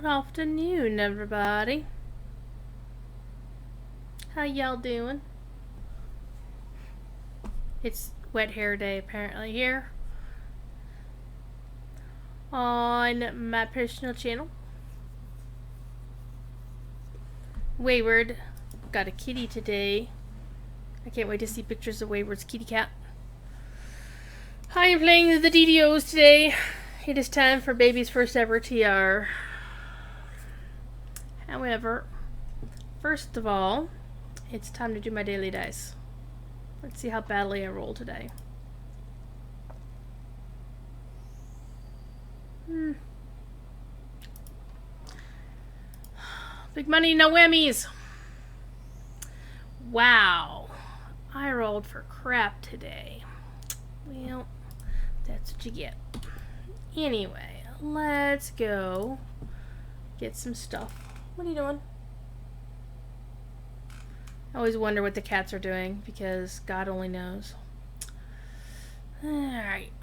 Good afternoon, everybody. How y'all doing? It's wet hair day apparently here on my personal channel. Wayward got a kitty today. I can't wait to see pictures of Wayward's kitty cat. I am playing the DDOs today. It is time for baby's first ever TR. However, first of all, it's time to do my daily dice. Let's see how badly I roll today. Big money, no whammies. Wow. I rolled for crap today. Well, that's what you get. Anyway, let's go get some stuff. What are you doing? I always wonder what the cats are doing because God only knows. Alright.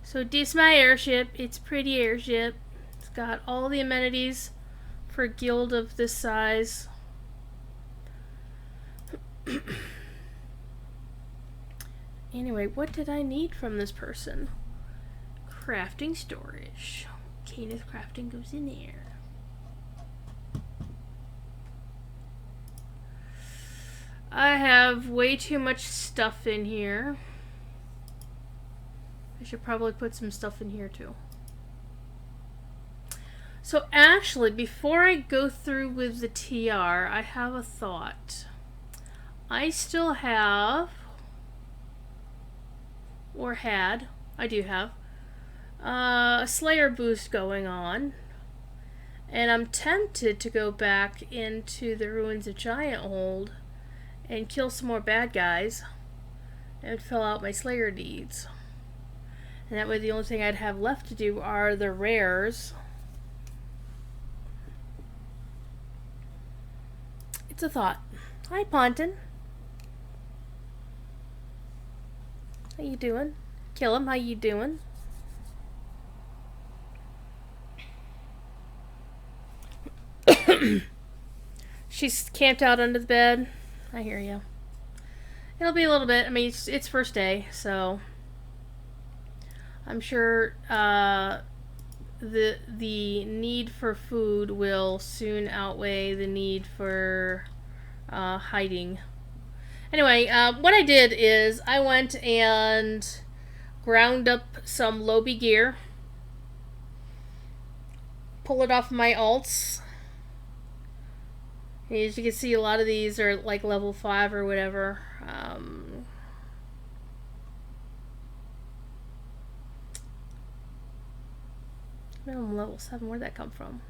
So this is my airship. It's a pretty airship. It's got all the amenities for a guild of this size. Anyway, what did I need from this person? Crafting storage. Canis crafting goes in there. I have way too much stuff in here. I should probably put some stuff in here too. So actually, before I go through with the TR, I have a thought. I still have, or had, I do have, a Slayer boost going on. And I'm tempted to go back into the Ruins of Gianthold and kill some more bad guys and fill out my Slayer deeds. And that way the only thing I'd have left to do are the rares. It's a thought. Hi, Ponton. How you doing? Kill him. How you doing? She's camped out under the bed. I hear you. It'll be a little bit. I mean, it's first day, so I'm sure the need for food will soon outweigh the need for hiding. Anyway, what I did is I went and ground up some Lobby gear, pull it off my alts. As you can see, a lot of these are like level 5 or whatever. I'm level 7. Where'd that come from?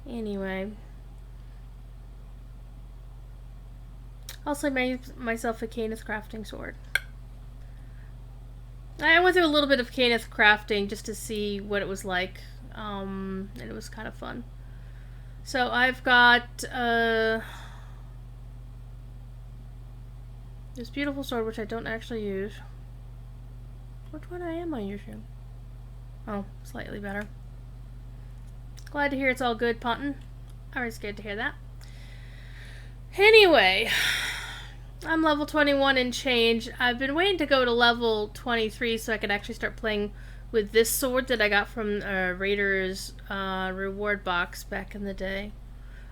Anyway. Also made myself a Canis crafting sword. I went through a little bit of Canis crafting just to see what it was like. And it was kind of fun. So I've got this beautiful sword, which I don't actually use. Which one am I using? Oh, slightly better. Glad to hear it's all good, Ponton. Always good to hear that. Anyway, I'm level 21 and change. I've been waiting to go to level 23 so I could actually start playing with this sword that I got from Raiders reward box back in the day.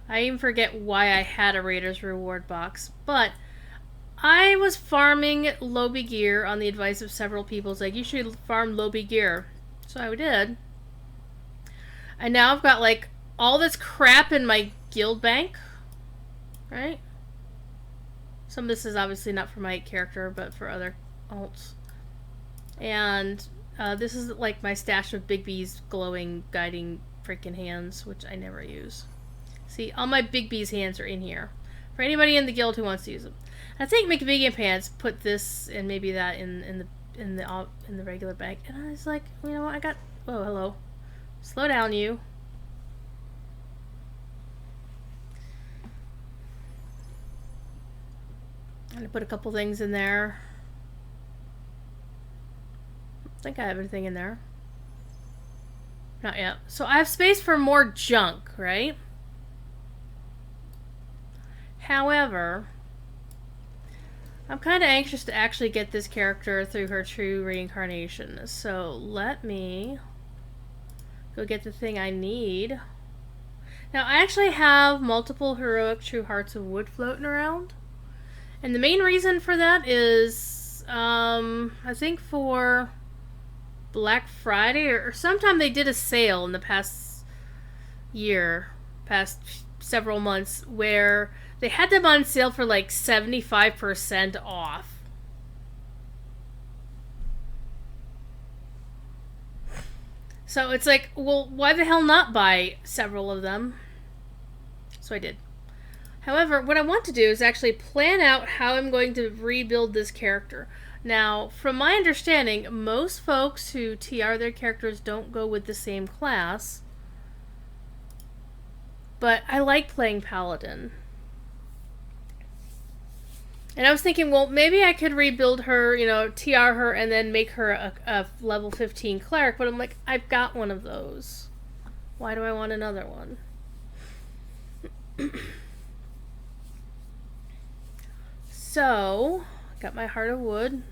I even forget why I had a Raiders reward box, but I was farming Lobby gear on the advice of several people. It's like, you should farm Lobby gear. So I did. And now I've got like all this crap in my guild bank. Right? Some of this is obviously not for my character, but for other alts. And this is like my stash of Big B's glowing guiding freaking hands, which I never use. See, all my Big B's hands are in here. For anybody in the guild who wants to use them. I think McVegan Pants put this and maybe that in the regular bank. And I was like, you know what, I got... Oh, hello. Slow down, you. I'm gonna put a couple things in there. I think I have everything in there. Not yet. So I have space for more junk, right? However, I'm kind of anxious to actually get this character through her true reincarnation. So let me go get the thing I need. Now, I actually have multiple heroic True Hearts of Wood floating around. And the main reason for that is, I think for Black Friday, or sometime they did a sale in the past year, past several months, where they had them on sale for like 75% off. So it's like, well, why the hell not buy several of them? So I did. However, what I want to do is actually plan out how I'm going to rebuild this character. Now, from my understanding, most folks who TR their characters don't go with the same class. But I like playing Paladin. And I was thinking, well, maybe I could rebuild her, TR her, and then make her a level 15 cleric. But I'm like, I've got one of those. Why do I want another one? So, got my Heart of Wood.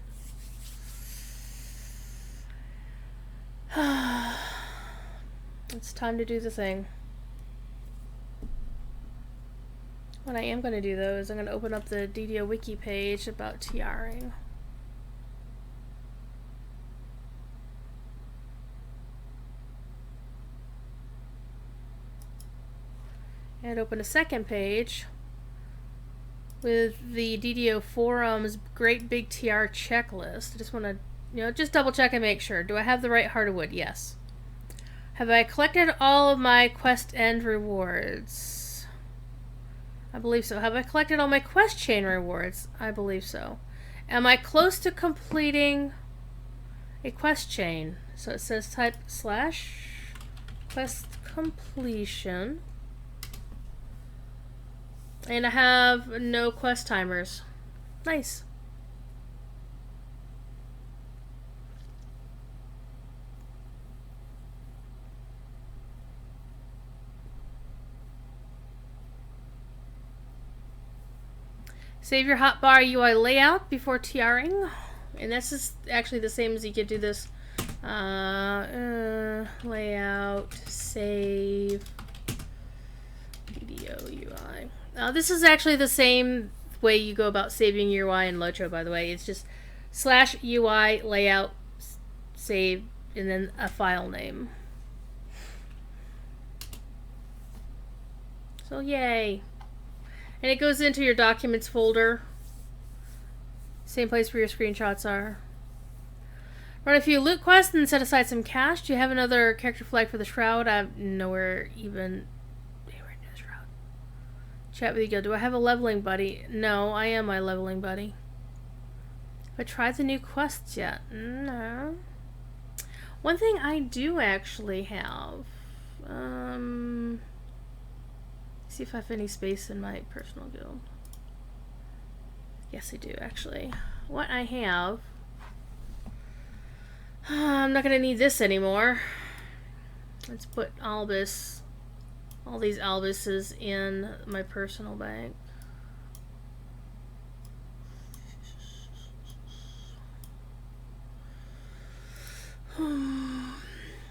It's time to do the thing. What I am going to do, though, is I'm going to open up the DDO wiki page about TRing. And open a second page with the DDO forums great big TR checklist. I just want to, just double check and make sure. Do I have the right Heart of Wood? Yes. Have I collected all of my quest end rewards? I believe so. Have I collected all my quest chain rewards? I believe so. Am I close to completing a quest chain? So it says type / quest completion. And I have no quest timers. Nice. Save your hotbar UI layout before TRing. And this is actually the same as you could do this. Layout, save, DDO UI. This is actually the same way you go about saving your UI in Lotro, by the way. It's just /UI layout, save, and then a file name. So yay. And it goes into your documents folder. Same place where your screenshots are. Run a few loot quests and set aside some cash. Do you have another character flag for the Shroud? I'm nowhere near the Shroud. Chat with you. Do I have a leveling buddy? No, I am my leveling buddy. Have I tried the new quests yet? No. One thing I do actually have. See if I have any space in my personal guild. Yes, I do, actually. What I have... I'm not going to need this anymore. Let's put Albus, all these Albuses in my personal bank.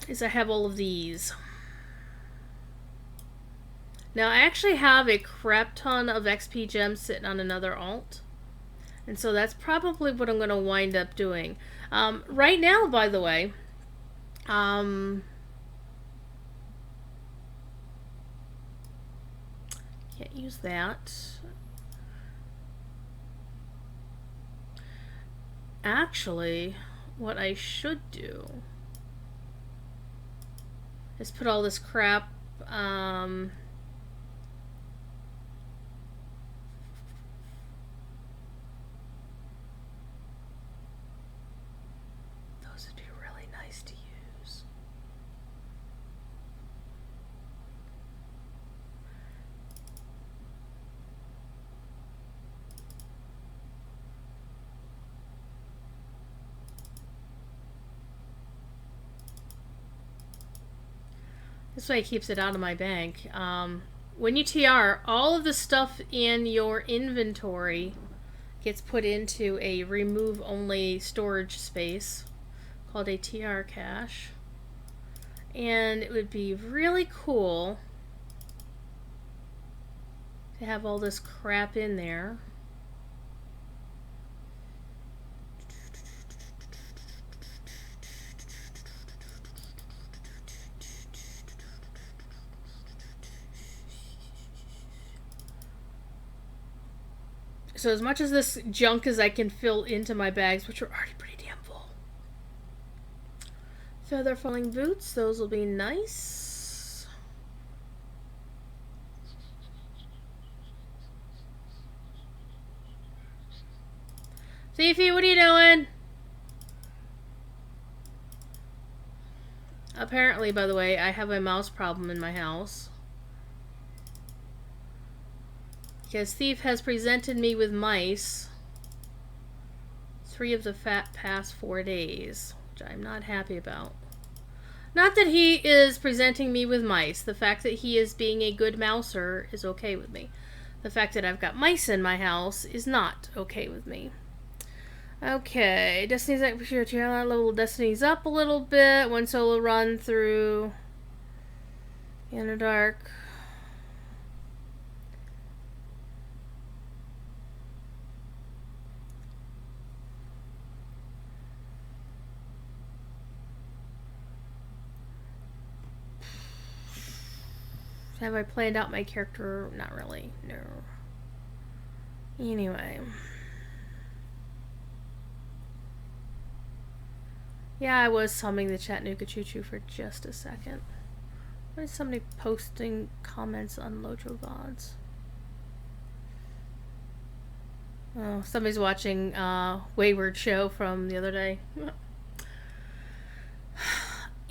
Is I have all of these. Now, I actually have a crap ton of XP gems sitting on another alt. And so that's probably what I'm going to wind up doing. Right now, by the way, can't use that. Actually, what I should do is put all this crap, This way it keeps it out of my bank. When you TR, all of the stuff in your inventory gets put into a remove-only storage space called a TR cache. And it would be really cool to have all this crap in there. So as much as this junk as I can fill into my bags, which are already pretty damn full. Feather falling boots, those will be nice. Fifi, what are you doing? Apparently, by the way, I have a mouse problem in my house. Because Thief has presented me with mice 3 of the past 4 days, which I'm not happy about. Not that he is presenting me with mice. The fact that he is being a good mouser is okay with me. The fact that I've got mice in my house is not okay with me. Okay, Destiny's up. Level Destiny's up a little bit. 1 solo run through Underdark. Have I planned out my character? Not really, no. Anyway. Yeah, I was summing the Chattanooga Choo Choo for just a second. Why is somebody posting comments on Lojo VODs? Oh, somebody's watching Wayward Show from the other day.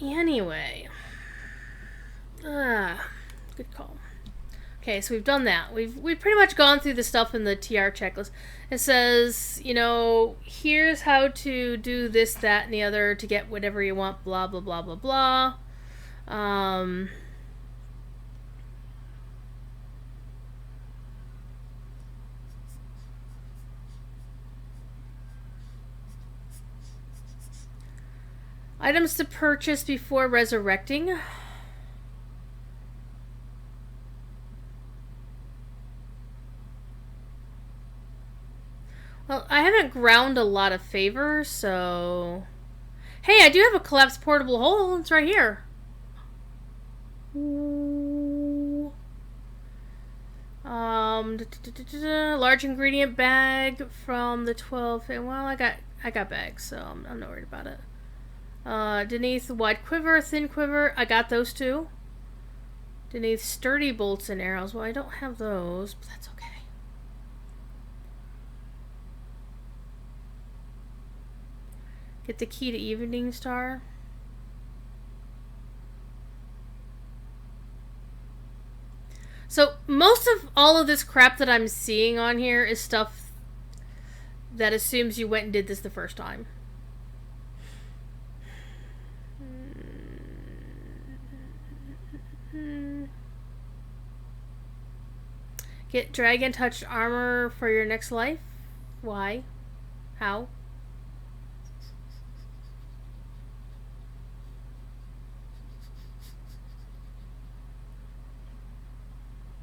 Anyway. Good call. Okay, so we've done that. We've pretty much gone through the stuff in the TR checklist. It says, you know, here's how to do this, that, and the other to get whatever you want, blah, blah, blah, blah, blah. Items to purchase before resurrecting. Well, I haven't ground a lot of favors, so... Hey, I do have a collapsed portable hole. It's right here. Ooh. Large ingredient bag from the 12... Well, I got bags, so I'm not worried about it. Denise, wide quiver, thin quiver. I got those too. Denise, sturdy bolts and arrows. Well, I don't have those, but that's okay. Get the key to Evening Star. So most of all of this crap that I'm seeing on here is stuff that assumes you went and did this the first time. Get Dragon Touched armor for your next life? Why? How?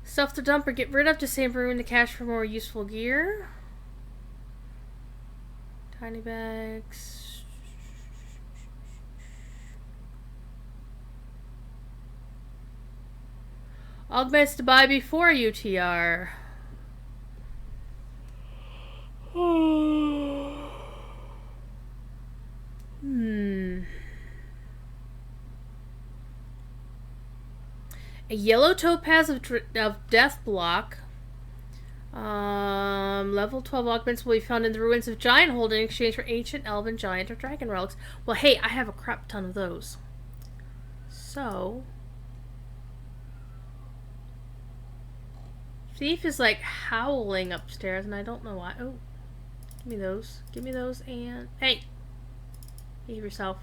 Stuff to dump or get rid of to save room in the cache for more useful gear. Tiny bags. Augments to buy before UTR. A yellow topaz of death block. Level 12 augments will be found in the ruins of Gianthold in exchange for ancient elven, giant, or dragon relics. Well, hey, I have a crap ton of those. So... Thief is like howling upstairs and I don't know why. Oh, give me those. Give me those and... Hey! Behave yourself.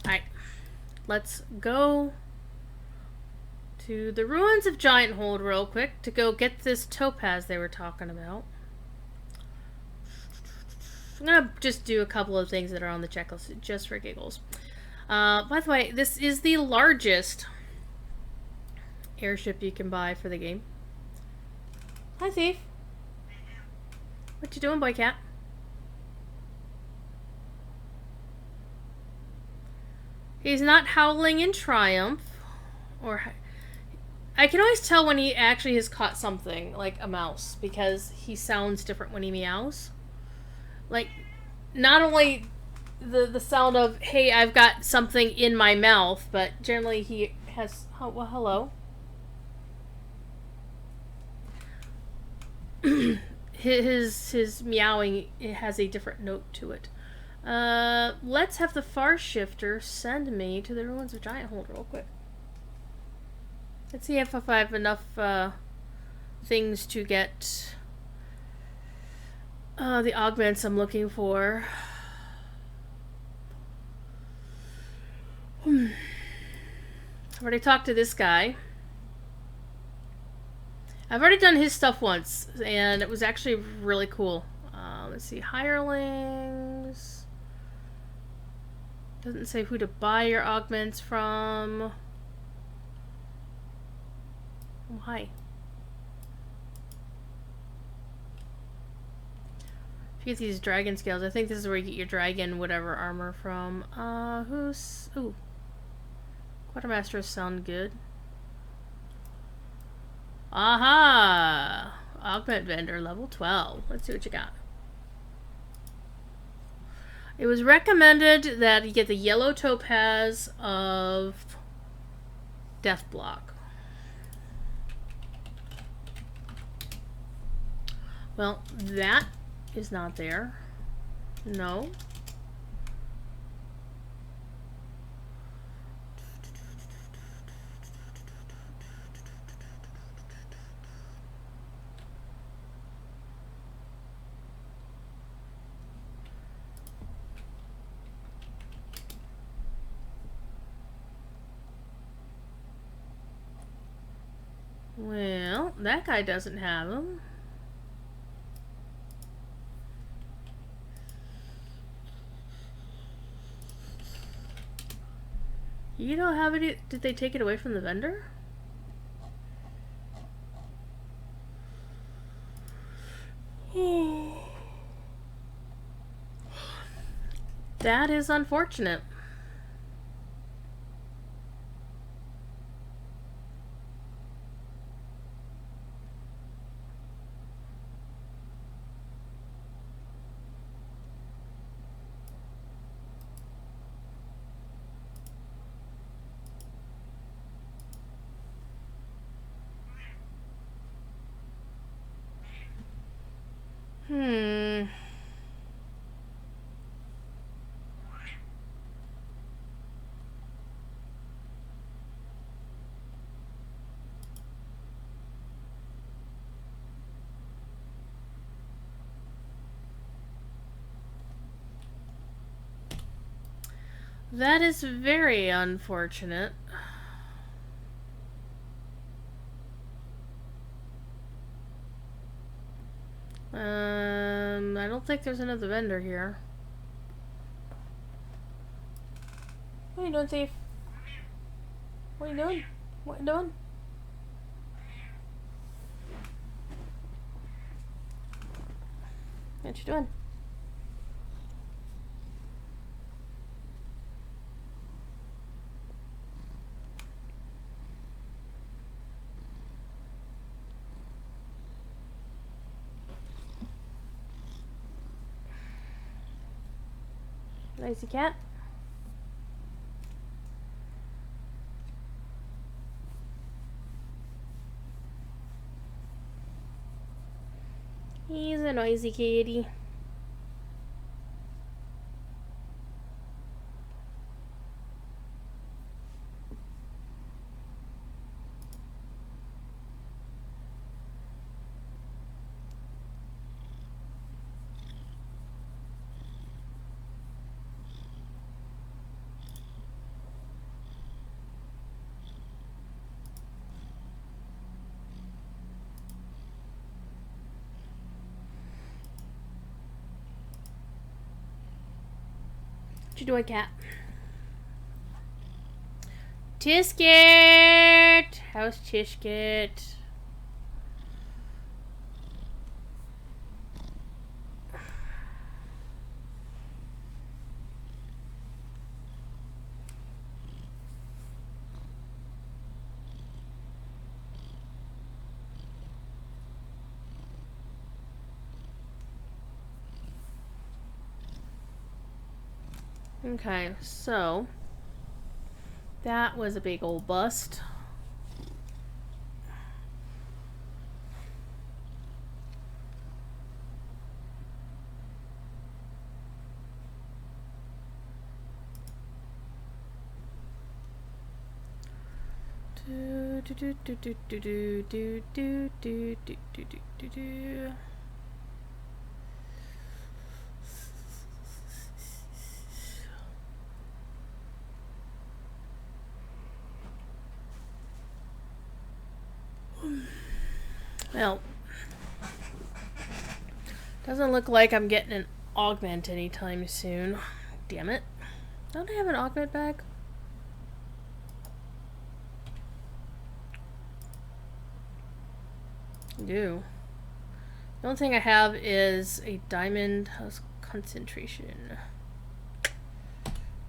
Alright. Let's go to the ruins of Giant Hold real quick to go get this topaz they were talking about. I'm gonna just do a couple of things that are on the checklist just for giggles. By the way, this is the largest airship you can buy for the game. Hi, Thief. What you doing, boy cat? He's not howling in triumph, or I can always tell when he actually has caught something, like a mouse, because he sounds different when he meows. Like, not only the sound of, hey, I've got something in my mouth, but generally he has, oh, well, hello. his meowing, it has a different note to it. Let's have the Far Shifter send me to the ruins of Giant Hold real quick. Let's see if I have enough things to get the augments I'm looking for. I've already talked to this guy. I've already done his stuff once, and it was actually really cool. Let's see, hirelings. Doesn't say who to buy your augments from. Oh, hi. If you get these dragon scales, I think this is where you get your dragon whatever armor from. Who's... Ooh. Quartermasters sound good. Aha! Augment vendor, level 12. Let's see what you got. It was recommended that you get the yellow topaz of Deathblock. Well, that is not there. No. Well, that guy doesn't have them. You don't have any... Did they take it away from the vendor? That is unfortunate. That is very unfortunate. I don't think there's another vendor here. What are you doing, Thief? What are you doing? What are you doing? What you doing? Lazy cat. He's a noisy kitty. What you doing, cat? Tisket! How's Tishket? Okay, so that was a big old bust. Well, doesn't look like I'm getting an augment anytime soon. Damn it. Don't I have an augment bag? I do. The only thing I have is a diamond house concentration.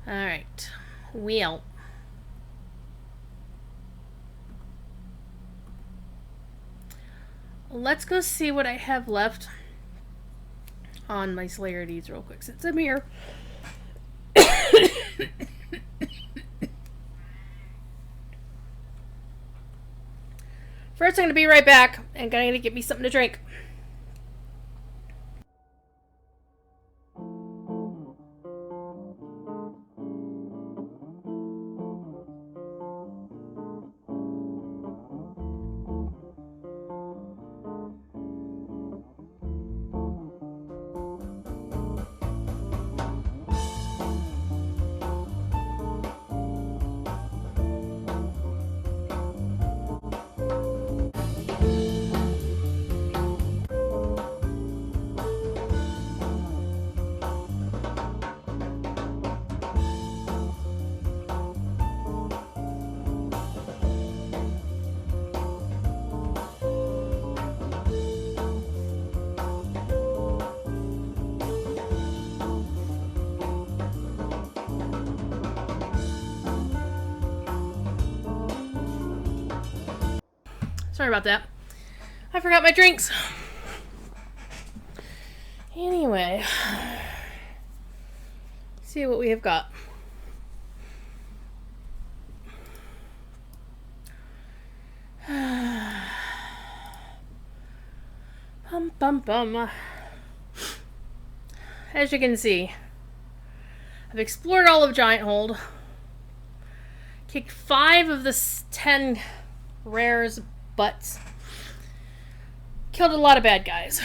Alright. Well. Let's go see what I have left on my Slayer deeds real quick since I'm here. First, I'm going to be right back and going to get me something to drink. Sorry about that. I forgot my drinks. Anyway, see what we have got. Bum bum bum. As you can see, I've explored all of Gianthold, kicked 5 of the 10 rares butts, killed a lot of bad guys.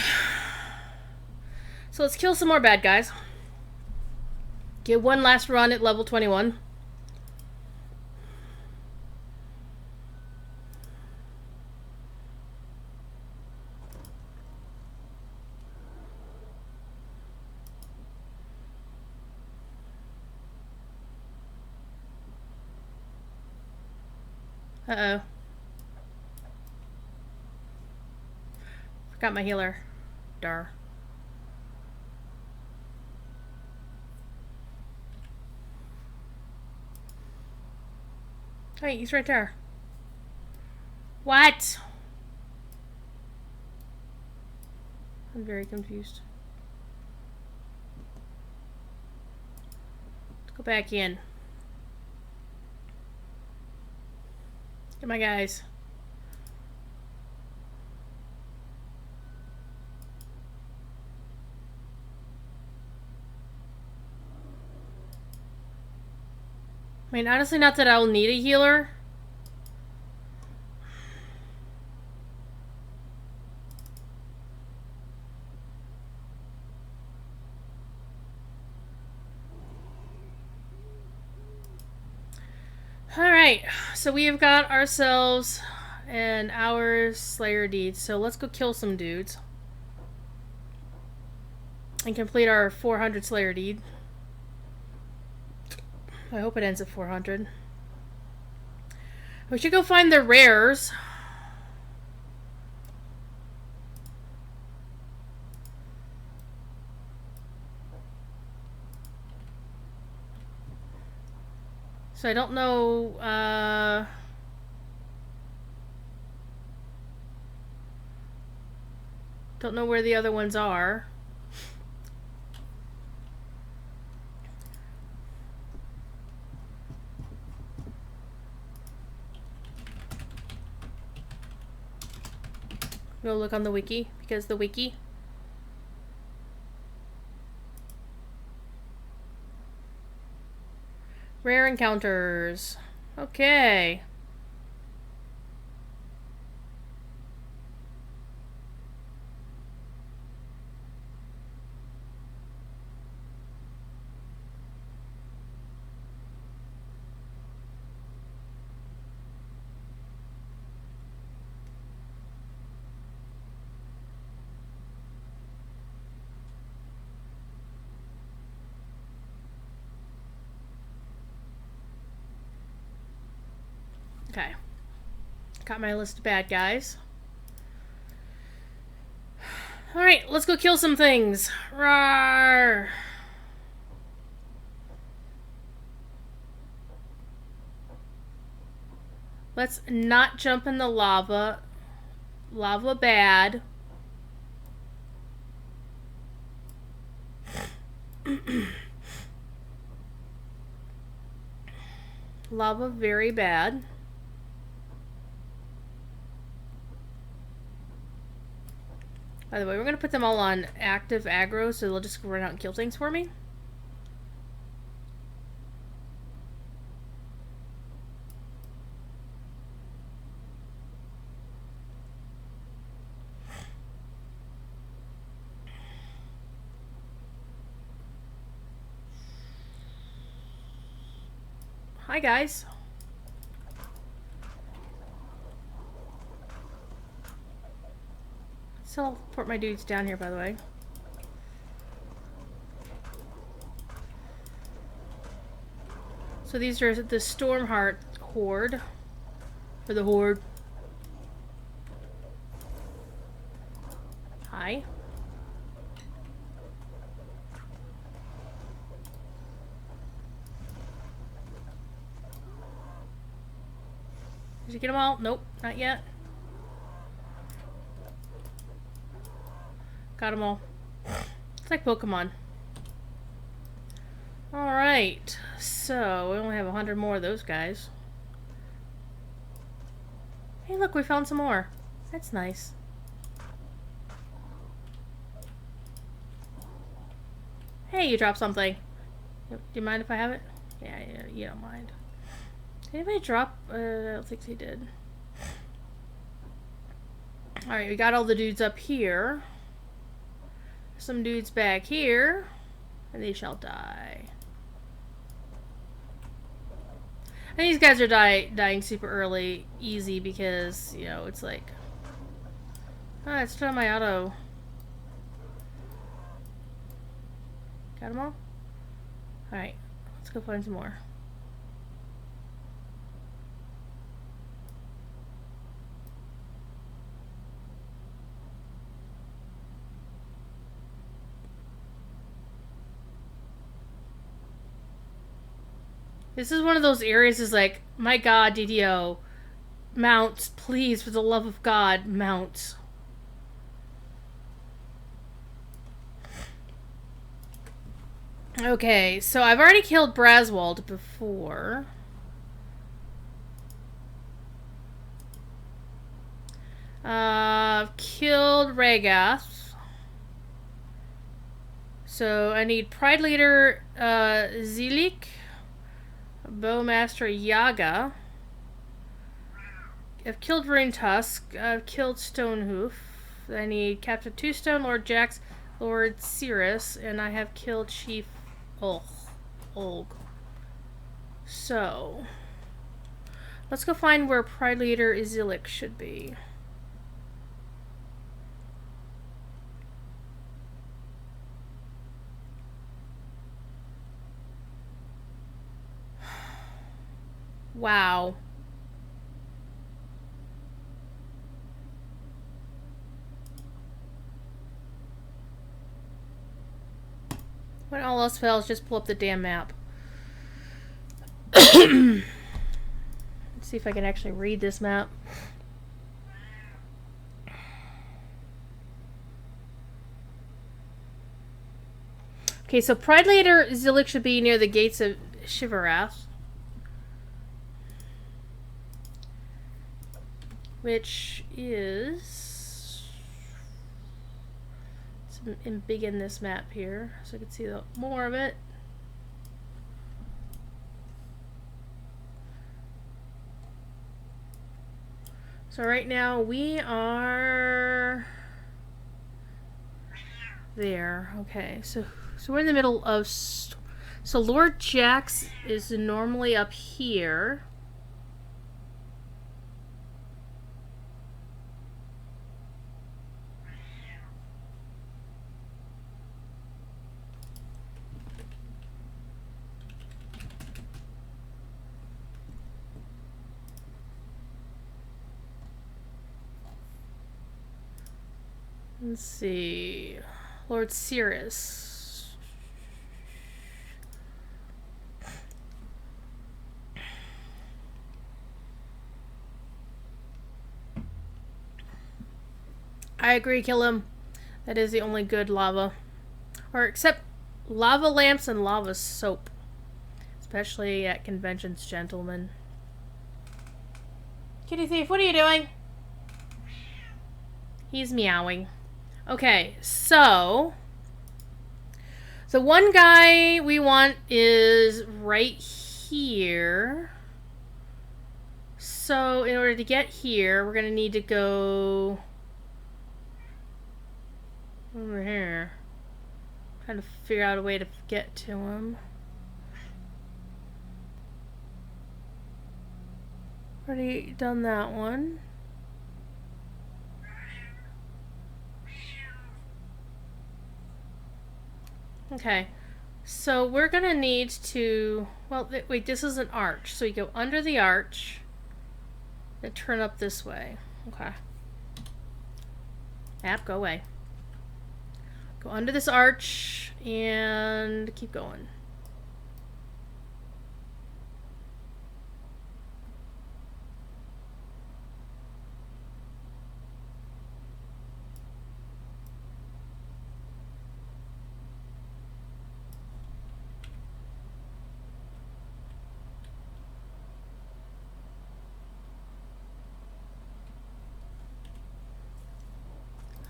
So let's kill some more bad guys. Get one last run at level 21. Uh-oh. Forgot my healer. Dar. Hey, he's right there. What? I'm very confused. Let's go back in. Get my guys. I mean, honestly, not that I'll need a healer. Alright, so we have got ourselves an hour Slayer deed. So let's go kill some dudes. And complete our 400 Slayer deed. I hope it ends at 400. We should go find the rares. So I don't know, don't know where the other ones are. Go look on the wiki, because the wiki. Rare encounters. Okay. Okay. Got my list of bad guys. Alright, let's go kill some things. Rawr! Let's not jump in the lava. Lava bad. Lava very bad. By the way, we're going to put them all on active aggro, so they'll just run out and kill things for me. Hi, guys. So I'll put my dudes down here, by the way. So these are the Stormheart Horde. Or the Horde. Hi. Did you get them all? Nope, not yet. Got them all. It's like Pokemon. Alright, so we only have 100 more of those guys. Hey look, we found some more. That's nice. Hey, you dropped something. Do you mind if I have it? Yeah, you don't mind. Did anybody drop? I don't think they did. Alright, we got all the dudes up here. Some dudes back here. And they shall die. And these guys are dying super early, easy, because, you know, it's like... Ah, it's on my auto. Got them all? Alright, let's go find some more. This is one of those areas is like, my god, DDO. Mounts, please, for the love of God, mounts. Okay, so I've already killed Braswald before. Killed Ragath. So I need Pride Leader Zilik. Bowmaster Yaga. I've killed Rune Tusk. I've killed Stonehoof. I need Captain Twostone, Lord Jax, Lord Cirrus, and I have killed Chief Olg. So, let's go find where Pride Leader Izilik should be. Wow. When all else fails, just pull up the damn map. Let's see if I can actually read this map. Okay, so Pride Leader Zillik should be near the gates of Shivarath. Which is... It's big in this map here, so I can see more of it. So right now we are... there. Okay, so we're in the middle of... So Lord Jax is normally up here. Let's see. Lord Cirrus. I agree, kill him. That is the only good lava. Or except lava lamps and lava soap. Especially at conventions, gentlemen. Kitty thief, what are you doing? He's meowing. Okay, so the one guy we want is right here. So in order to get here, we're gonna need to go over here. Trying to figure out a way to get to him. Already done that one. Okay, so we're gonna need to, well, wait, this is an arch. So you go under the arch and turn up this way. Okay. Map, go away. Go under this arch and keep going.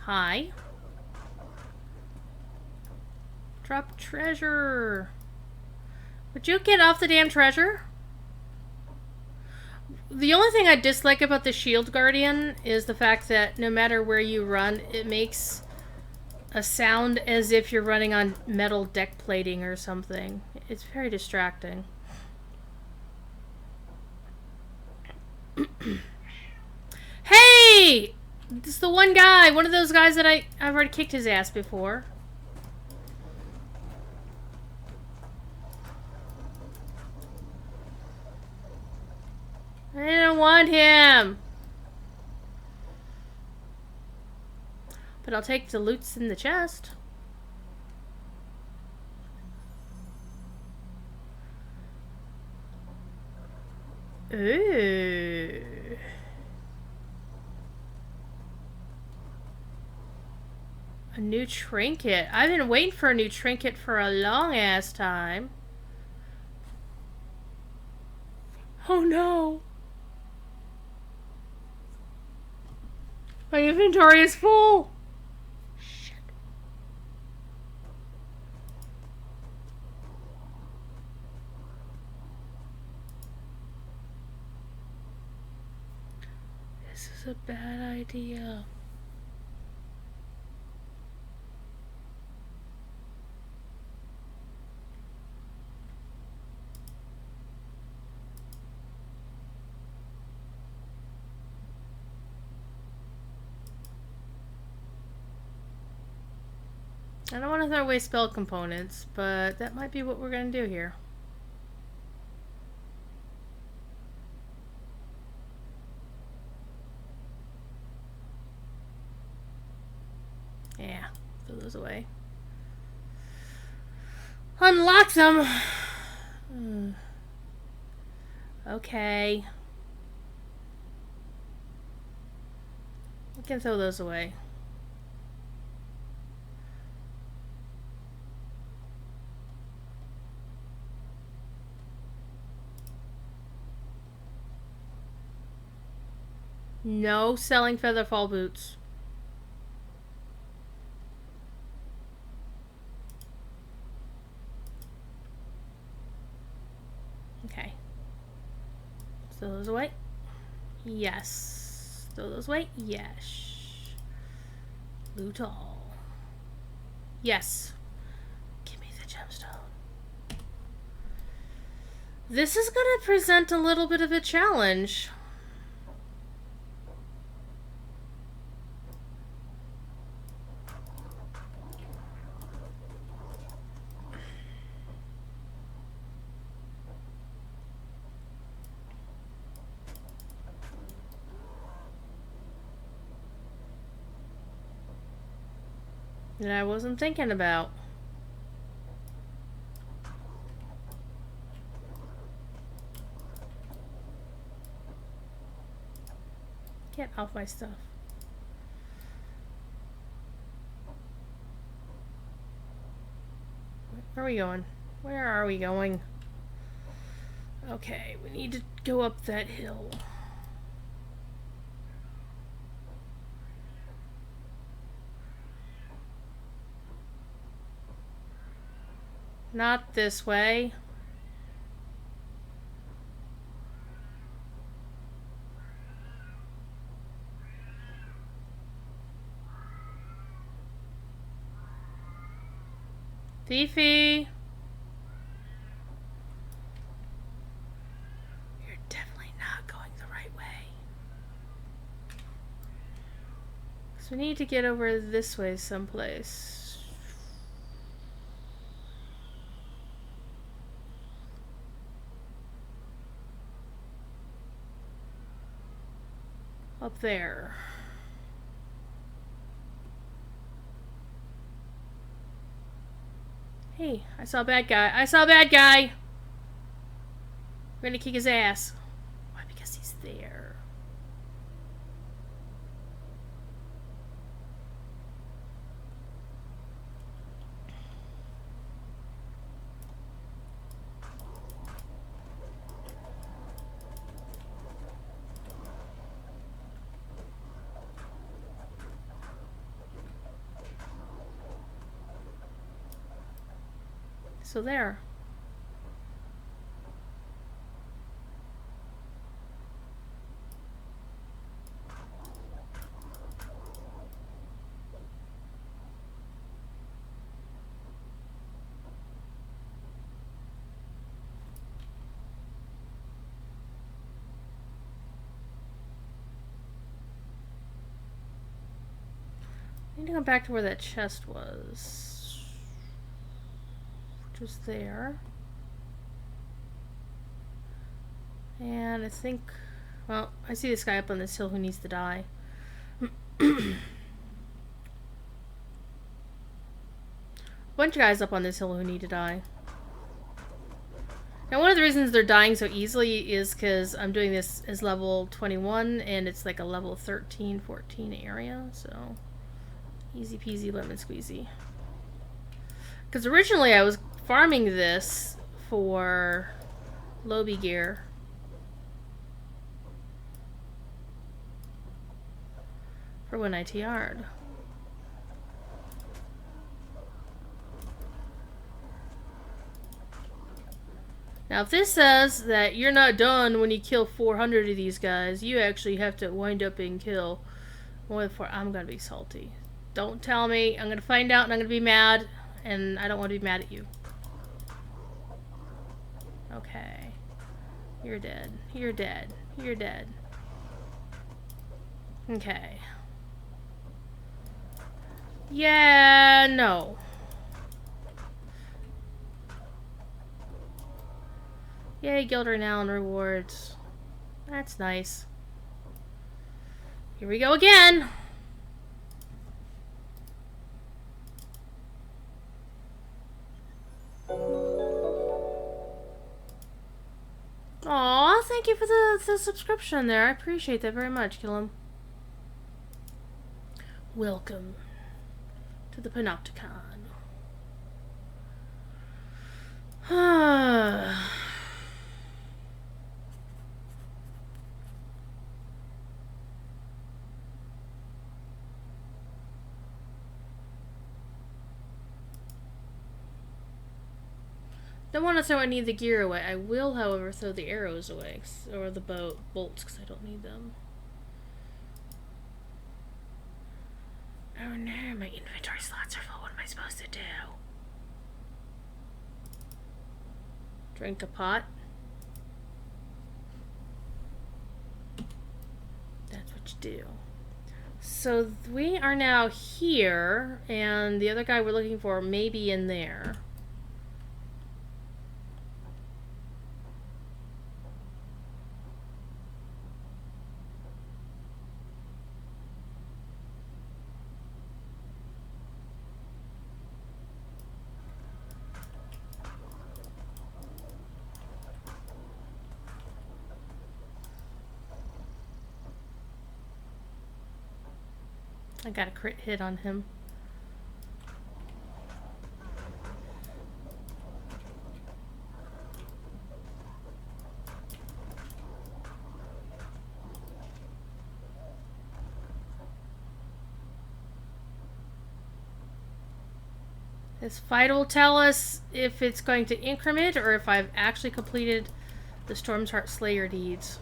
Hi. Drop treasure. Would you get off the damn treasure? The only thing I dislike about the Shield Guardian is the fact that no matter where you run, it makes a sound as if you're running on metal deck plating or something. It's very distracting. Hey! This is the one guy, one of those guys that I've already kicked his ass before. I didn't want him. But I'll take the loots in the chest. Ooh. A new trinket. I've been waiting for a new trinket for a long ass time. Oh no. My inventory is full. Shit. This is a bad idea. I don't want to throw away spell components, but that might be what we're going to do here. those away. Unlock them! Okay. We can throw those away. No selling Featherfall boots. Okay. Throw those away. Yes. Throw those away. Yes. Loot all. Yes. Give me the gemstone. This is going to present a little bit of a challenge. That I wasn't thinking about. Get off my stuff. Where are we going? Where are we going? Okay, we need to go up that hill. Not this way. Thiefy! You're definitely not going the right way. So we need to get over this way someplace. Up there. Hey, I saw a bad guy. I saw a bad guy! We're gonna kick his ass. Why? Because he's there. So there. I need to go back to where that chest was. Which was there. And I think... Well, I see this guy up on this hill who needs to die. Bunch of guys up on this hill who need to die. Now, one of the reasons they're dying so easily is because I'm doing this as level 21, and it's like a level 13, 14 area, so... Easy peasy lemon squeezy. Because originally I was farming this for Lobby gear. For when I TR'd. Now if this says that you're not done when you kill 400 of these guys, you actually have to wind up and kill more than 4. I'm gonna be salty. Don't tell me. I'm gonna find out and I'm gonna be mad, and I don't want to be mad at you. Okay. You're dead. You're dead. You're dead. Okay. Yeah, no. Yay, guild renown rewards. That's nice. Here we go again. thank you for the subscription there. I appreciate that very much, Killam. Welcome to the Panopticon. Don't want to throw any of the gear away. I will, however, throw the arrows away, or the bolts, because I don't need them. Oh no, my inventory slots are full. What am I supposed to do? Drink a pot. That's what you do. So we are now here, and the other guy we're looking for may be in there. I got a crit hit on him. This fight will tell us if it's going to increment or if I've actually completed the Stormsheart Slayer deeds.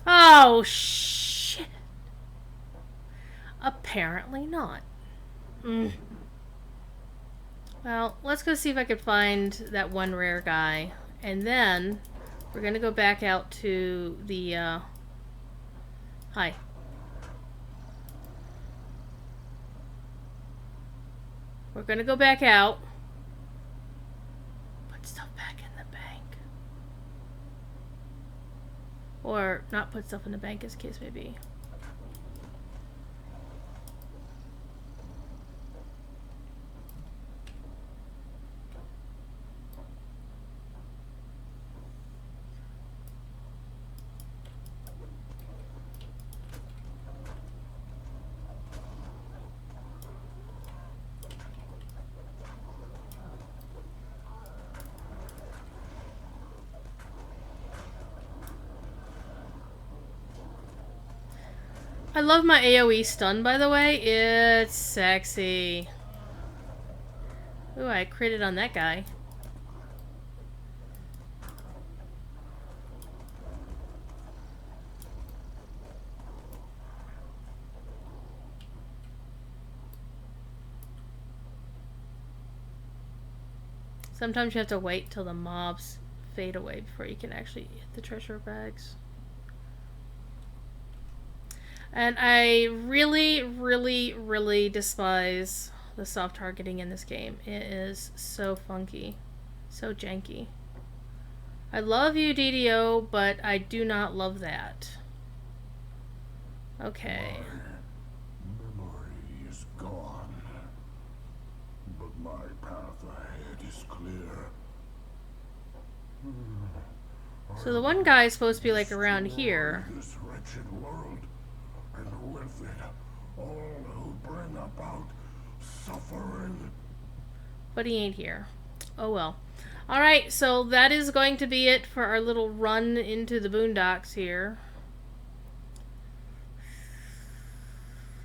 Oh, shit. Apparently not. Well, let's go see if I can find that one rare guy. And then we're going to go back out to the... Hi. We're going to go back out. Put stuff back in the bank. Or not put stuff in the bank, as the case may be. I love my AoE stun, by the way. It's sexy. Ooh, I critted on that guy. Sometimes you have to wait till the mobs fade away before you can actually hit the treasure bags. And I really, really, really despise the soft targeting in this game. It is so funky. So janky. I love you, DDO, but I do not love that. Okay. My memory is gone, but my path ahead is clear. So the one guy is supposed to be like around here. This wretched world, and with it, all who bring about suffering. But he ain't here. Oh well. Alright, so that is going to be it for our little run into the boondocks here.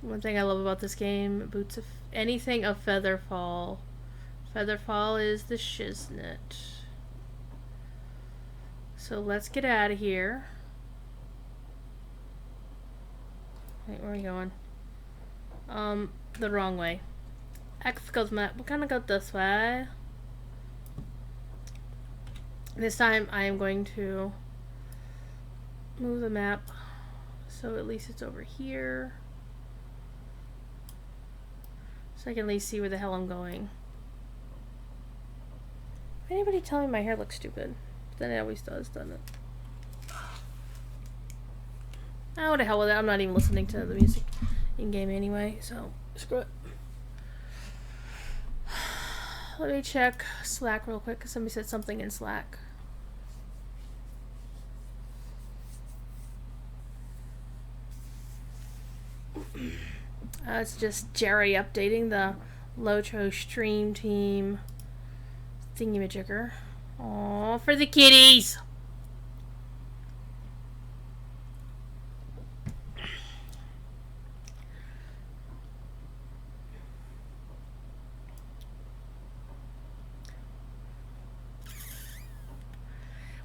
One thing I love about this game, boots of anything of Featherfall. Featherfall is the shiznit. So let's get out of here. Wait, where are we going? The wrong way. X goes map. We're gonna go this way. This time I am going to move the map so at least it's over here. So I can at least see where the hell I'm going. Anybody tell me my hair looks stupid? Then it always does, doesn't it? Oh, the hell with it. I'm not even listening to the music in-game anyway, so screw it. Let me check Slack real quick, because somebody said something in Slack. It's just Jerry updating the Lotro stream team thingamajigger. Aw, for the kitties!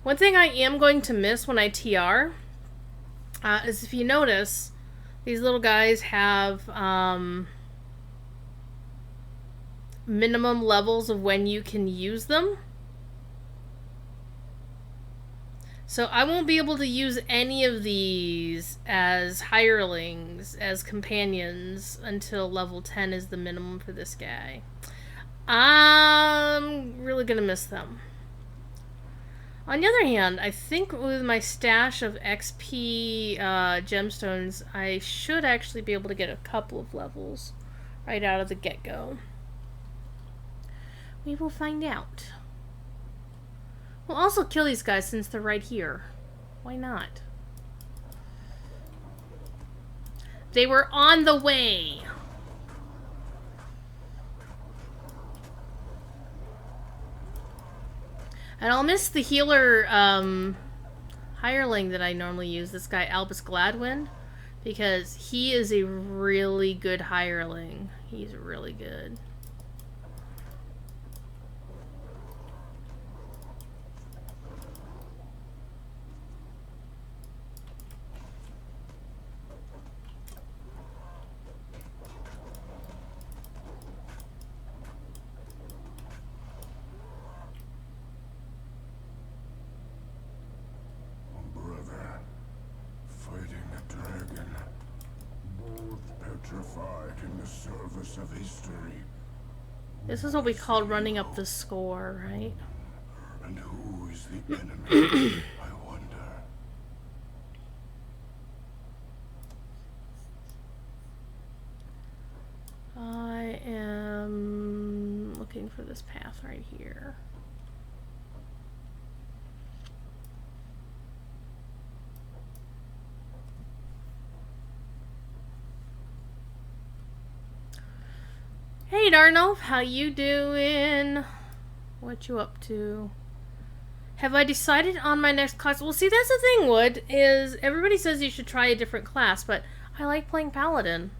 One thing I am going to miss when I TR is if you notice, these little guys have minimum levels of when you can use them. So I won't be able to use any of these as hirelings, as companions, until level 10 is the minimum for this guy. I'm really gonna miss them. On the other hand, I think with my stash of XP gemstones, I should actually be able to get a couple of levels right out of the get-go. We will find out. We'll also kill these guys since they're right here. Why not? They were on the way! And I'll miss the healer hireling that I normally use, this guy Albus Gladwin, because he is a really good hireling. He's really good. In the service of history. This is what we call running up the score, right? And who is the enemy? I wonder. I am looking for this path right here. Hey Darnolf, how you doing? What you up to? Have I decided on my next class? Well, see, that's the thing, Wood, is everybody says you should try a different class, but I like playing Paladin.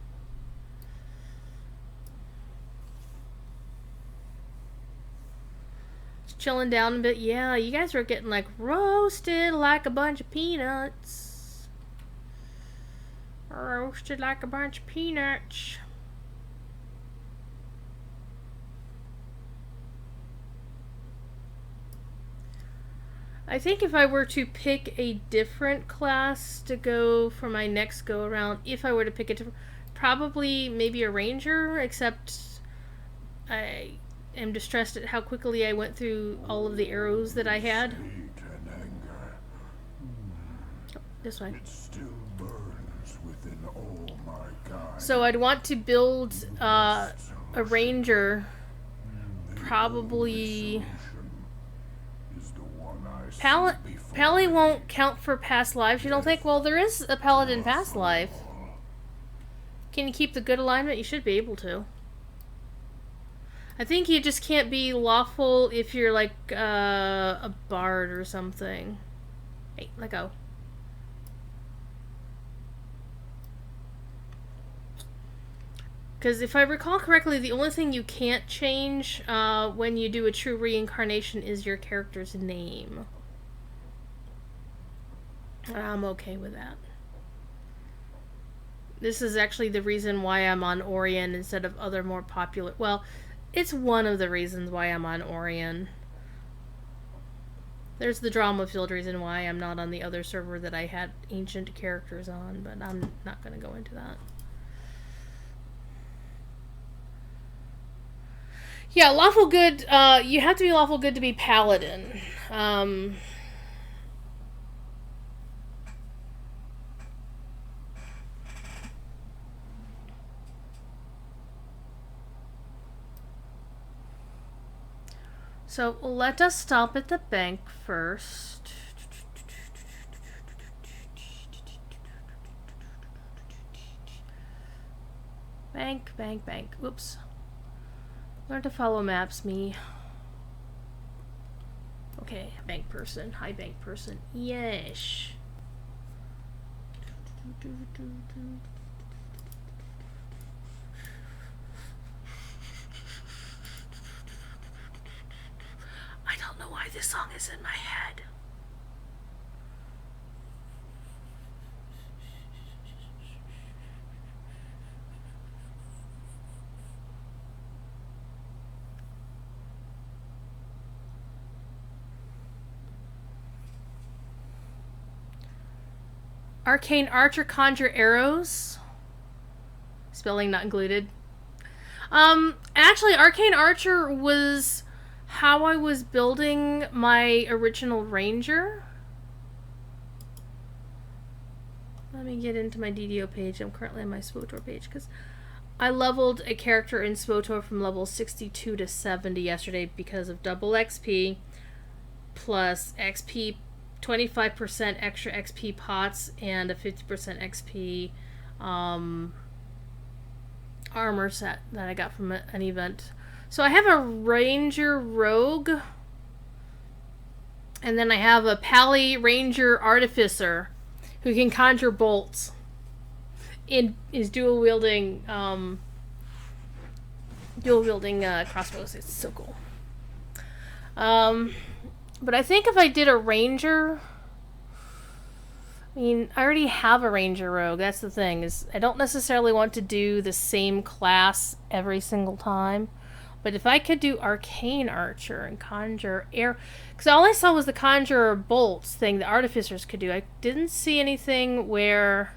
Just chilling down a bit. Yeah, you guys are getting, like, roasted like a bunch of peanuts. Roasted like a bunch of peanuts. I think if I were to pick a different class to go for my next go around, if I were to pick a different, probably maybe a ranger, except I am distressed at how quickly I went through all of the arrows that I had. Oh, this way. It still burns within all my kind. So I'd want to build a ranger, probably. Pally won't count for past lives, you don't think? Well, there is a paladin past life. Can you keep the good alignment? You should be able to. I think you just can't be lawful if you're like a bard or something. Hey, let go. Because if I recall correctly, the only thing you can't change when you do a true reincarnation is your character's name. I'm okay with that. This is actually the reason why I'm on Orion instead of other more popular... Well, it's one of the reasons why I'm on Orion. There's the drama-filled reason why I'm not on the other server that I had ancient characters on, but I'm not going to go into that. Yeah, lawful good, you have to be lawful good to be paladin. So let us stop at the bank first. Bank, bank, bank. Whoops. Learn to follow maps, me. Okay, bank person. Hi, bank person. Yes. I don't know why this song is in my head. Arcane Archer conjure arrows. Spelling not included. Actually, Arcane Archer was how I was building my original Ranger. Let me get into my DDO page. I'm currently on my SWTOR page because I leveled a character in SWTOR from level 62 to 70 yesterday because of double XP plus XP, 25% extra XP pots, and a 50% XP armor set that I got from an event. So I have a Ranger Rogue, and then I have a Pally Ranger Artificer who can conjure bolts. Is dual wielding crossbows. It's so cool. But I think if I did a Ranger, I mean, I already have a Ranger Rogue. That's the thing, is I don't necessarily want to do the same class every single time. But if I could do Arcane Archer and Conjure Air... Because all I saw was the Conjure Bolts thing the Artificers could do. I didn't see anything where...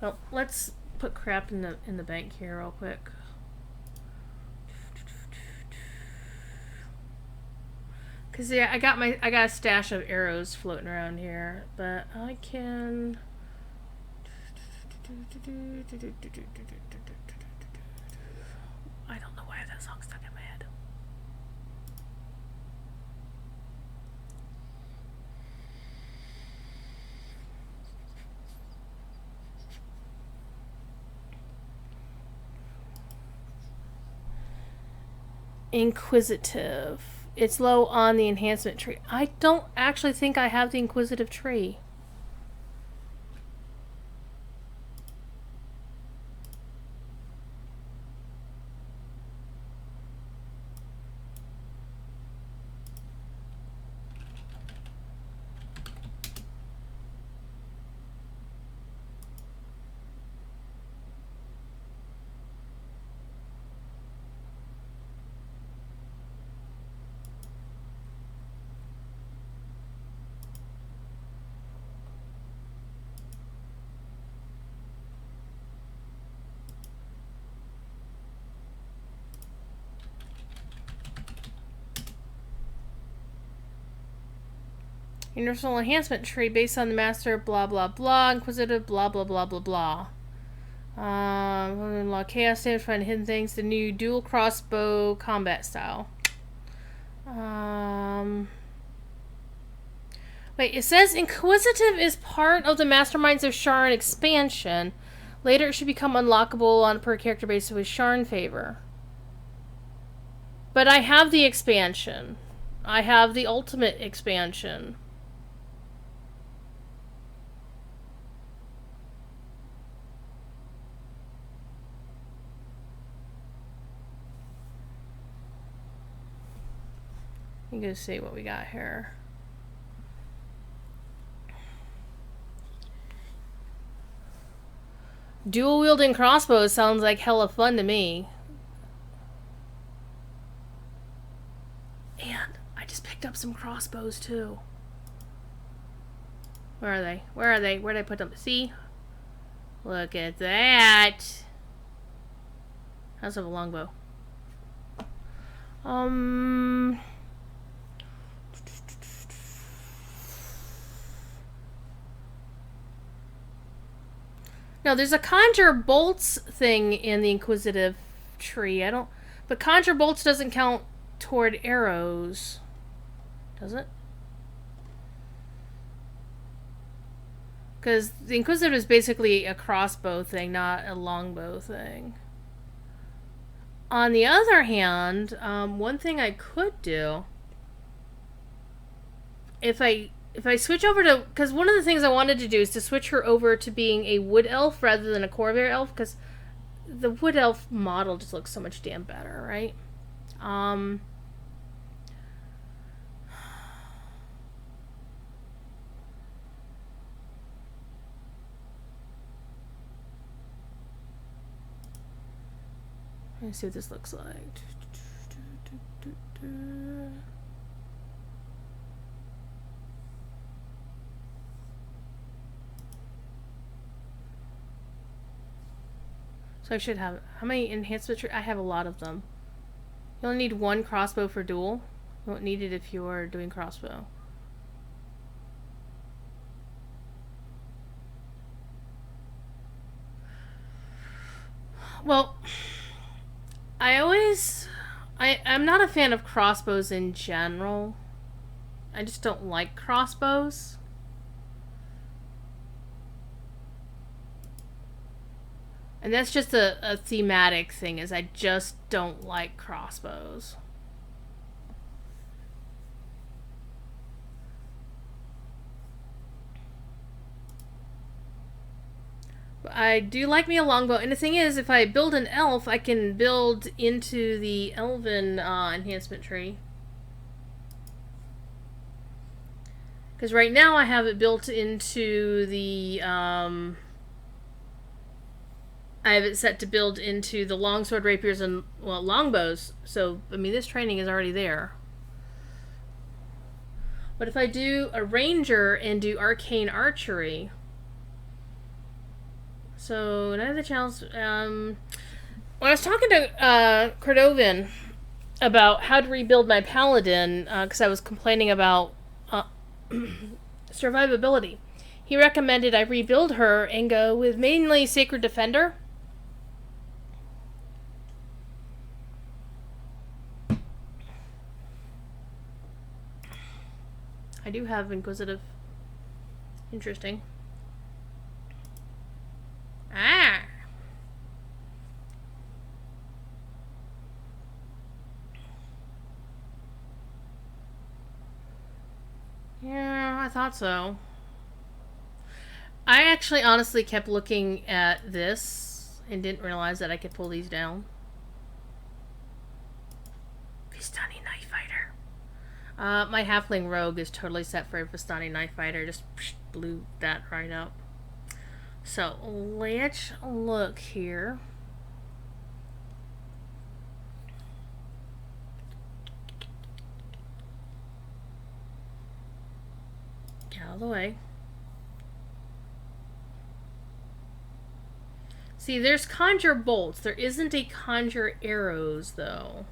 Well, let's put crap in the bank here real quick. Cause yeah, I got a stash of arrows floating around here, but I can. I don't know why that song's stuck in my head. Inquisitive. It's low on the enhancement tree. I don't actually think I have the Inquisitive tree. Universal enhancement tree based on the master blah blah blah, inquisitive blah blah blah blah blah. Unlock chaos damage, find hidden things, the new dual crossbow combat style. Wait, it says Inquisitive is part of the Masterminds of Sharn expansion. Later it should become unlockable on a per character basis with Sharn favor. But I have the expansion. I have the ultimate expansion. You go see what we got here. Dual wielding crossbows sounds like hella fun to me. And I just picked up some crossbows too. Where are they? Where are they? Where did I put them? See? Look at that. I also have a longbow. No, there's a conjure bolts thing in the inquisitive tree. I don't. But conjure bolts doesn't count toward arrows, does it? Because the inquisitive is basically a crossbow thing, not a longbow thing. On the other hand, one thing I could do, if I switch over to, because one of the things I wanted to do is to switch her over to being a wood elf rather than a Corvair elf, because the wood elf model just looks so much damn better, right? Let me see what this looks like. So I should have... How many enhancements? I have a lot of them. You only need one crossbow for duel. You won't need it if you are doing crossbow. Well, I'm not a fan of crossbows in general. I just don't like crossbows. And that's just a thematic thing, is I just don't like crossbows. But I do like me a longbow. And the thing is, if I build an elf, I can build into the elven enhancement tree. Because right now I have it built into the... I have it set to build into the longsword, rapiers, and, well, longbows. So, I mean, this training is already there. But if I do a ranger and do arcane archery... So, none of the channels... when I was talking to Cordovin about how to rebuild my paladin, because I was complaining about survivability, he recommended I rebuild her and go with mainly Sacred Defender. I do have Inquisitive. Interesting. Ah! Yeah, I thought so. I actually honestly kept looking at this and didn't realize that I could pull these down. Vistani Knife Fighter. My Halfling Rogue is totally set for a Vistani Knife Fighter. Just blew that right up. So, let's look here. Get out of the way. See, there's conjure bolts. There isn't a conjure arrows, though.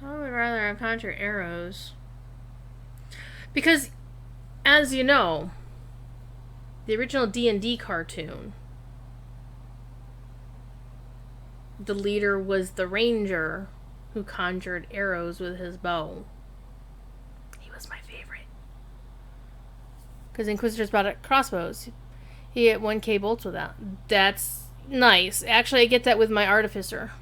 I would rather have conjure arrows. Because, as you know, the original D&D cartoon, the leader was the ranger who conjured arrows with his bow. He was my favorite. Because Inquisitors brought out crossbows. He hit 1k bolts with that. That's nice. Actually, I get that with my Artificer.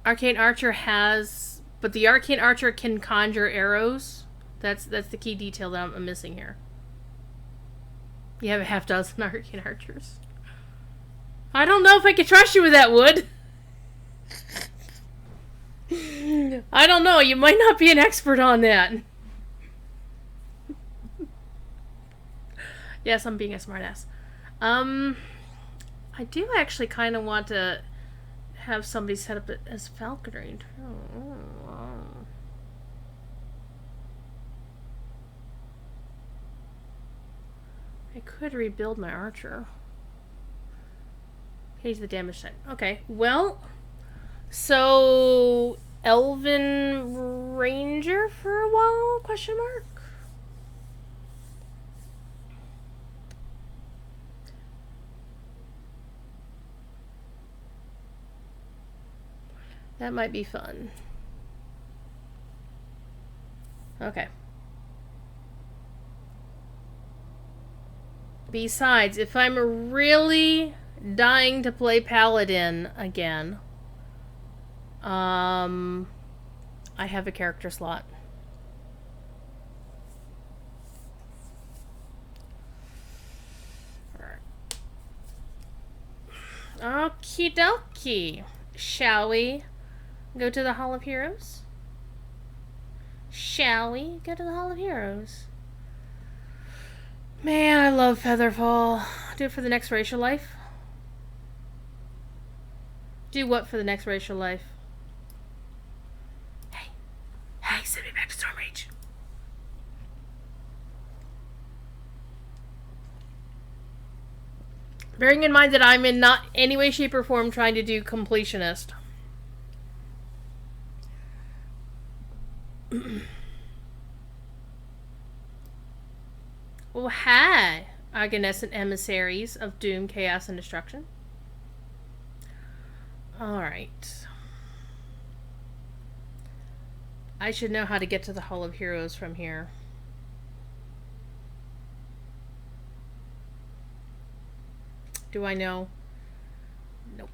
Arcane Archer has... But the Arcane Archer can conjure arrows. That's the key detail that I'm missing here. You have a half dozen Arcane Archers. I don't know if I can trust you with that, Wood. I don't know. You might not be an expert on that. Yes, I'm being a smartass. I do actually kind of want to have somebody set up it as falconry. I could rebuild my archer. Here's the damage type. Okay, well, so Elven Ranger for a while? Question mark. That might be fun. Okay. Besides, if I'm really dying to play Paladin again, I have a character slot. Okie dokie. Shall we go to the Hall of Heroes? Shall we go to the Hall of Heroes? Man, I love Featherfall. Do it for the next racial life. Do what for the next racial life? Hey, send me back to Stormreach. Bearing in mind that I'm in not any way, shape, or form trying to do completionist. Oh, hi, Arganescent Emissaries of Doom, Chaos, and Destruction. Alright. I should know how to get to the Hall of Heroes from here. Do I know? Nope.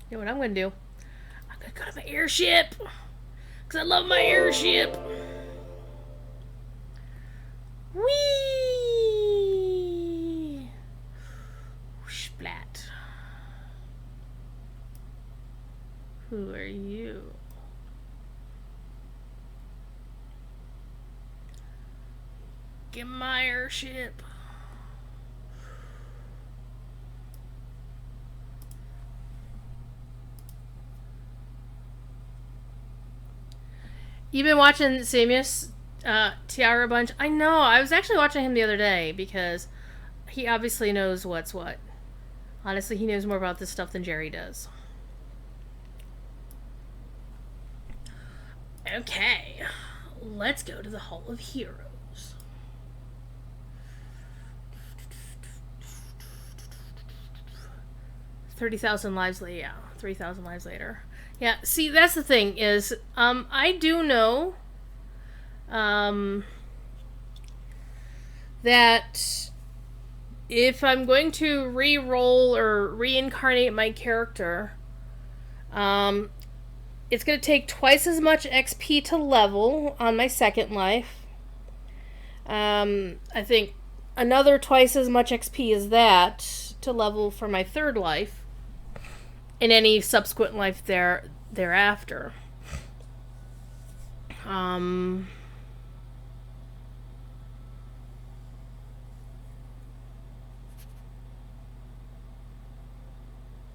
You know what I'm gonna do? I'm gonna go to my airship! Because I love my airship! Whee! Splat. Who are you? Get my airship. You've been watching Samus Tiara Bunch? I know. I was actually watching him the other day because he obviously knows what's what. Honestly, he knows more about this stuff than Jerry does. Okay. Let's go to the Hall of Heroes. 30,000 lives later. Yeah, 3,000 lives later. Yeah, see, that's the thing is, I do know, that if I'm going to re-roll or reincarnate my character, it's going to take twice as much XP to level on my second life. I think another twice as much XP as that to level for my third life. In any subsequent life thereafter.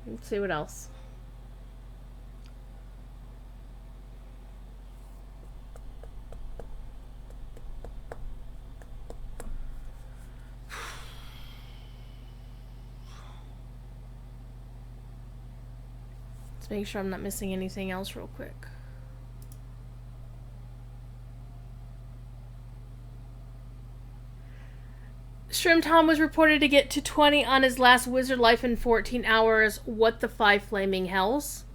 Let's see what else. Make sure I'm not missing anything else real quick. Shrim Tom was reported to get to 20 on his last wizard life in 14 hours. What the 5 flaming hells?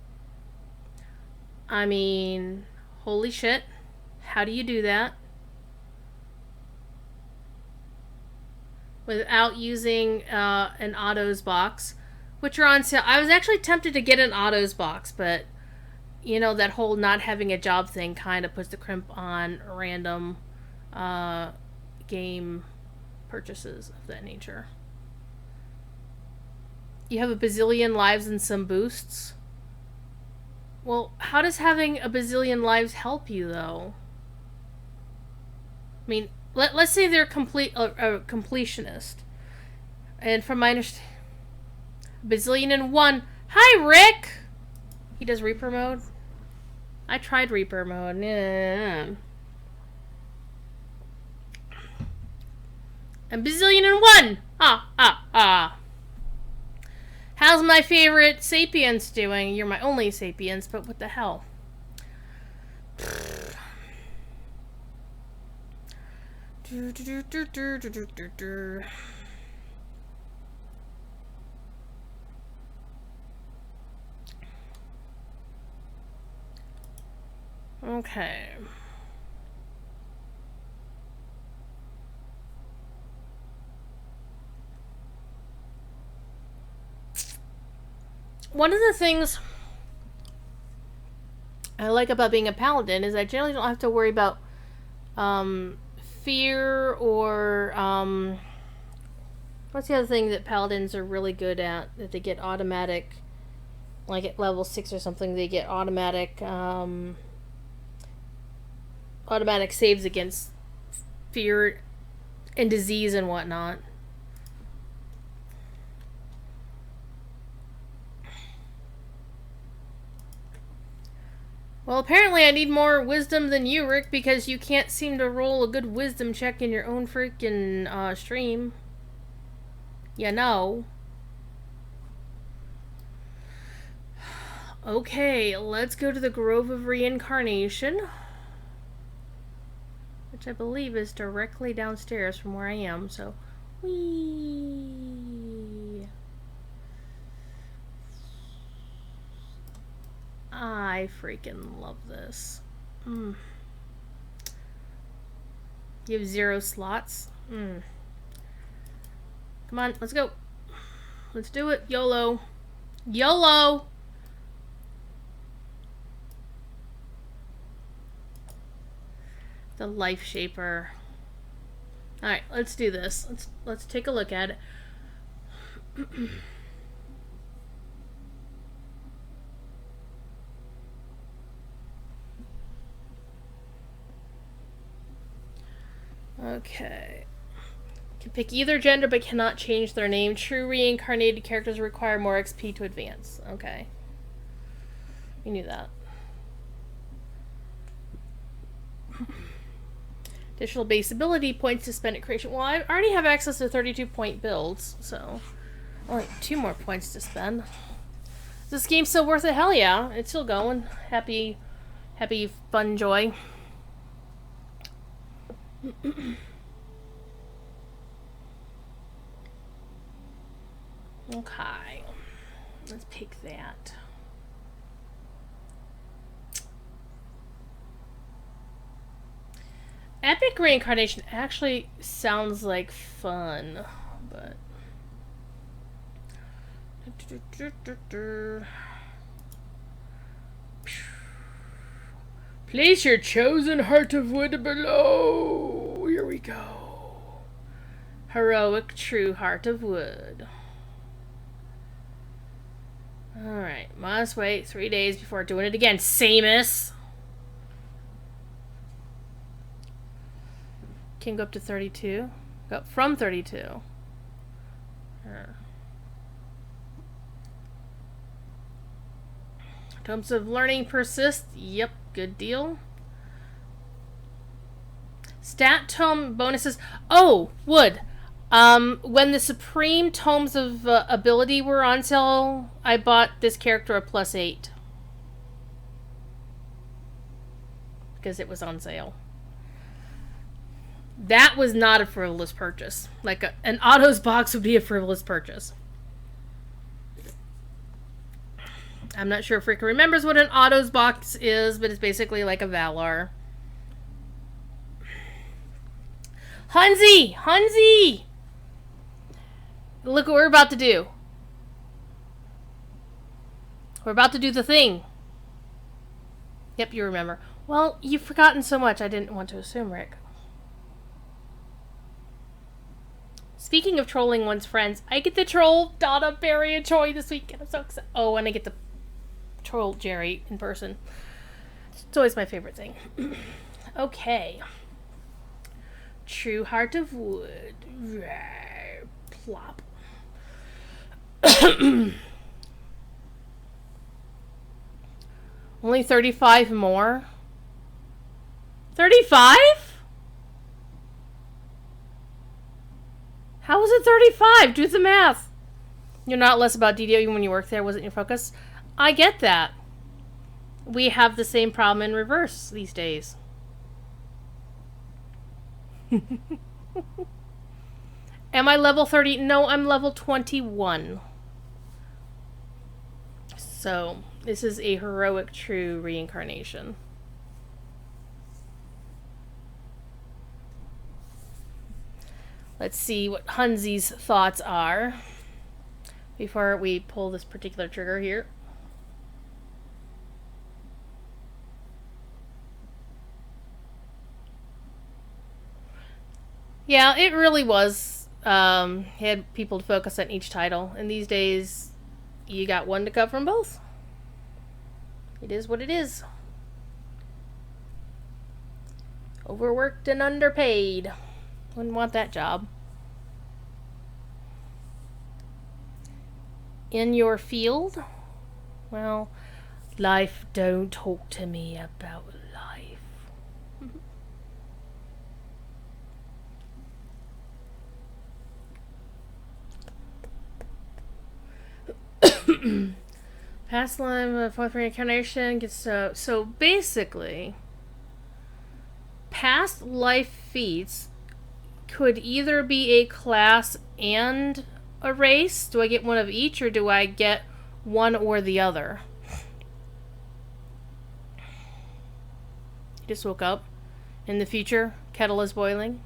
I mean, holy shit. How do you do that? Without using an autos box. Which are on sale. I was actually tempted to get an autos box, but you know, that whole not having a job thing kind of puts the crimp on random game purchases of that nature. You have a bazillion lives and some boosts. Well, how does having a bazillion lives help you, though? I mean, let's say they're a completionist. And from my understanding, bazillion and one Hi, Rick! He does Reaper mode? I tried Reaper mode. Yeah. A bazillion and one! How's my favorite Sapiens doing? You're my only Sapiens, but what the hell? Okay. One of the things I like about being a paladin is I generally don't have to worry about fear or what's the other thing that paladins are really good at that they get automatic, like at level 6 or something, they get automatic saves against fear and disease and whatnot. Well, apparently I need more wisdom than you, Rick, because you can't seem to roll a good wisdom check in your own freaking stream. You know. Okay, let's go to the Grove of Reincarnation, which I believe is directly downstairs from where I am, so... Whee! I freaking love this. You have 0 slots? Come on, let's go. Let's do it. YOLO. YOLO! The Life Shaper. Alright, let's do this. Let's take a look at it. Okay. Can pick either gender but cannot change their name. True reincarnated characters require more XP to advance. Okay. You knew that. Additional base ability points to spend at creation. Well, I already have access to 32-point builds, so only 2 more points to spend. Is this game still worth it? Hell yeah. It's still going. Happy, fun, joy. Okay. Let's pick that. Epic Reincarnation actually sounds like fun, but... Place your chosen heart of wood below. Here we go. Heroic true heart of wood. Alright, must wait 3 days before doing it again, Samus. Can go up to 32. Go up from 32. Tomes of Learning persist. Yep, good deal. Stat tome bonuses. Oh, Wood. When the Supreme Tomes of Ability were on sale, I bought this character a +8. Because it was on sale. That was not a frivolous purchase. Like, an Autos box would be a frivolous purchase. I'm not sure if Rick remembers what an Autos box is, but it's basically like a Valar. Hunzi! Look what we're about to do. We're about to do the thing. Yep, you remember. Well, you've forgotten so much, I didn't want to assume, Rick. Speaking of trolling one's friends, I get to troll Donna, Barry, and Troy this week, and I'm so excited. Oh, and I get to troll Jerry in person. It's always my favorite thing. Okay. True heart of wood. Plop. Only 35 more? 35? How is it 35? Do the math. You're not less about DDO even when you work there. Wasn't your focus? I get that. We have the same problem in reverse these days. Am I level 30? No, I'm level 21. So, this is a heroic true reincarnation. Let's see what Hunzi's thoughts are before we pull this particular trigger here. Yeah, it really was. Had people to focus on each title, and these days, you got one to cut from both. It is what it is. Overworked and underpaid. Wouldn't want that job. In your field? Well, life don't talk to me about life. Past line of fourth reincarnation gets so basically past life feats could either be a class and a race. Do I get one of each or do I get one or the other? Just woke up. In the future, kettle is boiling.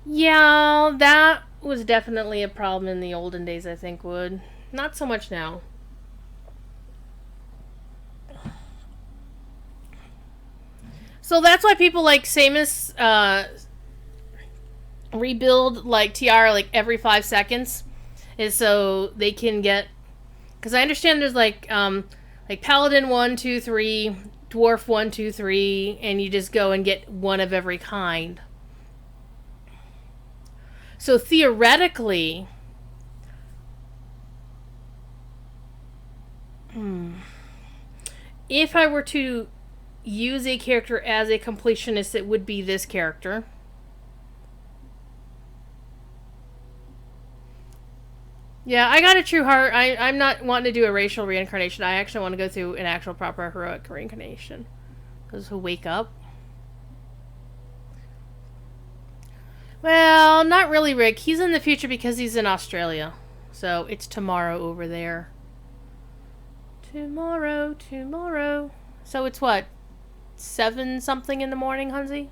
Yeah, that was definitely a problem in the olden days, I think, Wood. Not so much now. So that's why people like Samus rebuild like TR like every 5 seconds. Is so they can get... Because I understand there's like Paladin 1, 2, 3, Dwarf 1, 2, 3, and you just go and get one of every kind. So theoretically, if I were to use a character as a completionist, it would be this character. Yeah, I got a true heart. I'm not wanting to do a racial reincarnation. I actually want to go through an actual proper heroic reincarnation. Those who wake up. Well, not really, Rick. He's in the future because he's in Australia. So, it's tomorrow over there. Tomorrow. So, it's what? 7 something in the morning, Hunzi?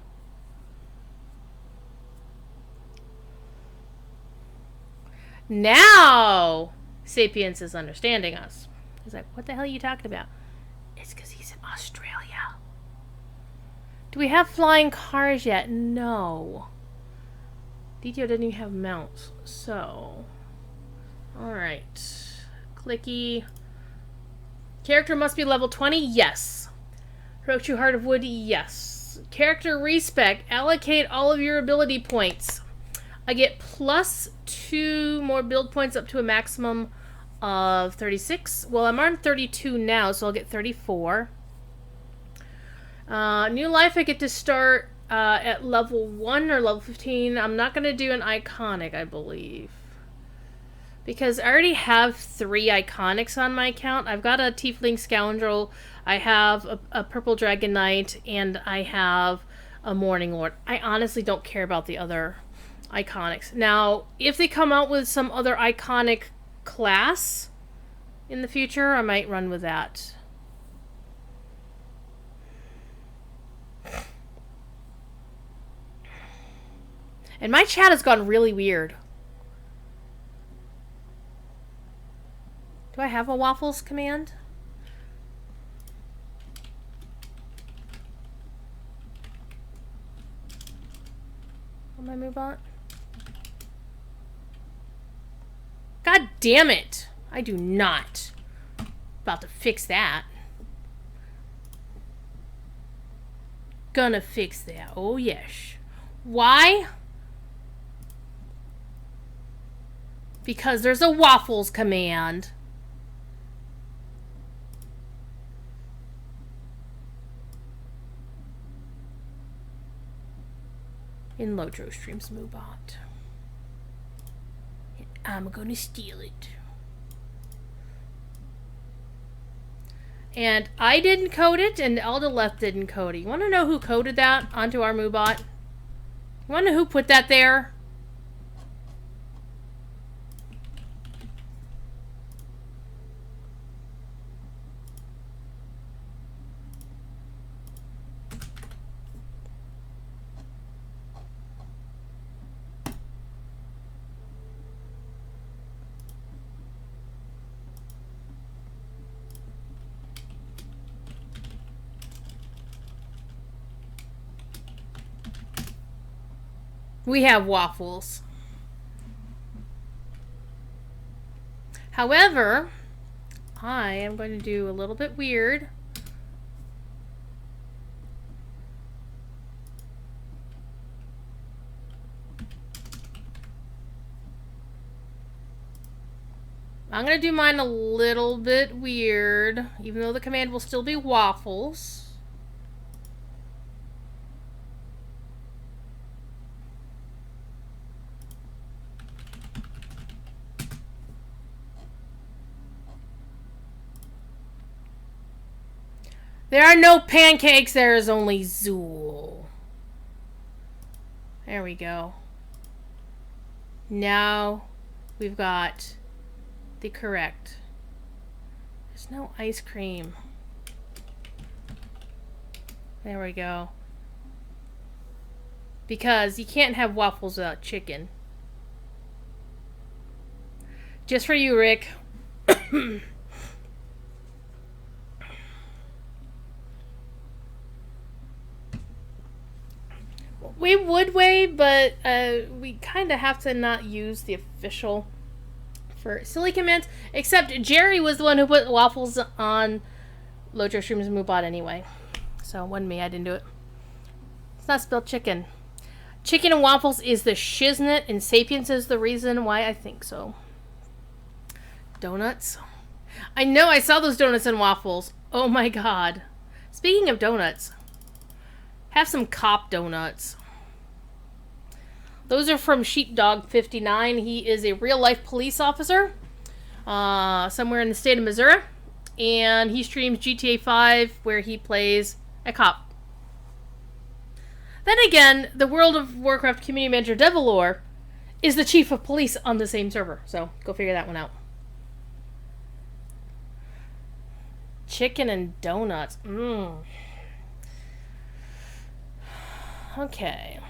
Now, Sapiens is understanding us. He's like, what the hell are you talking about? It's because he's in Australia. Do we have flying cars yet? No. DTO doesn't even have mounts. So, alright. Clicky. Character must be level 20? Yes. Heroic True Heart of Wood? Yes. Character respec. Allocate all of your ability points. I get plus 2 more build points up to a maximum of 36. Well, I'm on 32 now, so I'll get 34. New life, I get to start at level 1 or level 15. I'm not going to do an iconic, I believe. Because I already have 3 iconics on my account. I've got a Tiefling Scoundrel, I have a Purple Dragon Knight, and I have a Morning Lord. I honestly don't care about the other iconics. Now, if they come out with some other iconic class in the future, I might run with that. And my chat has gone really weird. Do I have a waffles command? On my move on? God damn it! I do not. About to fix that. Gonna fix that. Oh yes. Why? Because there's a waffles command. In Lotro Streams Moobot. I'm gonna steal it. And I didn't code it, and Eldaleth didn't code it. You want to know who coded that onto our Moobot? You want to know who put that there? We have waffles. However, I am going to do a little bit weird. I'm going to do mine a little bit weird, even though the command will still be waffles. There are no pancakes, there is only Zool. There we go. Now we've got the correct. There's no ice cream. There we go. Because you can't have waffles without chicken. Just for you, Rick. We would weigh, but we kind of have to not use the official for silly commands. Except Jerry was the one who put waffles on Lotro Streams Moobot anyway. So it wasn't me, I didn't do it. It's not spelled chicken. Chicken and waffles is the shiznit, and Sapiens is the reason why I think so. Donuts. I know, I saw those donuts and waffles. Oh my god. Speaking of donuts, have some Cop donuts. Those are from Sheepdog59. He is a real-life police officer somewhere in the state of Missouri. And he streams GTA 5 where he plays a cop. Then again, the World of Warcraft community manager Devilor is the chief of police on the same server. So, go figure that one out. Chicken and donuts. Okay.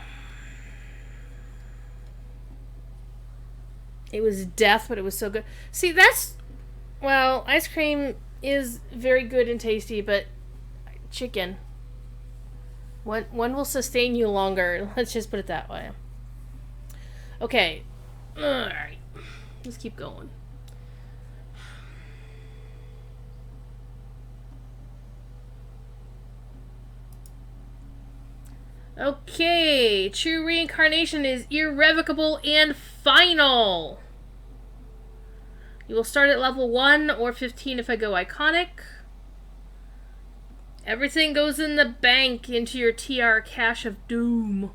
It was death, but it was so good. See, that's... Well, ice cream is very good and tasty, but chicken. One will sustain you longer. Let's just put it that way. Okay. Alright. Let's keep going. Okay, true reincarnation is irrevocable and final. You will start at level 1 or 15 if I go iconic. Everything goes in the bank into your TR Cache of Doom.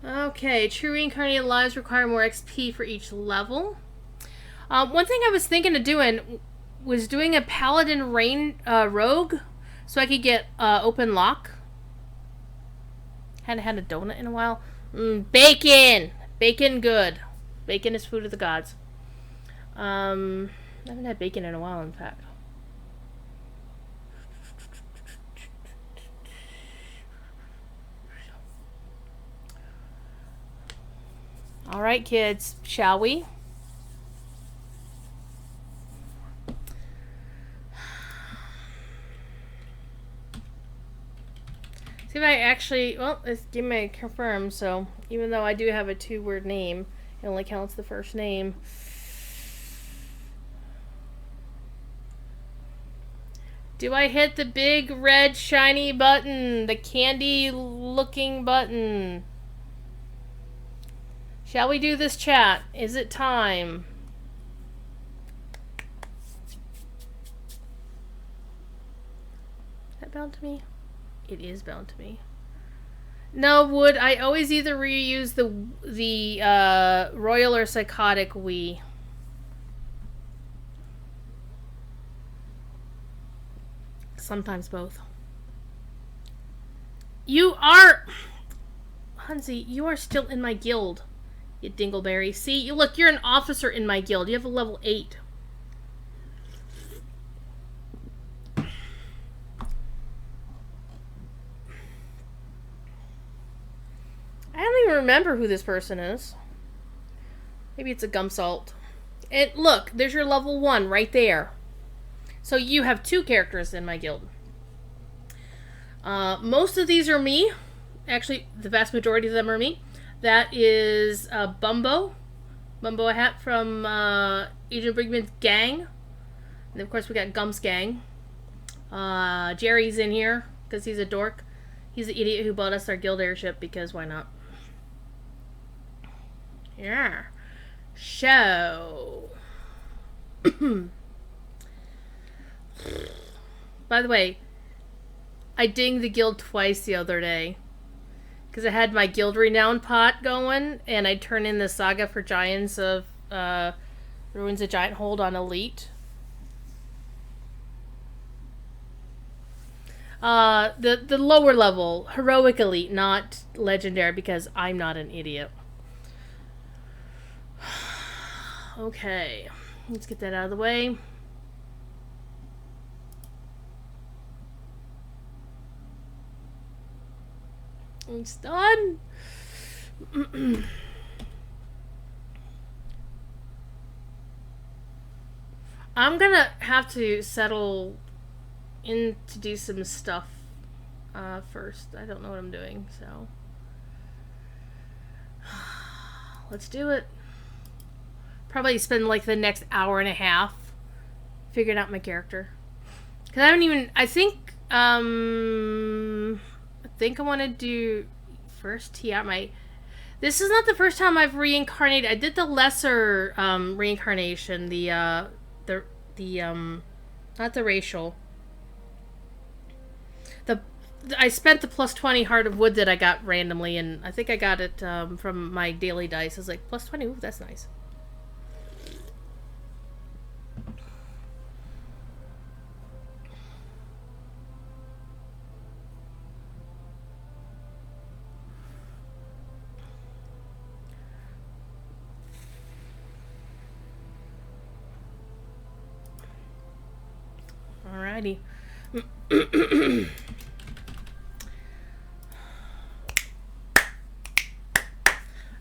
Okay, true reincarnated lives require more XP for each level. One thing I was thinking of doing was doing a Paladin Rogue. So I could get open lock. Hadn't had a donut in a while. Bacon! Bacon good. Bacon is food of the gods. I haven't had bacon in a while, in fact. Alright, kids. Shall we? See if I actually... Well, it's give me a confirm, so... Even though I do have a 2-word name, it only counts the first name. Do I hit the big red shiny button? The candy looking button. Shall we do this, chat? Is it time? Is that bound to me? It is bound to me. No, Wood. I always either reuse the Royal or Psychotic Wii. Sometimes both. You are... Hunzi, you are still in my guild, you dingleberry. See, look, you're an officer in my guild. You have a level 8. I don't even remember who this person is. Maybe it's a Gumsalt. And look, there's your level 1 right there. So you have 2 characters in my guild. Most of these are me. Actually, the vast majority of them are me. That is Bumbo. Bumbo a hat from Agent Brigman's gang. And of course we got Gum's gang. Jerry's in here because he's a dork. He's the idiot who bought us our guild airship because why not? Yeah. Show. By the way, I dinged the guild twice the other day. Because I had my guild renown pot going, and I turned in the Saga for Giants of Ruins of Giant Hold on Elite. The lower level, Heroic Elite, not Legendary, because I'm not an idiot. Okay, let's get that out of the way. It's done. I'm gonna have to settle in to do some stuff first. I don't know what I'm doing, so let's do it. Probably spend like the next hour and a half figuring out my character. Cause I don't even. I think I want to do first tee out my. This is not the first time I've reincarnated. I did the lesser reincarnation, the not the racial. I spent the plus 20 Heart of Wood that I got randomly, and I think I got it from my daily dice. I was like, plus 20, ooh, that's nice. Alrighty.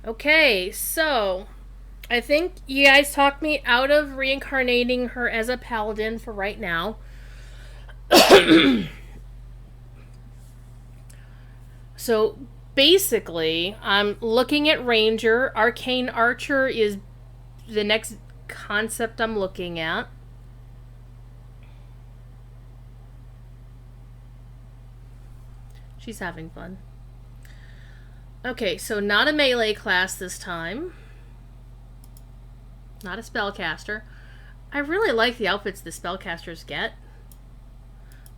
Okay, so I think you guys talked me out of reincarnating her as a paladin for right now. So basically, I'm looking at Ranger. Arcane Archer is the next concept I'm looking at. She's having fun. Okay, so not a melee class this time. Not a spellcaster. I really like the outfits the spellcasters get.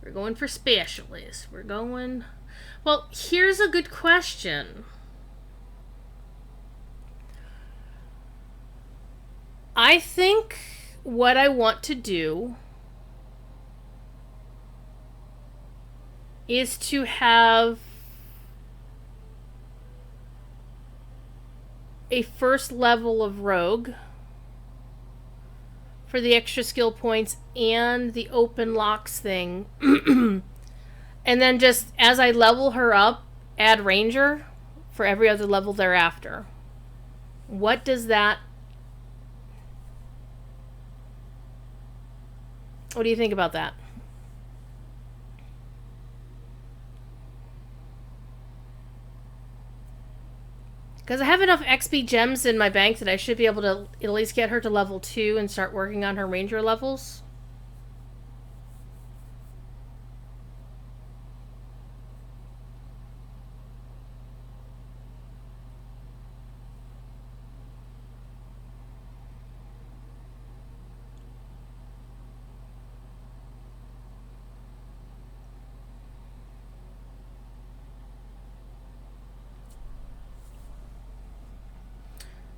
We're going for specialists. We're going... Well, here's a good question. I think what I want to do is to have a first level of rogue for the extra skill points and the open locks thing. And then just as I level her up, add ranger for every other level thereafter. What does that... What do you think about that? Because I have enough XP gems in my bank that I should be able to at least get her to level 2 and start working on her ranger levels.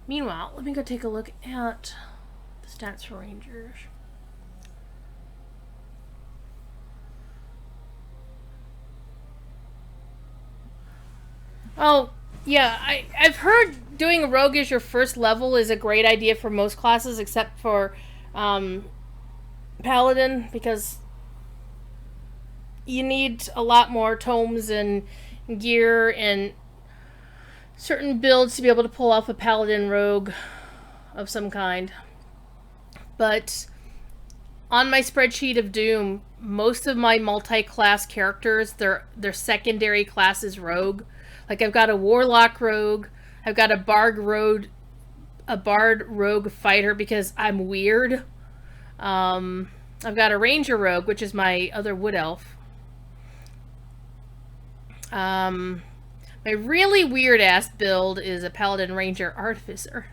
Meanwhile, let me go take a look at the stats for Rangers. Oh, yeah, I've heard doing a rogue as your first level is a great idea for most classes, except for paladin, because you need a lot more tomes and gear and certain builds to be able to pull off a paladin rogue of some kind. But on my spreadsheet of Doom, most of my multi-class characters, their secondary class is rogue. Like I've got a warlock rogue, I've got a bard rogue fighter because I'm weird. I've got a ranger rogue, which is my other wood elf. My really weird ass build is a paladin ranger artificer.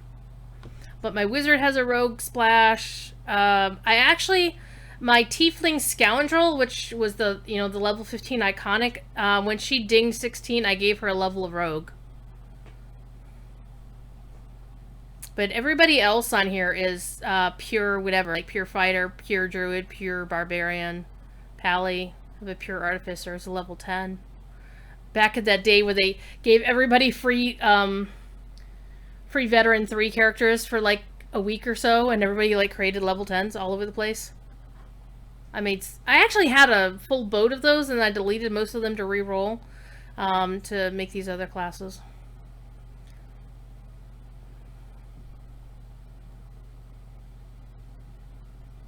But my wizard has a rogue splash. My tiefling scoundrel, which was the level 15 iconic, when she dinged 16, I gave her a level of rogue. But everybody else on here is pure whatever, like pure fighter, pure druid, pure barbarian, pally. I have a pure artificer, it's a level 10. Back in that day where they gave everybody free veteran 3 characters for like a week or so, and everybody like created level 10s all over the place. I actually had a full boat of those, and I deleted most of them to re-roll to make these other classes.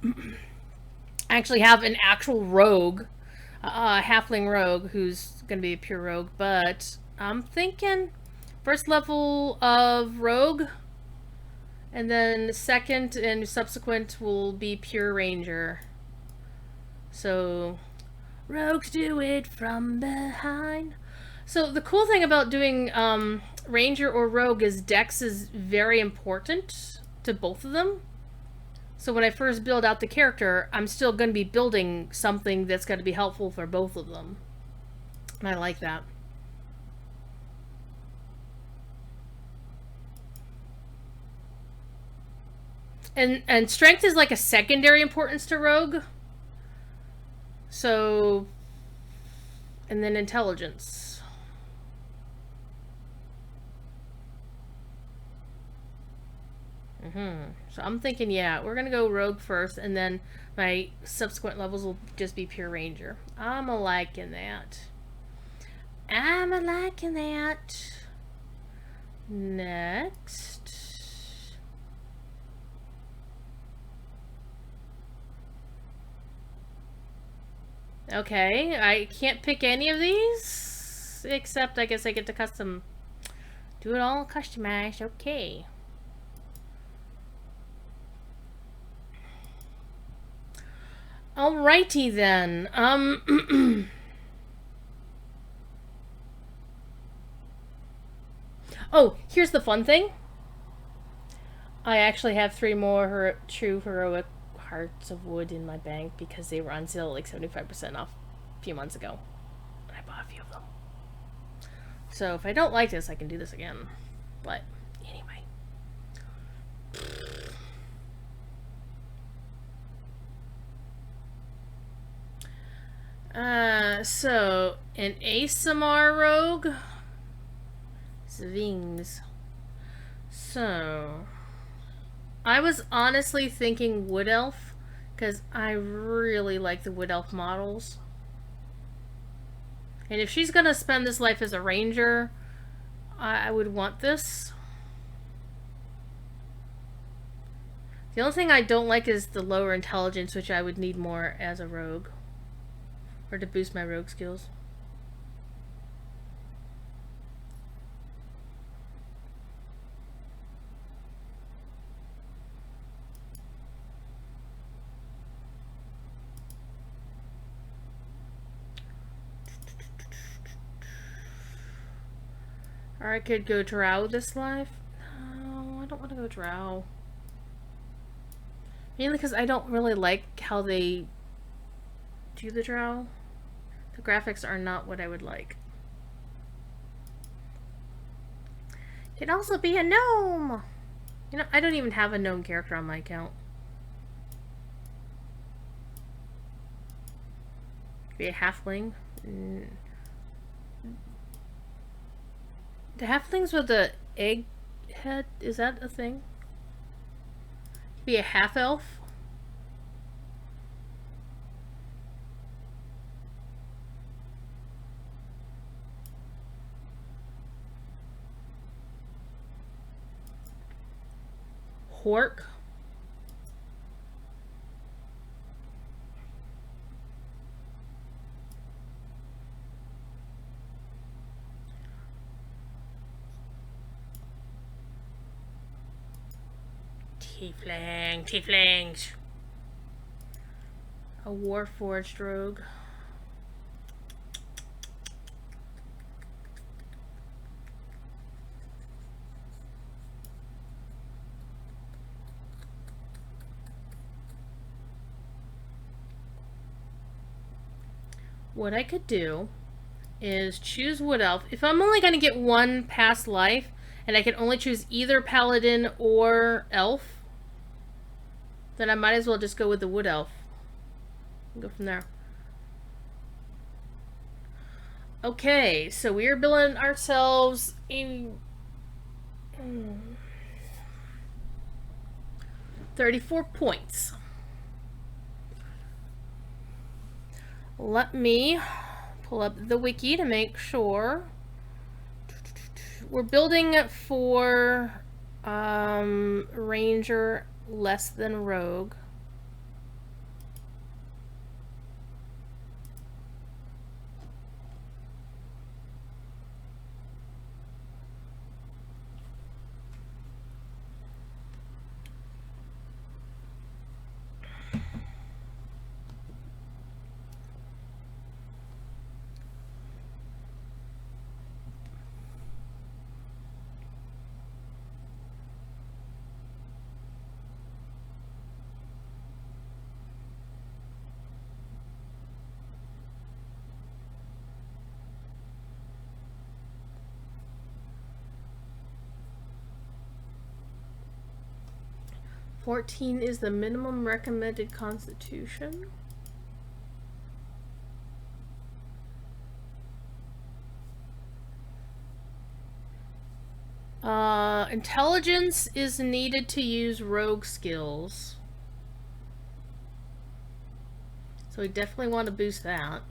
I actually have an actual rogue, halfling rogue, who's going to be a pure rogue, but I'm thinking first level of rogue, and then second and subsequent will be pure ranger. So, rogues do it from behind. So the cool thing about doing ranger or rogue is dex is very important to both of them. So when I first build out the character, I'm still going to be building something that's going to be helpful for both of them. And I like that. And strength is like a secondary importance to rogue. So, and then intelligence. So I'm thinking, yeah, we're gonna go rogue first, and then my subsequent levels will just be pure ranger. I'm a-liking that. Next. Okay, I can't pick any of these, except I guess I get to do it all customized. Okay. Alrighty then. Oh, here's the fun thing. I actually have 3 more true heroic Hearts of Wood in my bank because they were on sale like 75% off a few months ago. And I bought a few of them. So if I don't like this, I can do this again. But anyway. So an Aasimar rogue. Svings. So I was honestly thinking Wood Elf, because I really like the Wood Elf models. And if she's gonna spend this life as a ranger, I would want this. The only thing I don't like is the lower intelligence, which I would need more as a rogue. Or to boost my rogue skills. Or I could go Drow this life. No, I don't want to go Drow. Mainly because I don't really like how they do the Drow. The graphics are not what I would like. Could also be a gnome. You know, I don't even have a known character on my account. Be a halfling. The halflings with the egg head, is that a thing? Be a half elf. Hork. Tieflings. A Warforged rogue. What I could do is choose Wood Elf. If I'm only going to get one past life, and I can only choose either Paladin or Elf, then I might as well just go with the Wood Elf. Go from there. Okay, so we are building ourselves a 34 points. Let me pull up the wiki to make sure. We're building for Ranger less than Rogue. $14 is the minimum recommended constitution. Intelligence is needed to use rogue skills. So we definitely want to boost that.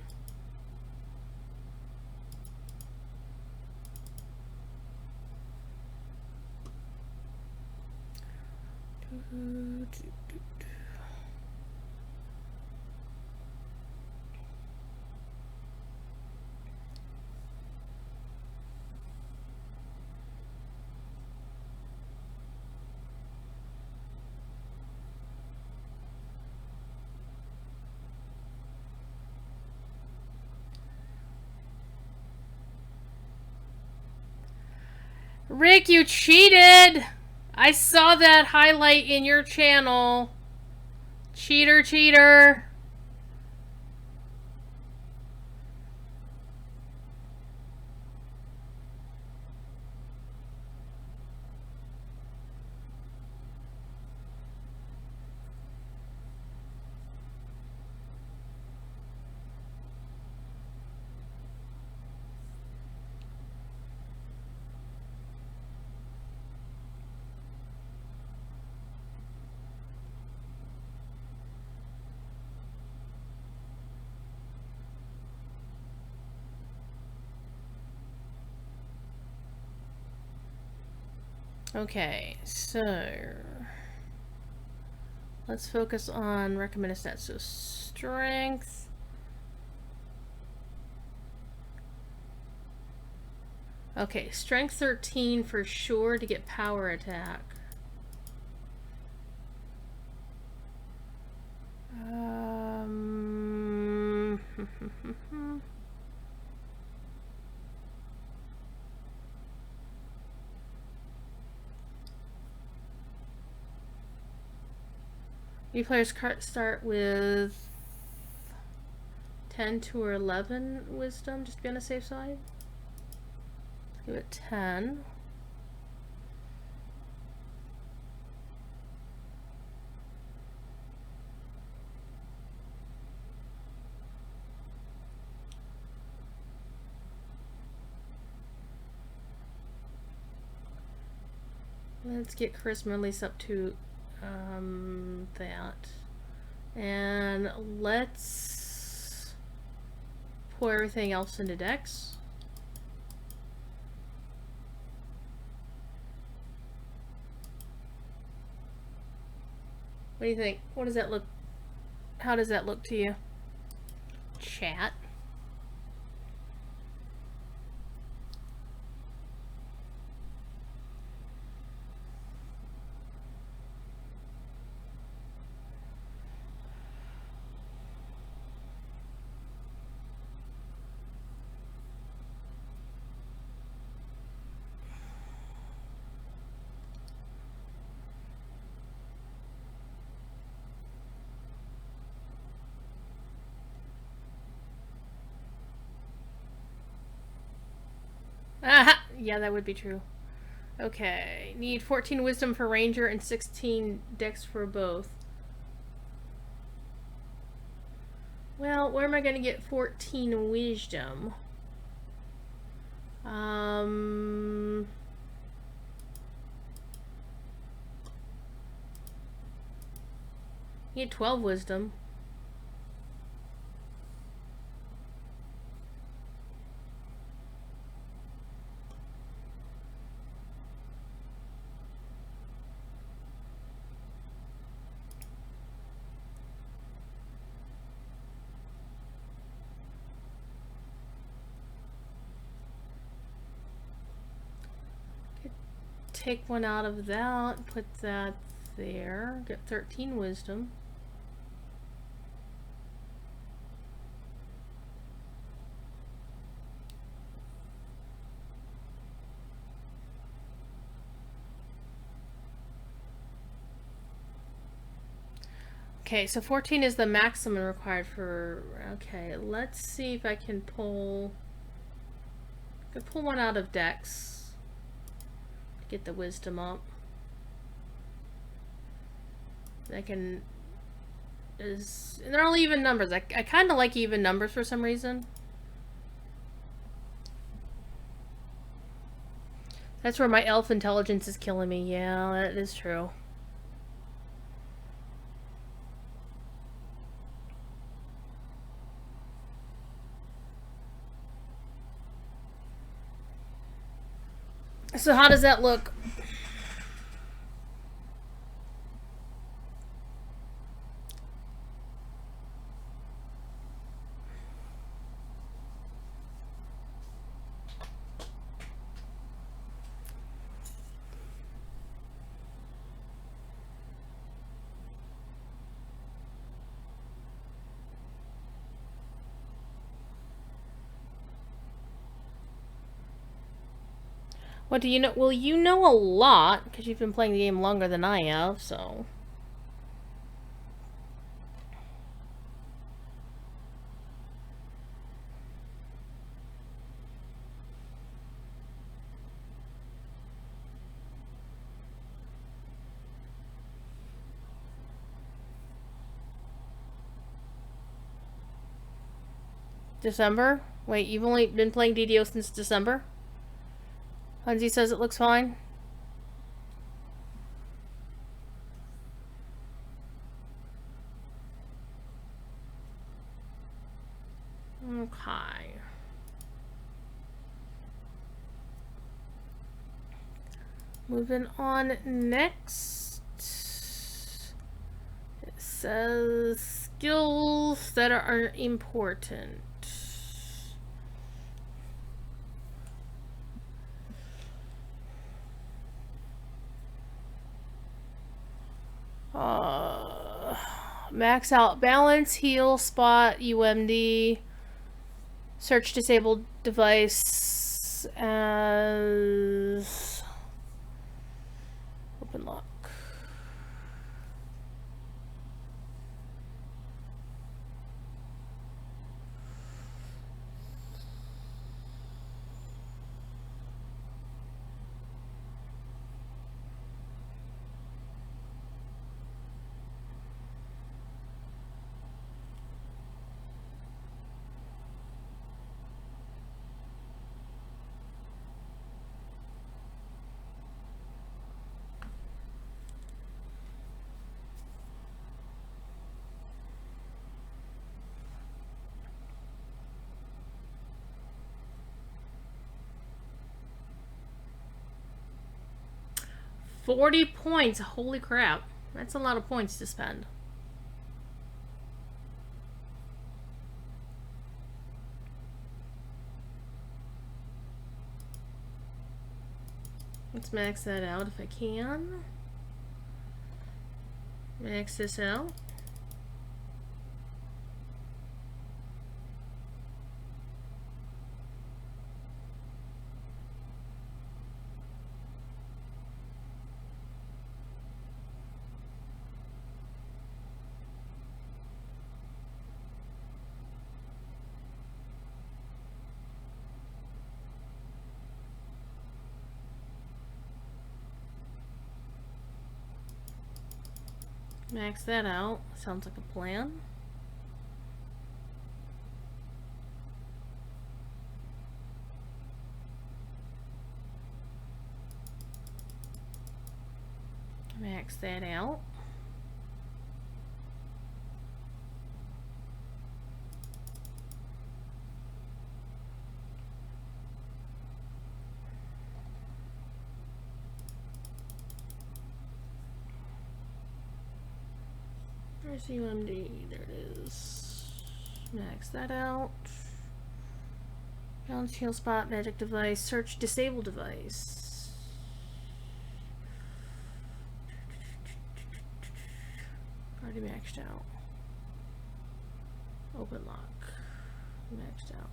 Rick, you cheated! I saw that highlight in your channel. Cheater, cheater. Okay, so let's focus on recommended stats. So strength. Okay, strength 13 for sure to get power attack. New players start with 10 to 11 wisdom, just to be on the safe side. Give it 10. Let's get charisma at least up to that. And let's pour everything else into Dex. What do you think? What does that look? How does that look to you? Chat. Aha! Yeah, that would be true. Okay. Need 14 wisdom for ranger and 16 dex for both. Well, where am I going to get 14 wisdom? Need 12 wisdom. Take one out of that, put that there, get 13 wisdom. Okay, so 14 is the maximum required for... Okay, let's see if I can pull... I could pull one out of Dex. Get the wisdom up. I can... And they're all even numbers. I kind of like even numbers for some reason. That's where my elf intelligence is killing me. Yeah, that is true. So how does that look? What do you know? Well, you know a lot, because you've been playing the game longer than I have, so... December? Wait, you've only been playing DDO since December? Hunzi says it looks fine. Okay. Moving on next. It says skills that are important. Max out balance, heal, spot, UMD, search disabled device as open lock. 40 points. Holy crap. That's a lot of points to spend. Let's max that out if I can. Max this out. Max that out. Sounds like a plan. Max that out. Where's UMD? There it is. Max that out. Balance, heal spot, magic device, search, disable device. Already maxed out. Open lock. Maxed out.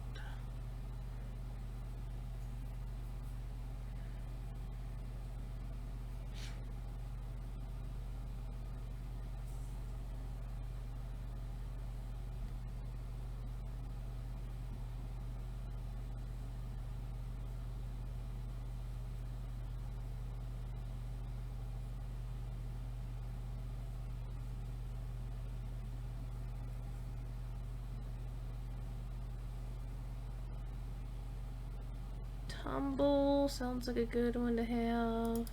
Tumble sounds like a good one to have.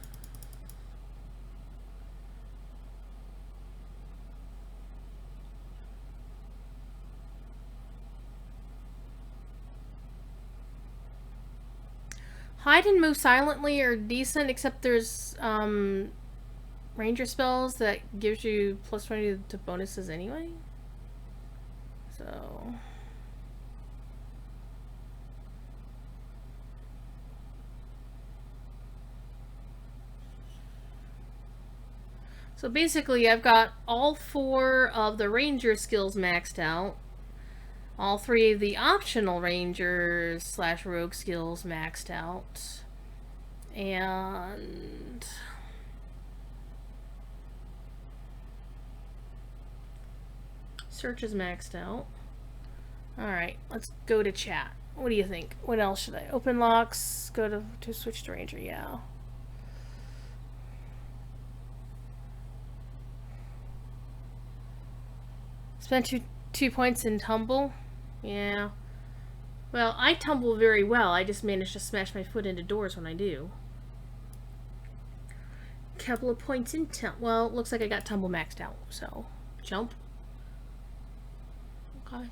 Hide and move silently are decent, except there's ranger spells that gives you plus 20 to bonuses anyway. So basically I've got all 4 of the ranger skills maxed out. All 3 of the optional rangers slash rogue skills maxed out. And search is maxed out. Alright, let's go to chat. What do you think? What else should I? Open locks, go to switch to ranger, yeah. Spent two points in tumble? Yeah. Well, I tumble very well. I just manage to smash my foot into doors when I do. Couple of points in well, it looks like I got tumble maxed out, so jump. Okay.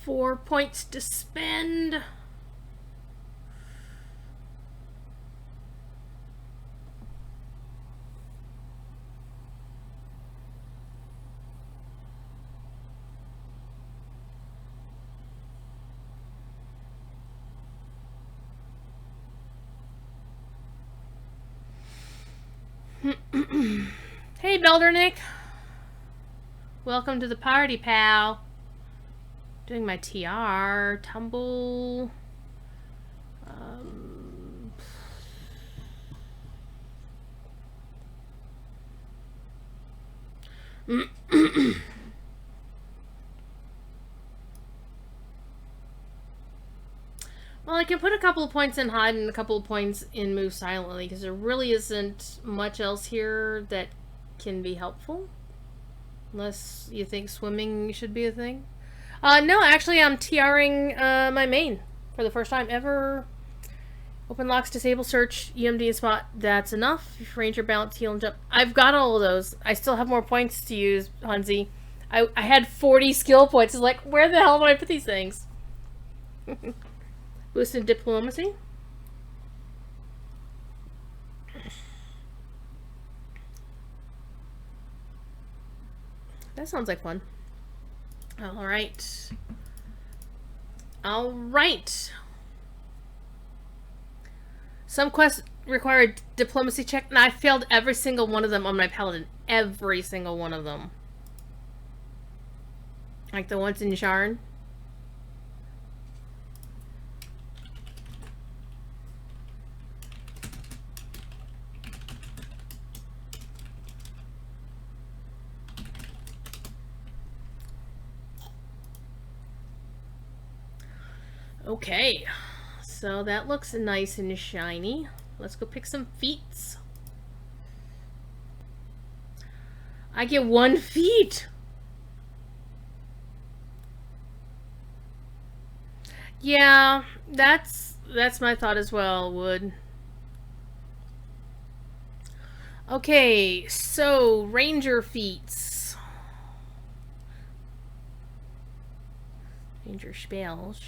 Four points to spend. Hey, Beldernick. Welcome to the party, pal. Doing my TR, tumble. Well, I can put a couple of points in hide and a couple of points in move silently, because there really isn't much else here that can be helpful. Unless you think swimming should be a thing. No, actually I'm TRing my main for the first time ever. Open locks, disable search, UMD and spot. That's enough. Ranger, balance, heal, and jump. I've got all of those. I still have more points to use, Hansi. I had 40 skill points. It's like, where the hell do I put these things? Boosted diplomacy. That sounds like fun. Alright. Alright. Some quests require diplomacy check, and I failed every single one of them on my paladin. Every single one of them. Like the ones in Sharn. Okay. So that looks nice and shiny. Let's go pick some feats. I get 1 feat. Yeah, that's my thought as well, Wood. Okay, so ranger feats. Ranger spells.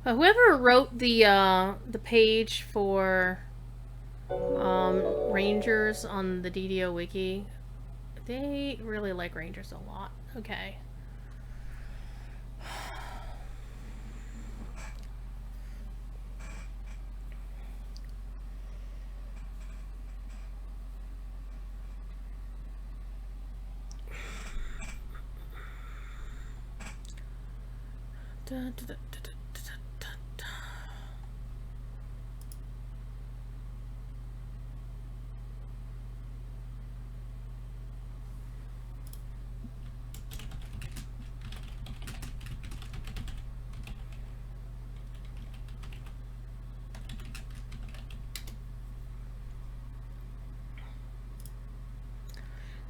Whoever wrote the page for Rangers on the DDO wiki, they really like Rangers a lot. Okay. Da, da, da, da, da, da, da.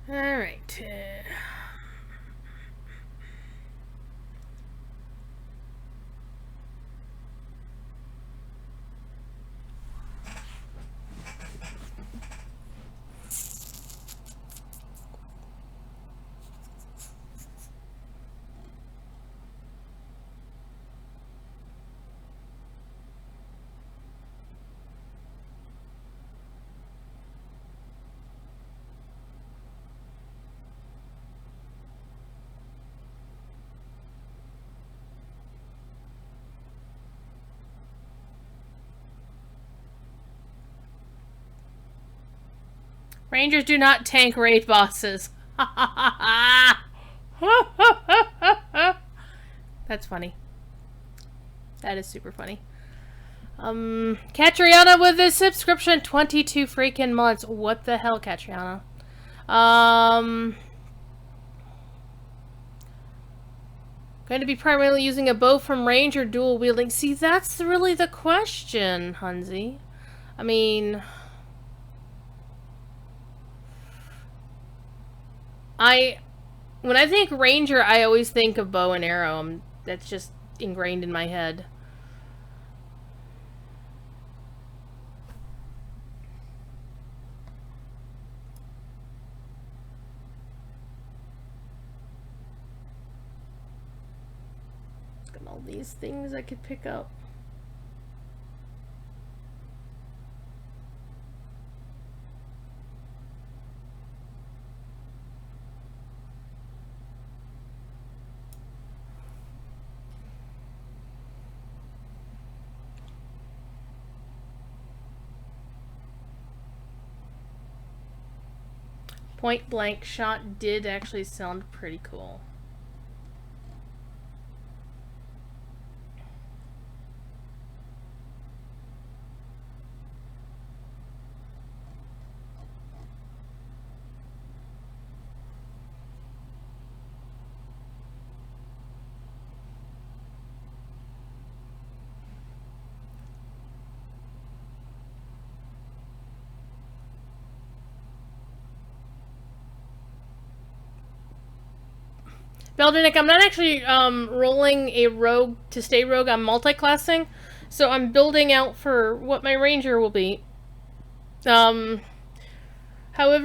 All right. Rangers do not tank raid bosses. That's funny. That is super funny. Catriona with this subscription, 22 freaking months. What the hell, Catriona? Going to be primarily using a bow from range or dual wielding? See, that's really the question, Hunzi. I mean, when I think ranger, I always think of bow and arrow. That's just ingrained in my head. Look at all these things I could pick up. Point Blank Shot did actually sound pretty cool. Beldenick, I'm not actually rolling a rogue to stay rogue. I'm multi-classing, so I'm building out for what my ranger will be. However,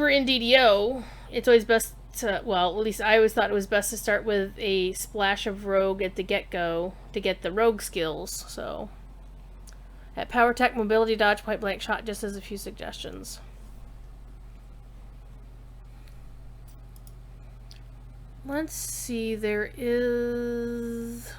in DDO, it's always best to, well, at least I always thought it was best to start with a splash of rogue at the get-go to get the rogue skills, so... At Power Tech, Mobility, Dodge, Point Blank Shot, just as a few suggestions. Let's see, there is...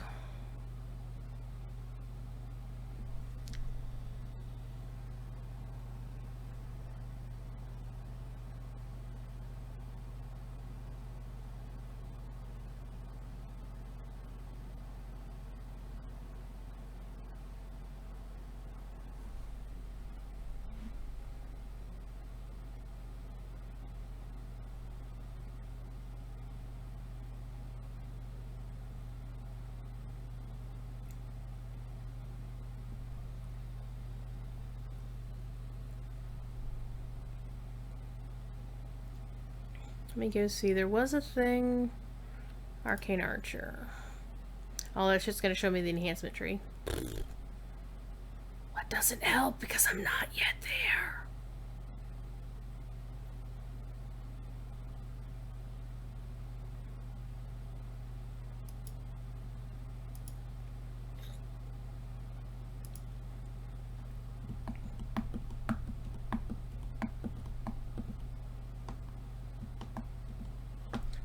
Let me go see. There was a thing. Arcane Archer. Oh, that's just going to show me the enhancement tree. What doesn't help because I'm not yet there.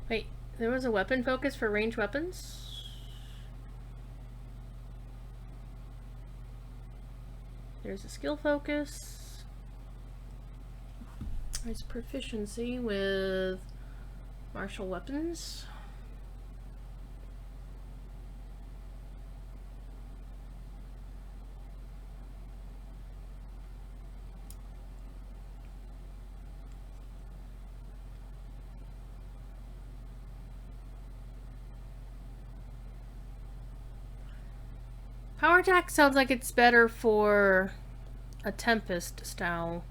Wait, there was a weapon focus for ranged weapons? There's a skill focus. There's proficiency with martial weapons. Power attack sounds like it's better for a Tempest style.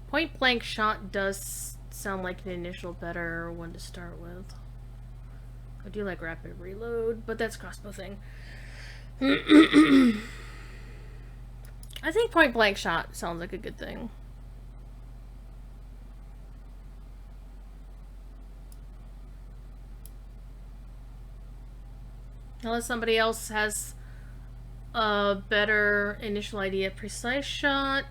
Point Blank Shot does sound like an initial better one to start with. I do like Rapid Reload, but that's a crossbow thing. I think Point Blank Shot sounds like a good thing. Unless somebody else has a better initial idea. Precise Shot.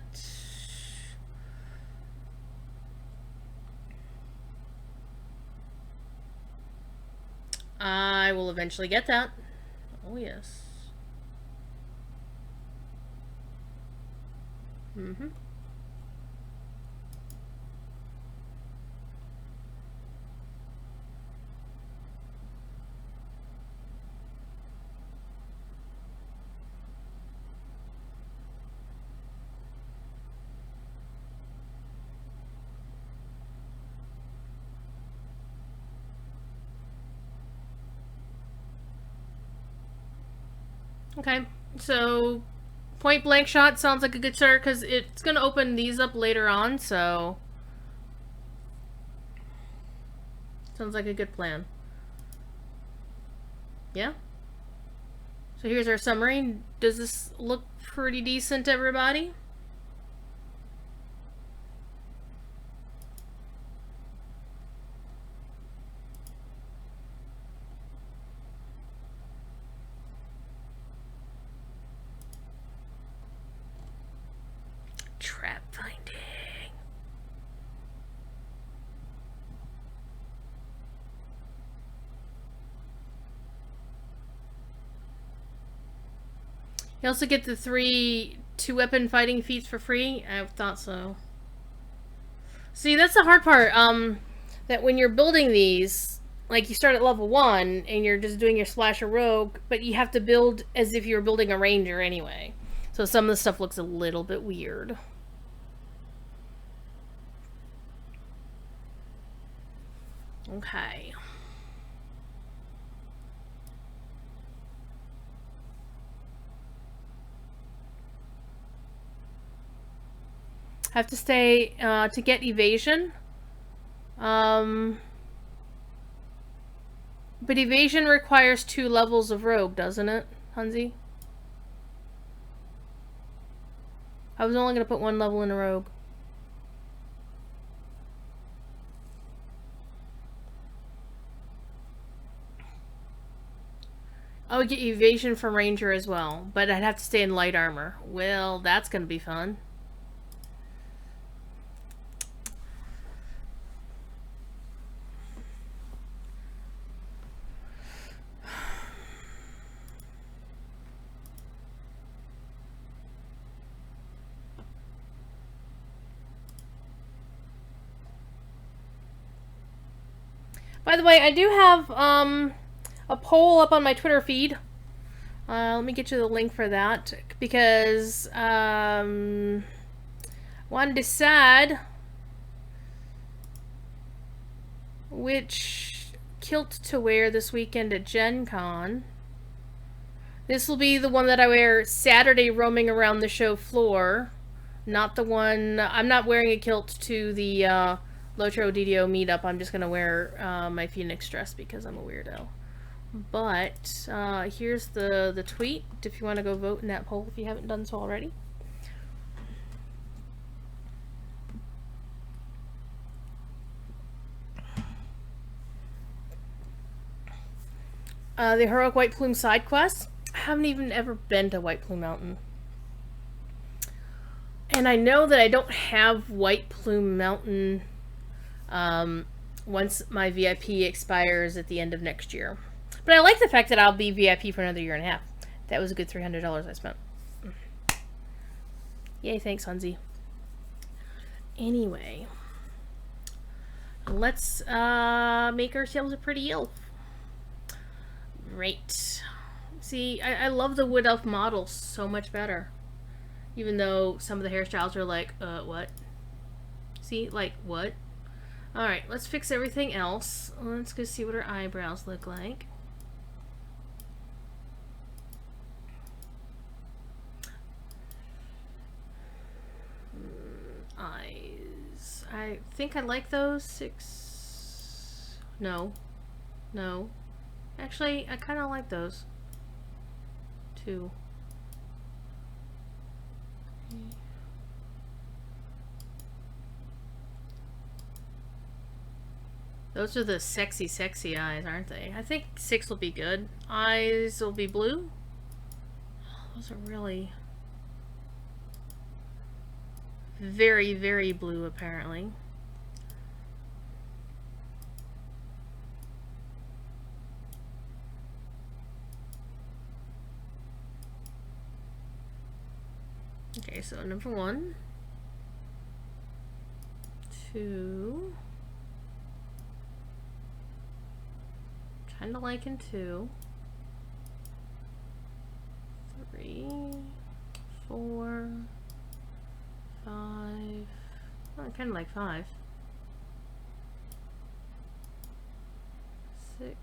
I will eventually get that. Oh, yes. Mm-hmm. Okay, so Point Blank Shot sounds like a good start because it's going to open these up later on, so sounds like a good plan. Yeah? So here's our summary. Does this look pretty decent to everybody? Trap finding. You also get the 3 2-weapon fighting feats for free? I thought so. See, that's the hard part. That when you're building these, like you start at level 1 and you're just doing your slasher rogue, but you have to build as if you're building a ranger anyway. So some of the stuff looks a little bit weird. Okay. Have to stay to get evasion. But evasion requires 2 levels of rogue, doesn't it, Hunzi? I was only going to put 1 level in a rogue. I would get evasion from ranger as well, but I'd have to stay in light armor. Well, that's going to be fun. By the way, I do have a poll up on my Twitter feed. Let me get you the link for that, because wanted to decide which kilt to wear this weekend at Gen Con. This will be the one that I wear Saturday roaming around the show floor. Not the one... I'm not wearing a kilt to the Lotro DDO meetup. I'm just going to wear my Phoenix dress because I'm a weirdo. But here's the tweet if you want to go vote in that poll if you haven't done so already. The Heroic White Plume side quest. I haven't even ever been to White Plume Mountain. And I know that I don't have White Plume Mountain once my VIP expires at the end of next year. But I like the fact that I'll be VIP for another 1.5 years. That was a good $300 I spent. Yay, thanks, Hunzi. Anyway. Let's make ourselves a pretty elf. Right. See, I love the Wood Elf model so much better. Even though some of the hairstyles are like, what? See, like, what? Alright, let's fix everything else. Let's go see what her eyebrows look like. Eyes. I think I like those. 6... No. No. Actually, I kind of like those. 2. Those are the sexy, sexy eyes, aren't they? I think 6 will be good. Eyes will be blue. Those are really very, very blue, apparently. Okay, so number 1, 2, kind of liking 2, 3, 4, 5, oh, I kind of like 5, 6,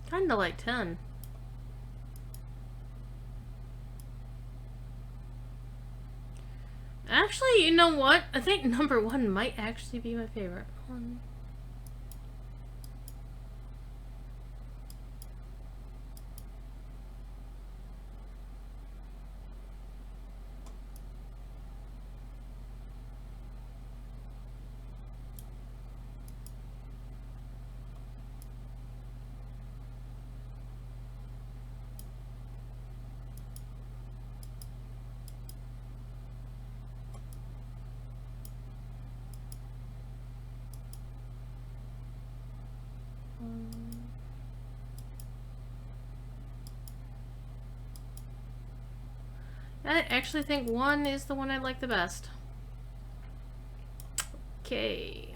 kinda like 10. Actually, you know what? I think number 1 might actually be my favorite one. I actually think 1 is the one I like the best. Okay.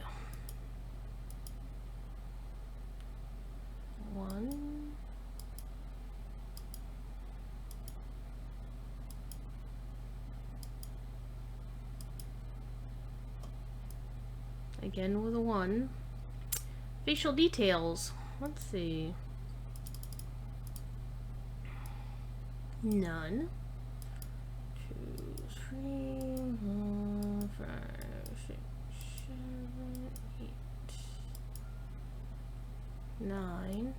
1. Again with a 1. Facial details. Let's see. None. 2, 3, 4, 5, 6, 7, 8, 9.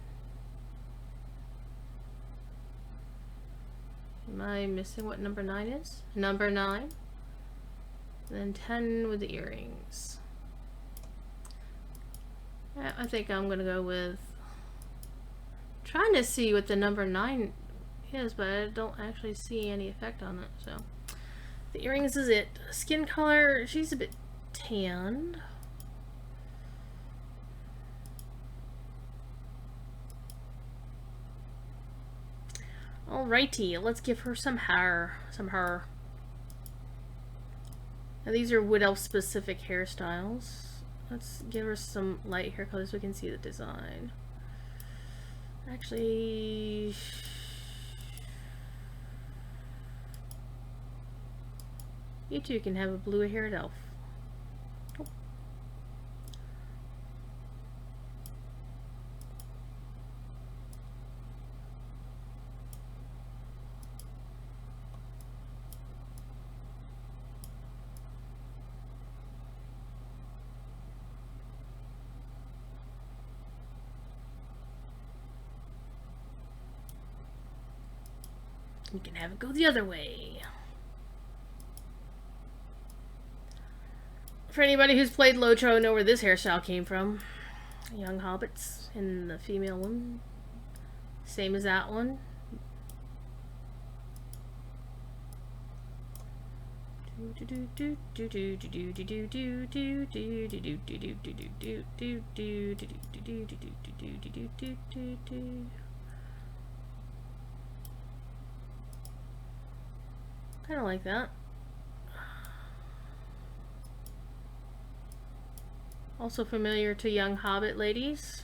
Am I missing what number 9 is? Number 9. Then 10 with the earrings. I think I'm gonna go with... trying to see what the number 9 is, but I don't actually see any effect on it, so... The earrings is it. Skin color, she's a bit tanned. Alrighty, let's give her some hair. Now these are Wood Elf specific hairstyles. Let's give her some light hair colors so we can see the design. Actually... you two can have a blue-haired elf. Oh. You can have it go the other way. For anybody who's played Lotro, know where this hairstyle came from. Young Hobbits and the female one. Same as that one. Kind of like that. Also familiar to young Hobbit ladies.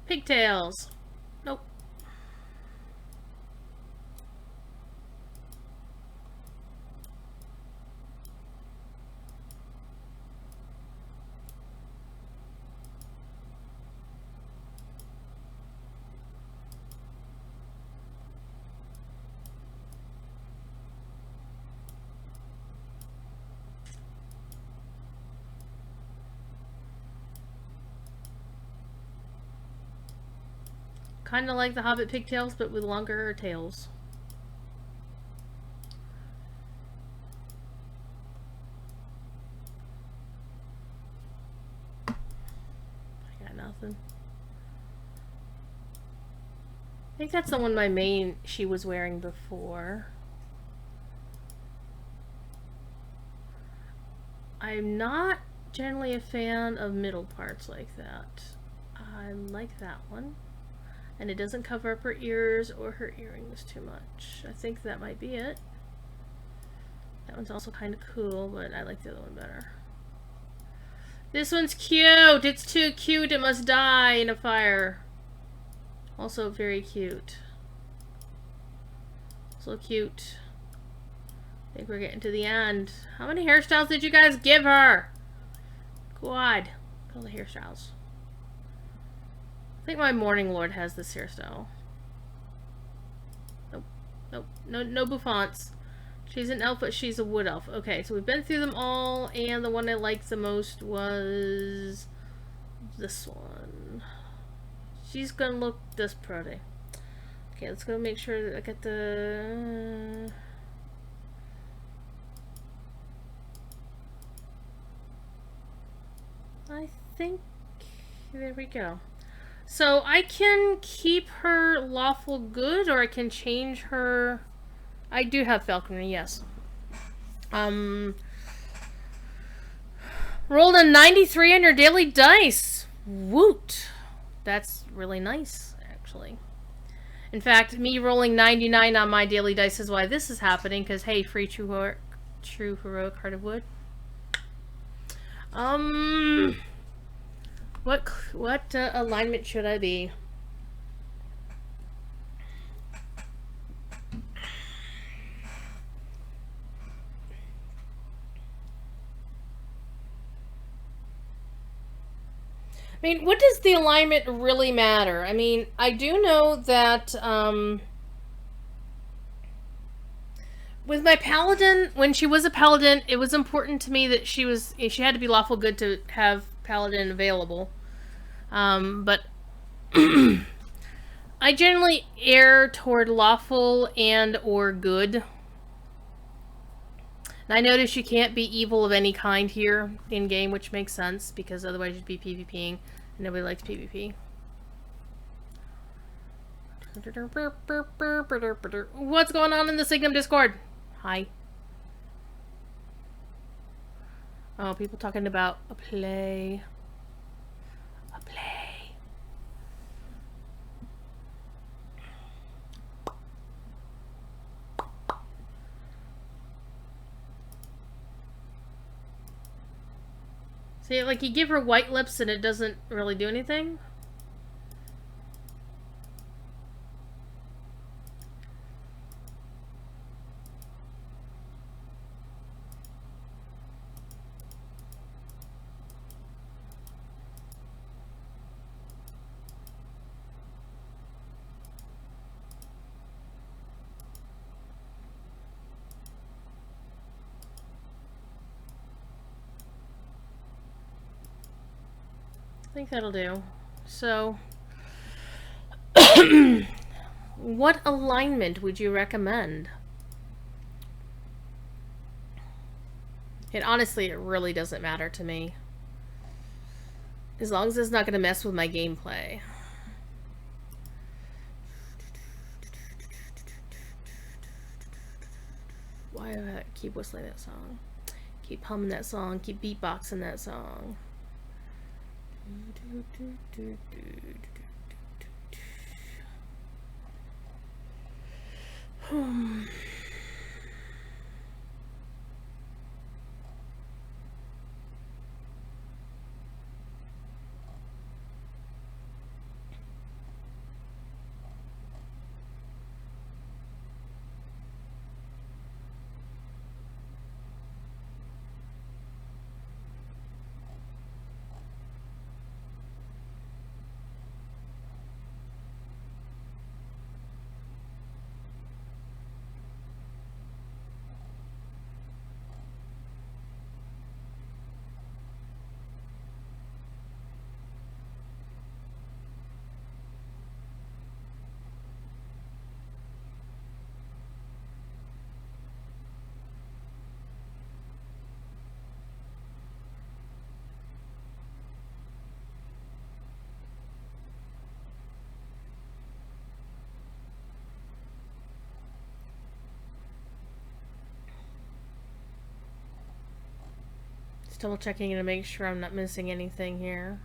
Pigtails. Nope. Kind of like the Hobbit pigtails, but with longer tails. I got nothing. I think that's the one my main she was wearing before. I'm not generally a fan of middle parts like that. I like that one. And it doesn't cover up her ears or her earrings too much. I think that might be it. That one's also kind of cool, but I like the other one better. This one's cute! It's too cute, it must die in a fire. Also very cute. So cute. I think we're getting to the end. How many hairstyles did you guys give her? God. Look at all the hairstyles. I think my Morning Lord has this hairstyle. Nope. Nope. No bouffants. She's an elf, but she's a wood elf. Okay, so we've been through them all, and the one I liked the most was this one. She's gonna look this pretty. Okay, let's go make sure that I get the... I think... there we go. So I can keep her lawful good, or I can change her... I do have falconry, yes. Rolled a 93 on your daily dice. Woot. That's really nice, actually. In fact, me rolling 99 on my daily dice is why this is happening, because, hey, free true heroic heart of wood. What alignment should I be? I mean, what does the alignment really matter? I mean, I do know that, with my paladin, when she was a paladin, it was important to me that she had to be lawful good to have paladin available. But I generally err toward lawful and or good. And I notice you can't be evil of any kind here in game, which makes sense, because otherwise you'd be PvPing, and nobody likes PvP. What's going on in the Signum Discord? Hi. Oh, people talking about a play. A play. See, like, you give her white lips and it doesn't really do anything? I think that'll do. So, what alignment would you recommend? And honestly, it really doesn't matter to me. As long as it's not going to mess with my gameplay. Why do I keep whistling that song? Keep humming that song. Keep beatboxing that song. Just double checking to make sure I'm not missing anything here.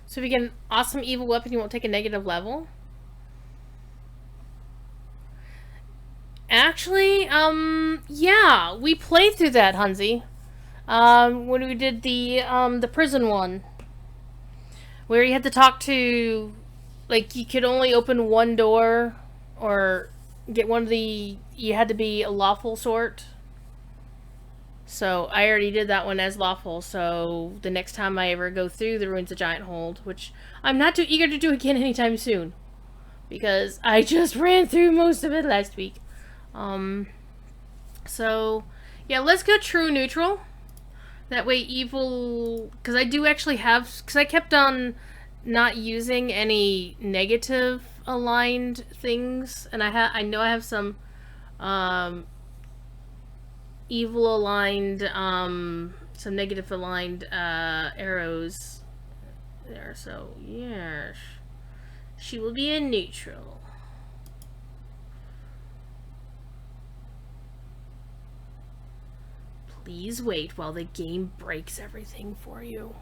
So if you get an awesome evil weapon, you won't take a negative level? Actually, yeah, we played through that, Hunzi. When we did the prison one. where you had to talk to, like, you could only open one door or get one of the, you had to be a lawful sort. So I already did that one as lawful, so the next time I ever go through the Ruins of Giant Hold, which I'm not too eager to do again anytime soon, because I just ran through most of it last week. So, yeah, let's go true neutral. That way evil, because I do actually have, because I kept on not using any negative aligned things, and I know I have some um, evil aligned, some negative aligned arrows there. So yes, she will be in neutral. Please wait while the game breaks everything for you.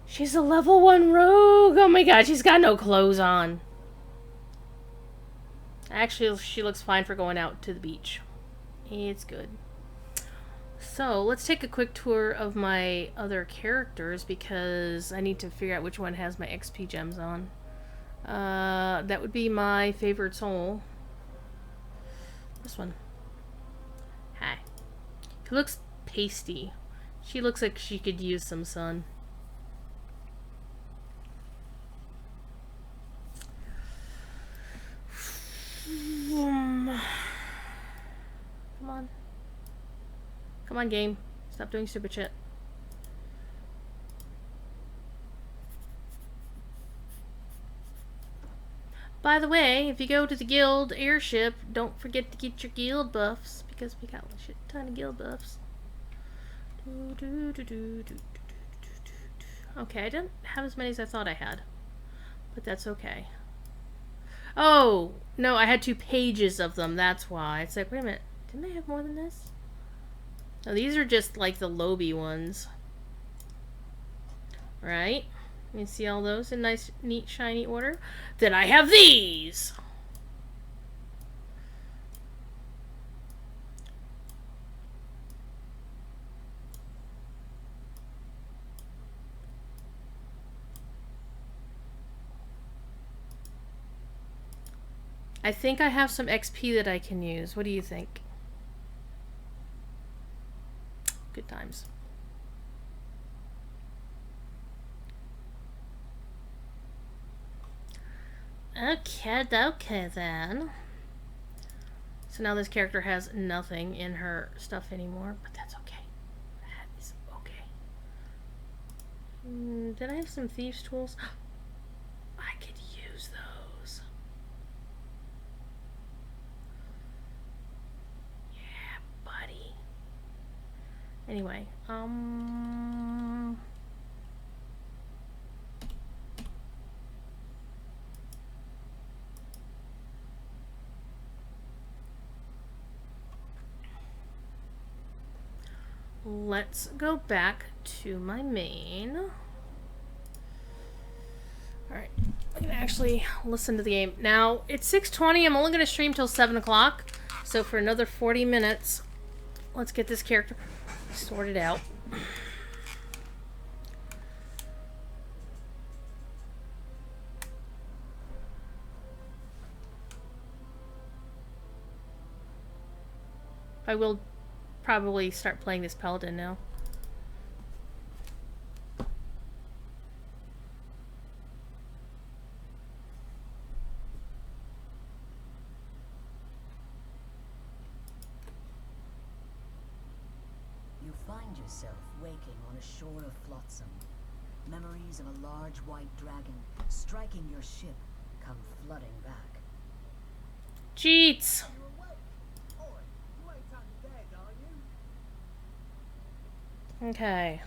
She's a level 1 rogue. Oh my god, she's got no clothes on. Actually, she looks fine for going out to the beach. It's good. So, let's take a quick tour of my other characters because I need to figure out which one has my XP gems on. That would be my favorite soul. This one. Hi. He looks pasty. She looks like she could use some sun. Come on. Come on, game. Stop doing stupid shit. By the way, if you go to the guild airship, don't forget to get your guild buffs, because we got a shit ton of guild buffs. Okay, I didn't have as many as I thought I had, but that's okay. Oh, no, I had 2 pages of them, that's why. It's like, wait a minute, didn't I have more than this? No, these are just like the Lobby ones. Right? You see all those in nice, neat, shiny order? Then I have these! I think I have some XP that I can use. What do you think? Good times. Okay then. So now this character has nothing in her stuff anymore, but that's okay. That is okay. Did I have some thieves' tools? I could use those. Yeah, buddy. Anyway, let's go back to my main. Alright, I'm gonna actually listen to the game. Now, it's 6:20, I'm only gonna stream till 7 o'clock, so for another 40 minutes, let's get this character sorted out. I will probably start playing this paladin now. You find yourself waking on a shore of flotsam. Memories of a large white dragon striking your ship come flooding back. Cheats! Okay.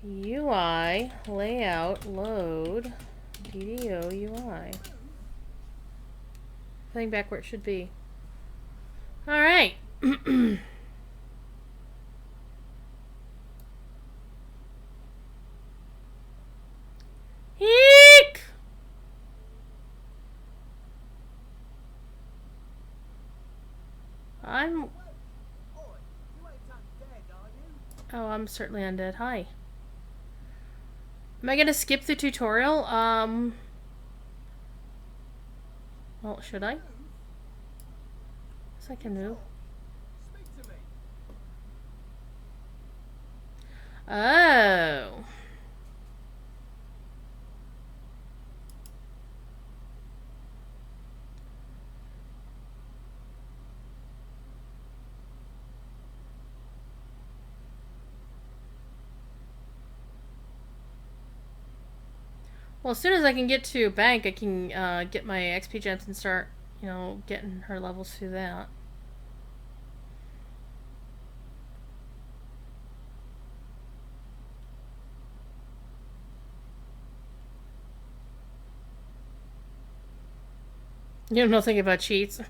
UI, layout, load, DDO, UI. Putting back where it should be. Alright. Eek! Oh, I'm certainly undead. Hi. Am I gonna skip the tutorial? Well, should I? Yes, I can move. Oh. Well, as soon as I can get to a bank, I can get my XP gems and start, getting her levels through that. You have nothing about cheats.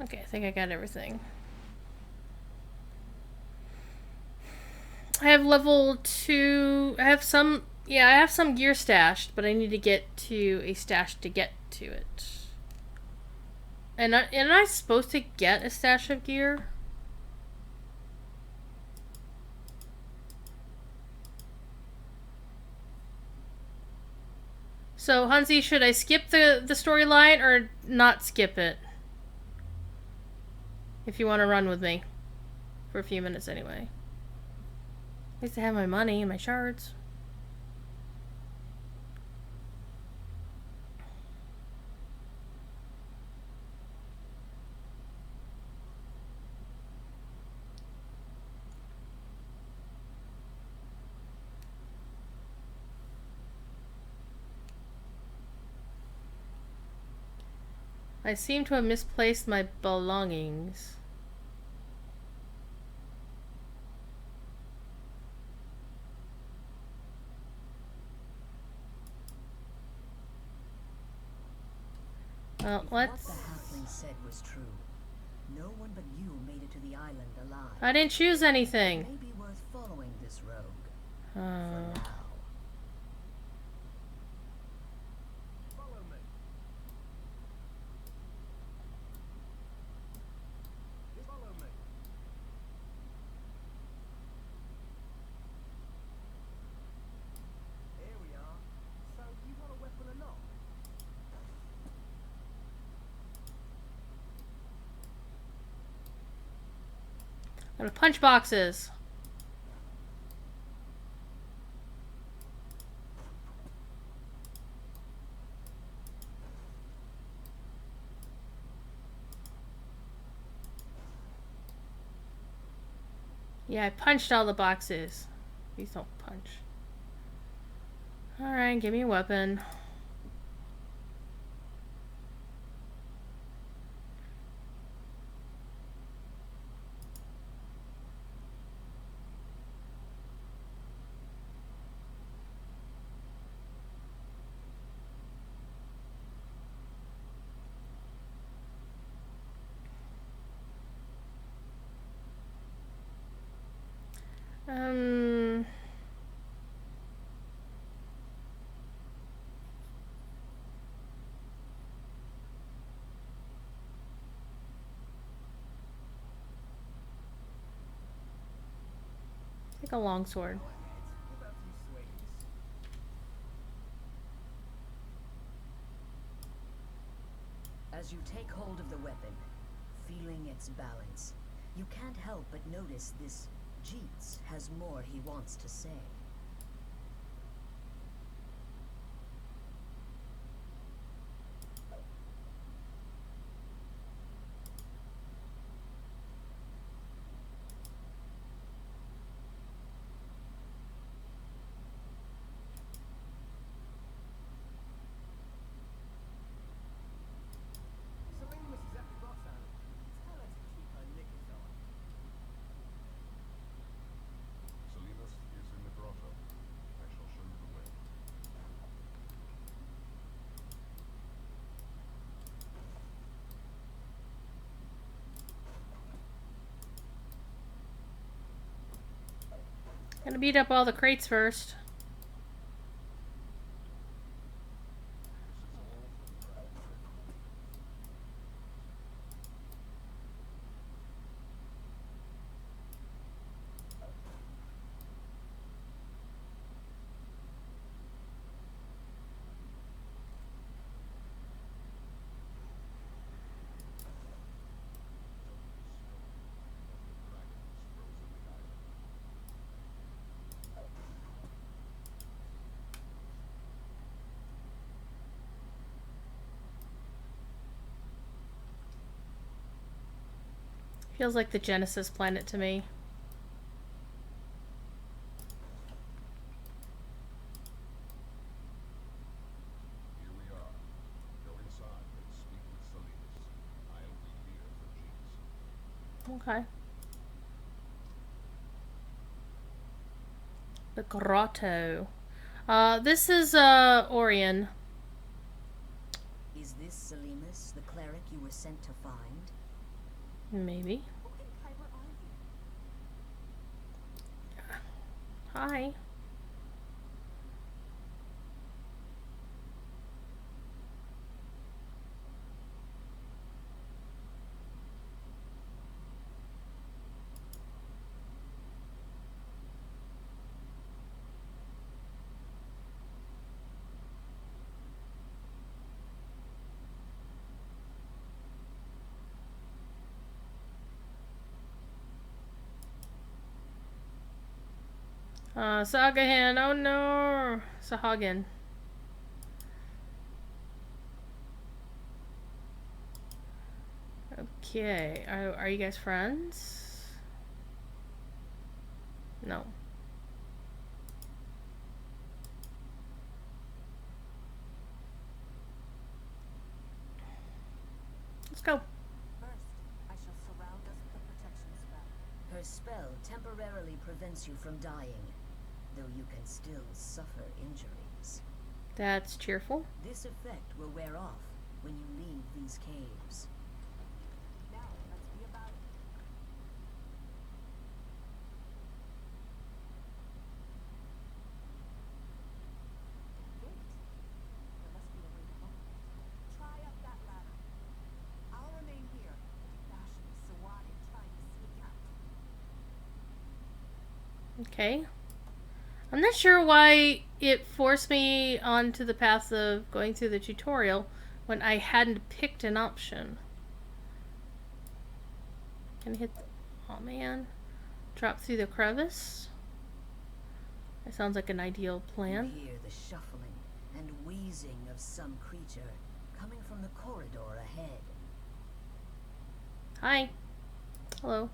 Okay, I think I got everything. I have level 2. I have some gear stashed, but I need to get to a stash to get to it. And am I supposed to get a stash of gear? So, Hansi, should I skip the storyline or not skip it? If you want to run with me. For a few minutes anyway. At least I have my money and my shards. I seem to have misplaced my belongings. Well, let's... What the halfling said was true. No one but you made it to the island alive. I didn't choose anything. It may be worth following this rogue. Oh. For now. Follow me. Follow me. Here we are. So you got a weapon or not? I'm gonna punch boxes. Yeah, I punched all the boxes. Please don't punch. Alright, give me a weapon. Um. Like a longsword. Give that a few swings. As you take hold of the weapon, feeling its balance, you can't help but notice this Jeets has more he wants to say. Selena's is at the grotto. Tell her to keep her knickers on. Salinas is in the grotto. I shall show you the way. Gonna beat up all the crates first. Feels like the Genesis planet to me. Here we are. Go inside and speak with Salinas. I'll be here for Jeets. Okay. The grotto. This is Orion. Is this Salinas, the cleric you were sent to find? Maybe. Who in Kyber are you? Hi. Sagahan. Oh no. Sahagin. Okay. Are you guys friends? No. Let's go. First, I shall surround us with a protection spell. Her spell temporarily prevents you from dying, though you can still suffer injuries. That's cheerful. This effect will wear off when you leave these caves. Now, let's be about it. Gate. There must be a way to open it. Try up that ladder. I'll remain here and keep bashing the Sawadi trying to sneak out. Okay. I'm not sure why it forced me onto the path of going through the tutorial when I hadn't picked an option. Can I hit the... Oh man. Drop through the crevice? That sounds like an ideal plan. You hear the shuffling and wheezing of some creature coming from the corridor ahead. Hi. Hello.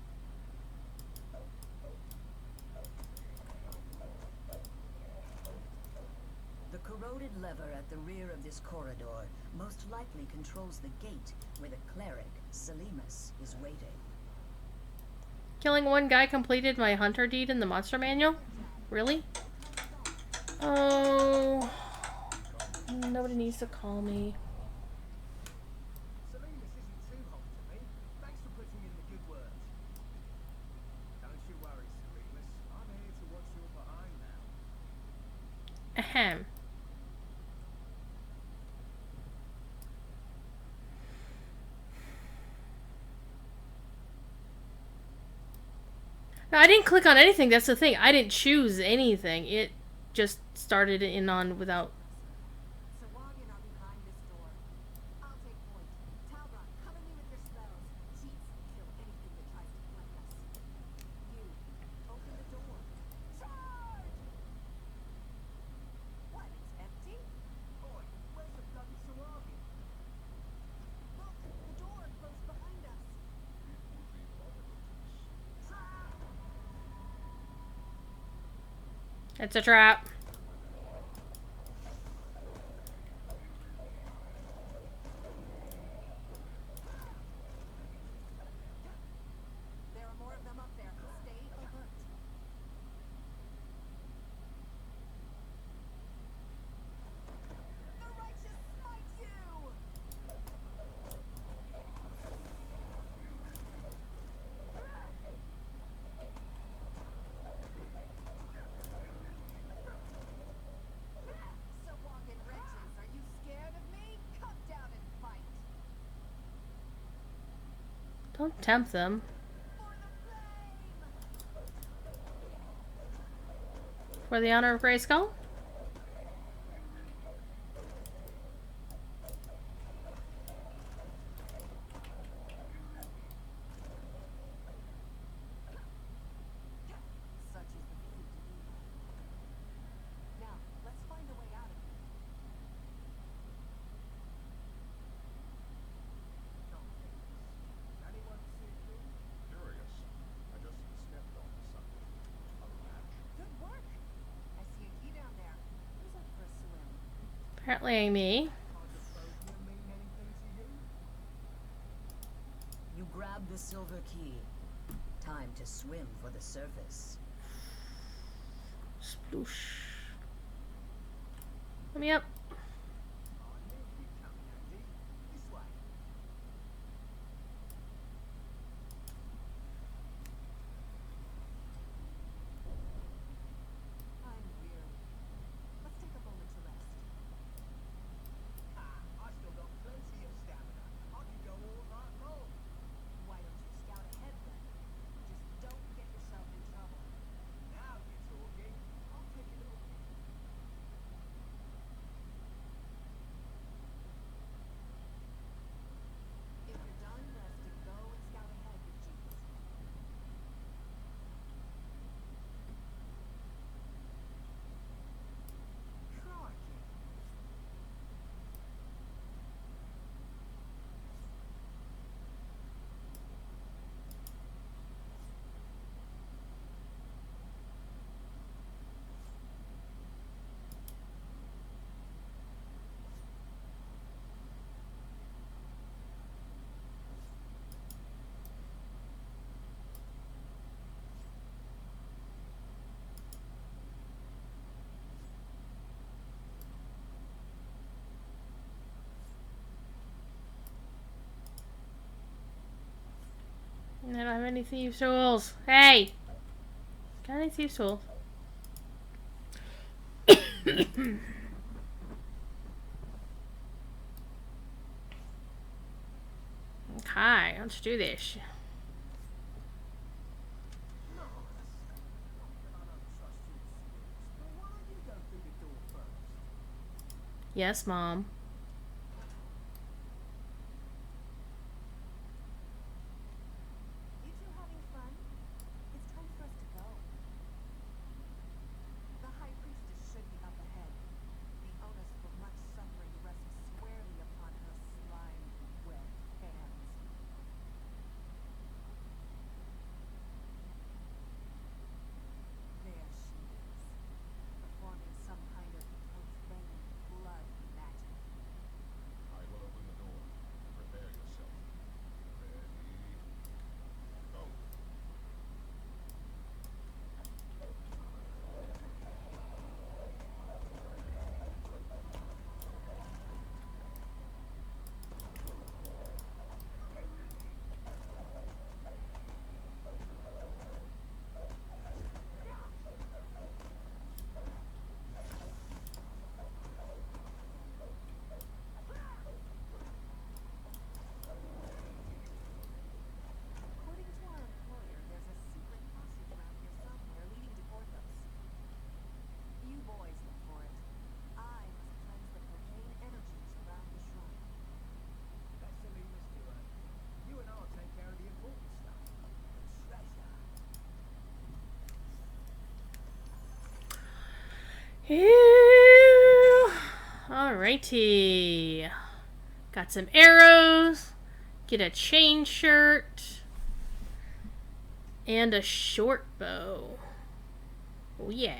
The corroded lever at the rear of this corridor most likely controls the gate where the cleric, Salinas, is waiting. Killing one guy completed my hunter deed in the monster manual? Really? Oh. Nobody needs to call me. Selena's isn't too hot to me. Thanks for putting in the good work. Don't you worry, Selenas. I'm here Ahem. No, I didn't click on anything. That's the thing. I didn't choose anything. It just started in on without. Sawagan are behind this door. I'll take point. Talbot, cover me with your spells. Cheats kill anything that tries to flank us. You, open the door. Charge! What, it's empty? Oi, where's the bloody Sawagan? Look, the door closed behind us. It's a trap. There are more of them up there. Stay alert. The righteous smite you! Sawagan wretches, are you scared of me? Come down and fight. Don't tempt them. For the flame! For the honor of Grayskull? Such is the fate of evil. Now, let's find a way out of here. Anyone see me? Curious. I just stepped on something. A match. Good work! I see a key down there. Who's up for a swim? Apparently me. Hydrophobia mean anything to you? You grab the silver key. Time to swim for the surface. Sploosh. Let me up. I knew you'd come handy. This way. I'm weary. Let's take a moment to rest. I still got plenty of stamina. I could go all night long. Why don't you scout ahead then? Just don't get yourself in trouble. Now you're talking. I'll take a look. If you're done resting, go and scout ahead with Jeeves. Crikey. I don't have any thieves' tools. Hey! Got any thieves' tools? Okay, let's do this. Nice. Not that I don't trust your skills, but why don't you go through the door first? Yes, Mom. You two having fun? It's time for us to go. The High Priestess should be up ahead. The onus for much suffering rests squarely upon her slime-wet hands. There she is, performing some kind of profane blood magic. Ew. Alrighty. Got some arrows. Get a chain shirt. And a short bow. Oh yeah.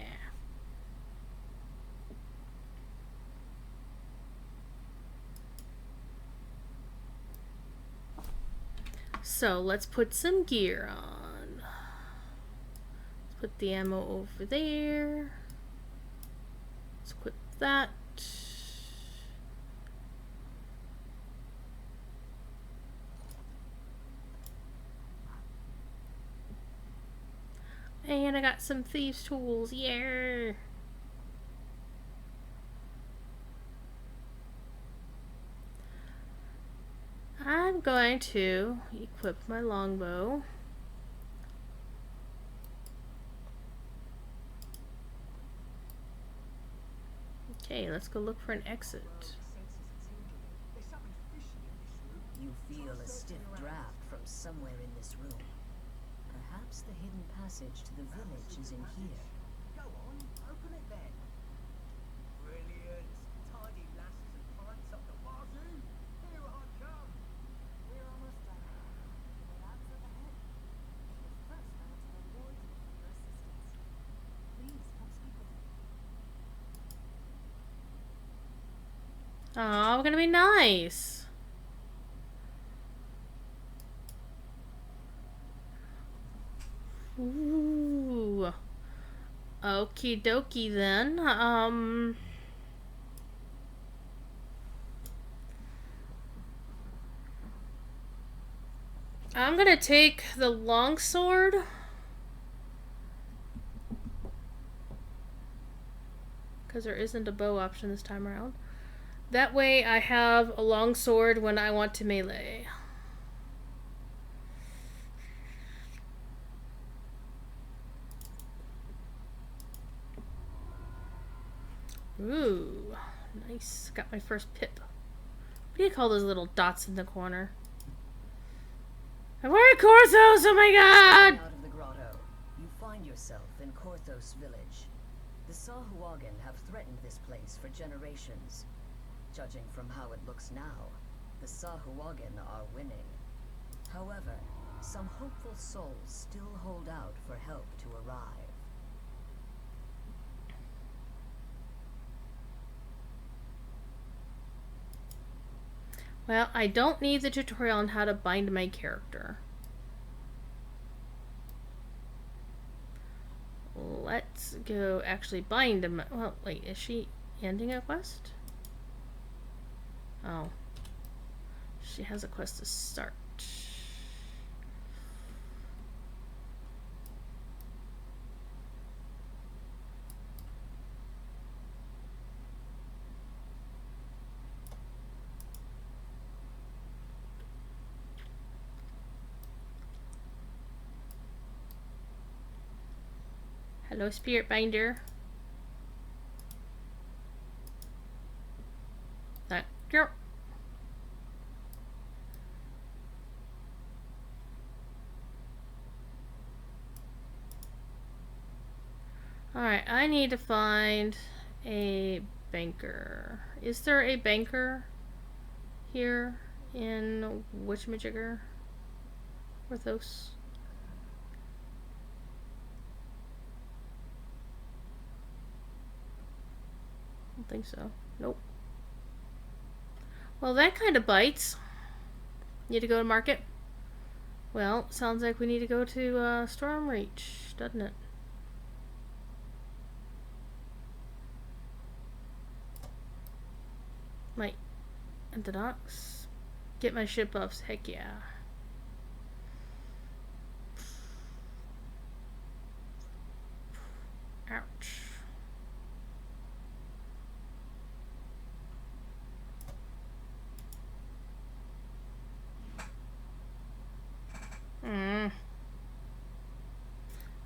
So let's put some gear on. Let's put the ammo over there. Let's equip that. And I got some thieves' tools. Yeah. I'm going to equip my longbow. Okay, let's go look for an exit. There's something fishy in this room. You feel a stiff draft from somewhere in this room. Perhaps the hidden passage to the village is in here. Go on, open it then. Brilliant. Tidy lasses and pints up the wazoo. Here I come. We're almost done. The way out's up ahead. But first, I want to reward you for your assistance. Please come speak with me. Oh, we're gonna be nice. Ooh. Okie dokie then. I'm gonna take the longsword. Because there isn't a bow option this time around. That way I have a longsword when I want to melee. Ooh, nice. Got my first pip. What do you call those little dots in the corner? And where are Korthos? Oh my god! Out of the grotto, you find yourself in Korthos village. The Sahuagin have threatened this place for generations. Judging from how it looks now, the Sahuagin are winning. However, some hopeful souls still hold out for help to arrive. Well, I don't need the tutorial on how to bind my character. Let's go actually bind him. Well, wait, is she ending a quest? Oh. She has a quest to start. Hello, Spirit Binder. That girl. Alright, I need to find a banker. Is there a banker here in Witchmajigger? Korthos? I don't think so. Nope. Well, that kind of bites. Need to go to market? Well, sounds like we need to go to Stormreach, doesn't it? Might at the docks. Get my ship ups. Heck yeah. Ouch.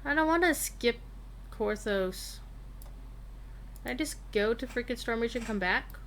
I don't want to skip Korthos. Can I just go to freaking Stormreach and come back?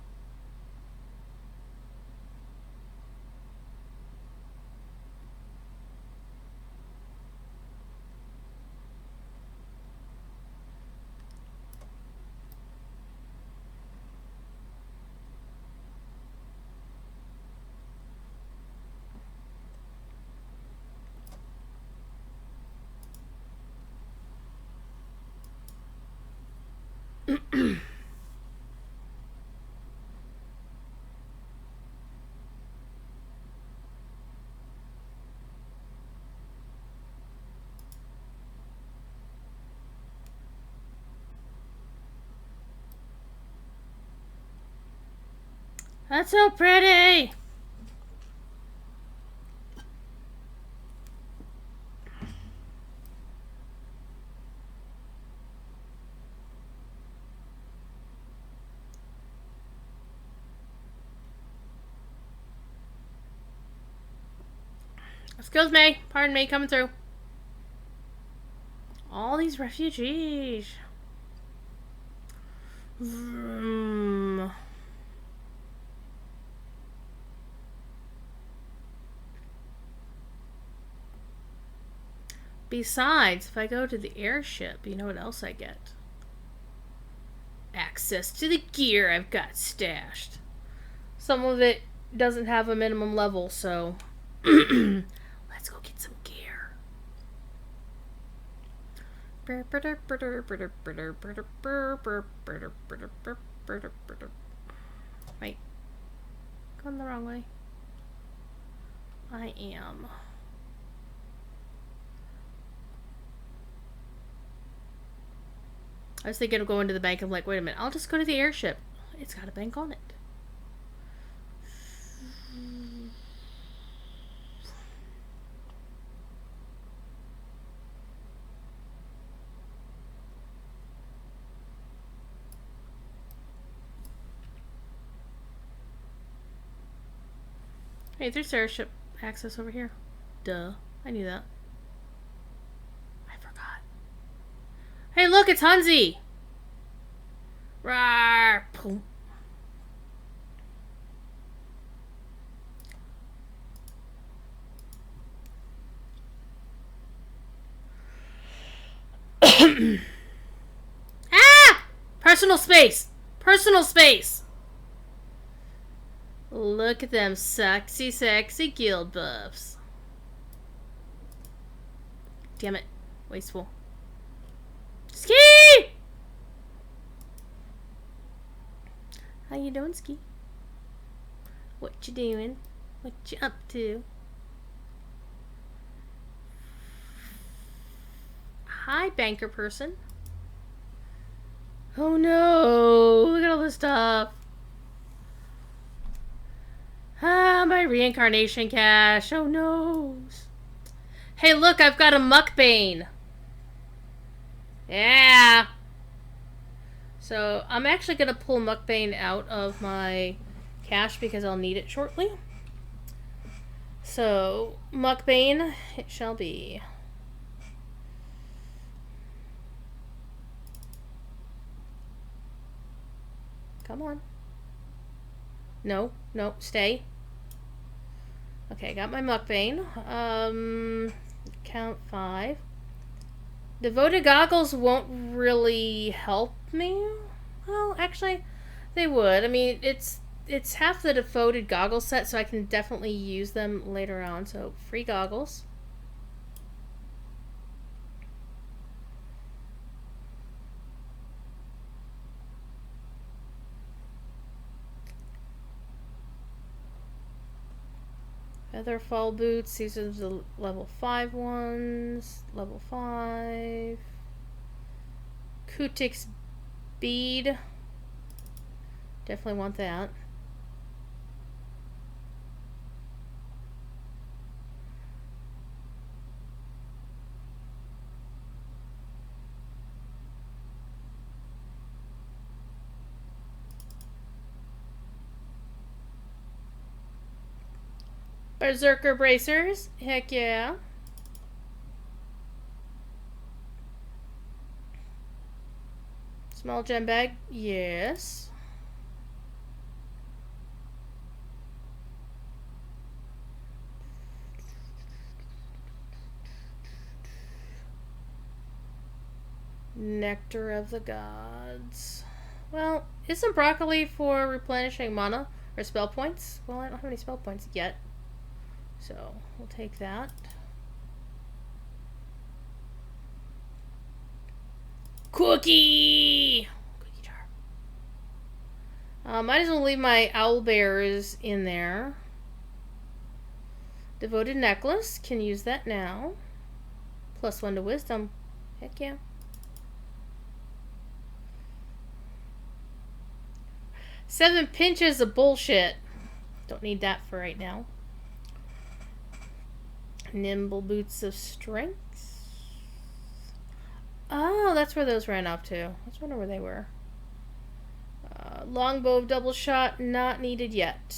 That's so pretty! Excuse me, pardon me, coming through. All these refugees. Vroom. Besides, if I go to the airship, you know what else I get? Access to the gear I've got stashed. Some of it doesn't have a minimum level, so let's go get some gear. Wait. Going the wrong way. I am. I was thinking of going to the bank. I'm like, wait a minute. I'll just go to the airship. It's got a bank on it. Hey, there's airship access over here. Duh. I knew that. I forgot. Hey, look, it's Hunzi! Rawr! Boom. Ah! Personal space! Personal space! Look at them sexy, sexy guild buffs. Damn it. Wasteful. Ski! How you doing, Ski? What you doing? What you up to? Hi, banker person. Oh no! Look at all this stuff. Ah, my reincarnation cache. Oh no. Hey, look, I've got a Muckbane. Yeah. So, I'm actually going to pull Muckbane out of my cache because I'll need it shortly. So, Muckbane, it shall be. Come on. No, no, stay. Okay, I got my Muckbane. Count 5. Devoted goggles won't really help me. Well, actually, they would. I mean, it's half the devoted goggle set, so I can definitely use them later on. So, free goggles. Featherfall boots. These are the level 5 ones. Level 5. Kutix bead. Definitely want that. Berserker bracers. Heck yeah. Small gem bag. Yes. Nectar of the Gods. Well, isn't broccoli for replenishing mana or spell points? Well, I don't have any spell points yet. So, we'll take that. Cookie! Cookie jar. Might as well leave my owl bears in there. Devoted necklace. Can use that now. +1 to wisdom. Heck yeah. Seven pinches of bullshit. Don't need that for right now. Nimble boots of strength. Oh, that's where those ran up to. Let's wonder where they were. Longbow of double shot, not needed yet.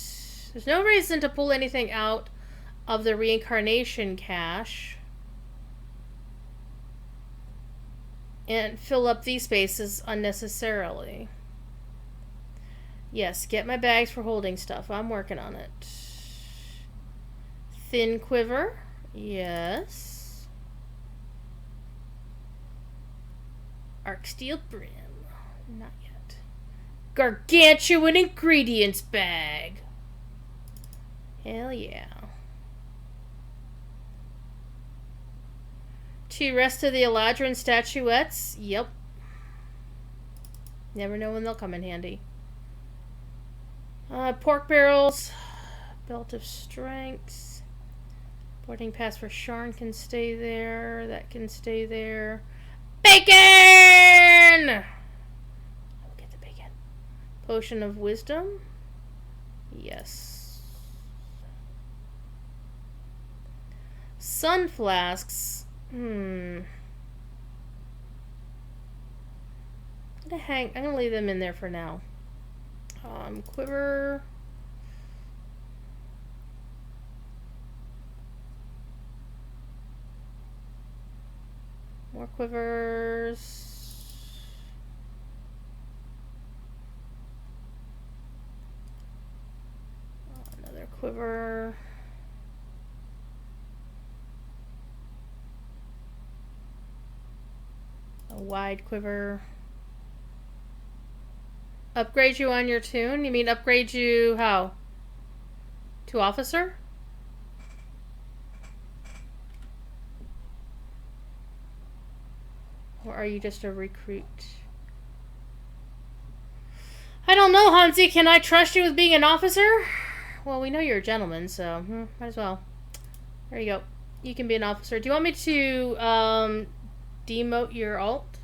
There's no reason to pull anything out of the reincarnation cache and fill up these spaces unnecessarily. Yes, get my bags for holding stuff. I'm working on it. Thin quiver. Yes. Arc steel brim. Not yet. Gargantuan ingredients bag. Hell yeah. 2 rest of the Eladrin statuettes. Yep. Never know when they'll come in handy. Pork barrels. Belt of strength. Boarding pass for Sharn can stay there. That can stay there. Bacon! I will get the bacon. Potion of wisdom. Yes. Sun flasks. I'm gonna leave them in there for now. Quiver. More quivers. Another quiver. A wide quiver. Upgrade you on your tune? You mean upgrade you how? To officer? Or are you just a recruit? I don't know, Hansi. Can I trust you with being an officer? Well, we know you're a gentleman, so might as well. There you go. You can be an officer. Do you want me to demote your alt?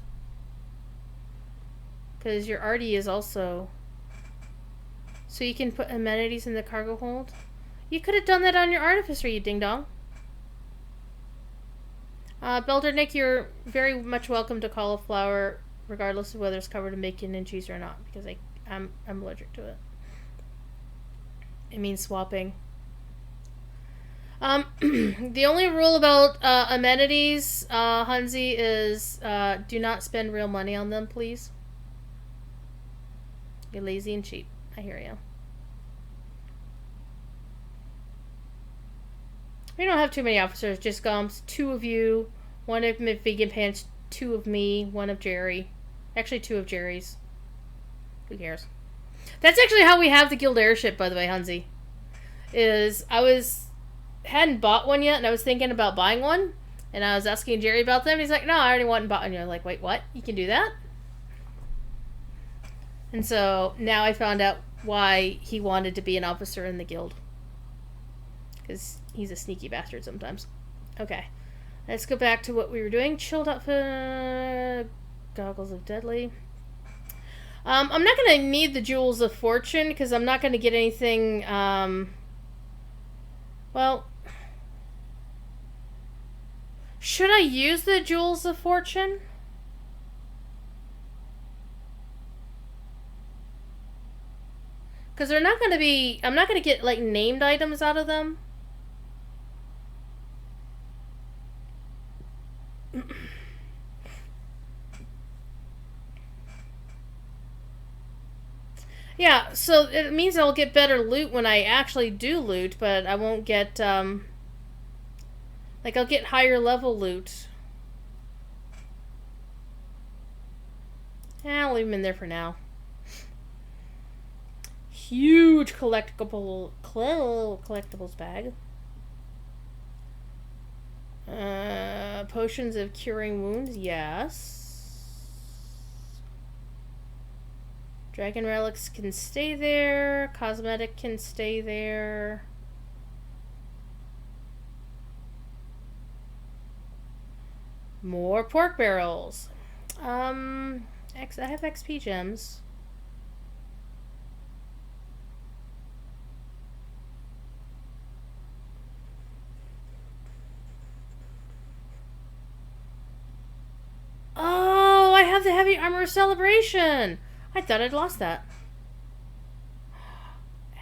Because your RD is also... So you can put amenities in the cargo hold? You could have done that on your artificer, you ding-dong. Beldernick, you're very much welcome to cauliflower, regardless of whether it's covered in bacon and cheese or not, because I'm allergic to it. It means swapping. The only rule about amenities, Hansi, is do not spend real money on them, please. You're lazy and cheap. I hear you. We don't have too many officers, just Gumps. 2 of you. 1 of Vegan Pants. 2 of me. 1 of Jerry. Actually, 2 of Jerry's. Who cares? That's actually how we have the guild airship, by the way, Hansi. Hadn't bought one yet, and I was thinking about buying one. And I was asking Jerry about them, and he's like, no, I already went and bought one. And you're like, wait, what? You can do that? And so, now I found out why he wanted to be an officer in the guild. Because he's a sneaky bastard sometimes. Okay. Let's go back to what we were doing. Chilled outfit. Goggles of Deadly. I'm not going to need the Jewels of Fortune, because I'm not going to get anything, well... Should I use the Jewels of Fortune? Because they're not going to be... I'm not going to get, like, named items out of them. Yeah, so it means I'll get better loot when I actually do loot, but I won't get, like, I'll get higher level loot. Yeah, I'll leave them in there for now. Huge collectibles bag. Potions of curing wounds, yes. Dragon relics can stay there. Cosmetic can stay there. More pork barrels. I have XP gems. Oh, I have the heavy armor celebration. I thought I'd lost that. I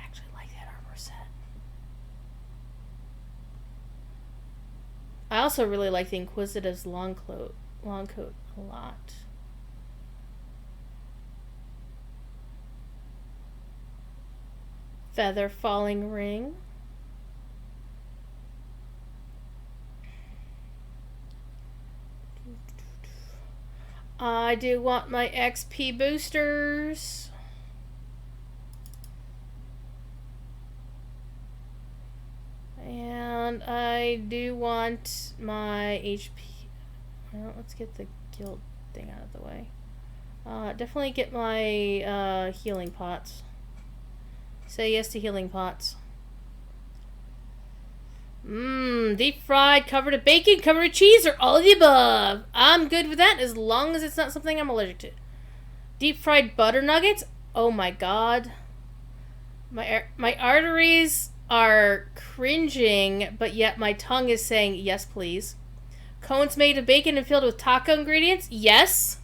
actually like that armor set. I also really like the Inquisitive's long coat a lot. Feather falling ring. I do want my XP boosters. And I do want my HP. Well, let's get the guild thing out of the way. Definitely get my healing pots. Say yes to healing pots. Deep fried, covered in bacon, covered in cheese, or all of the above. I'm good with that as long as it's not something I'm allergic to. Deep fried butter nuggets. Oh my god. My arteries are cringing, but yet my tongue is saying yes, please. Cones made of bacon and filled with taco ingredients. Yes.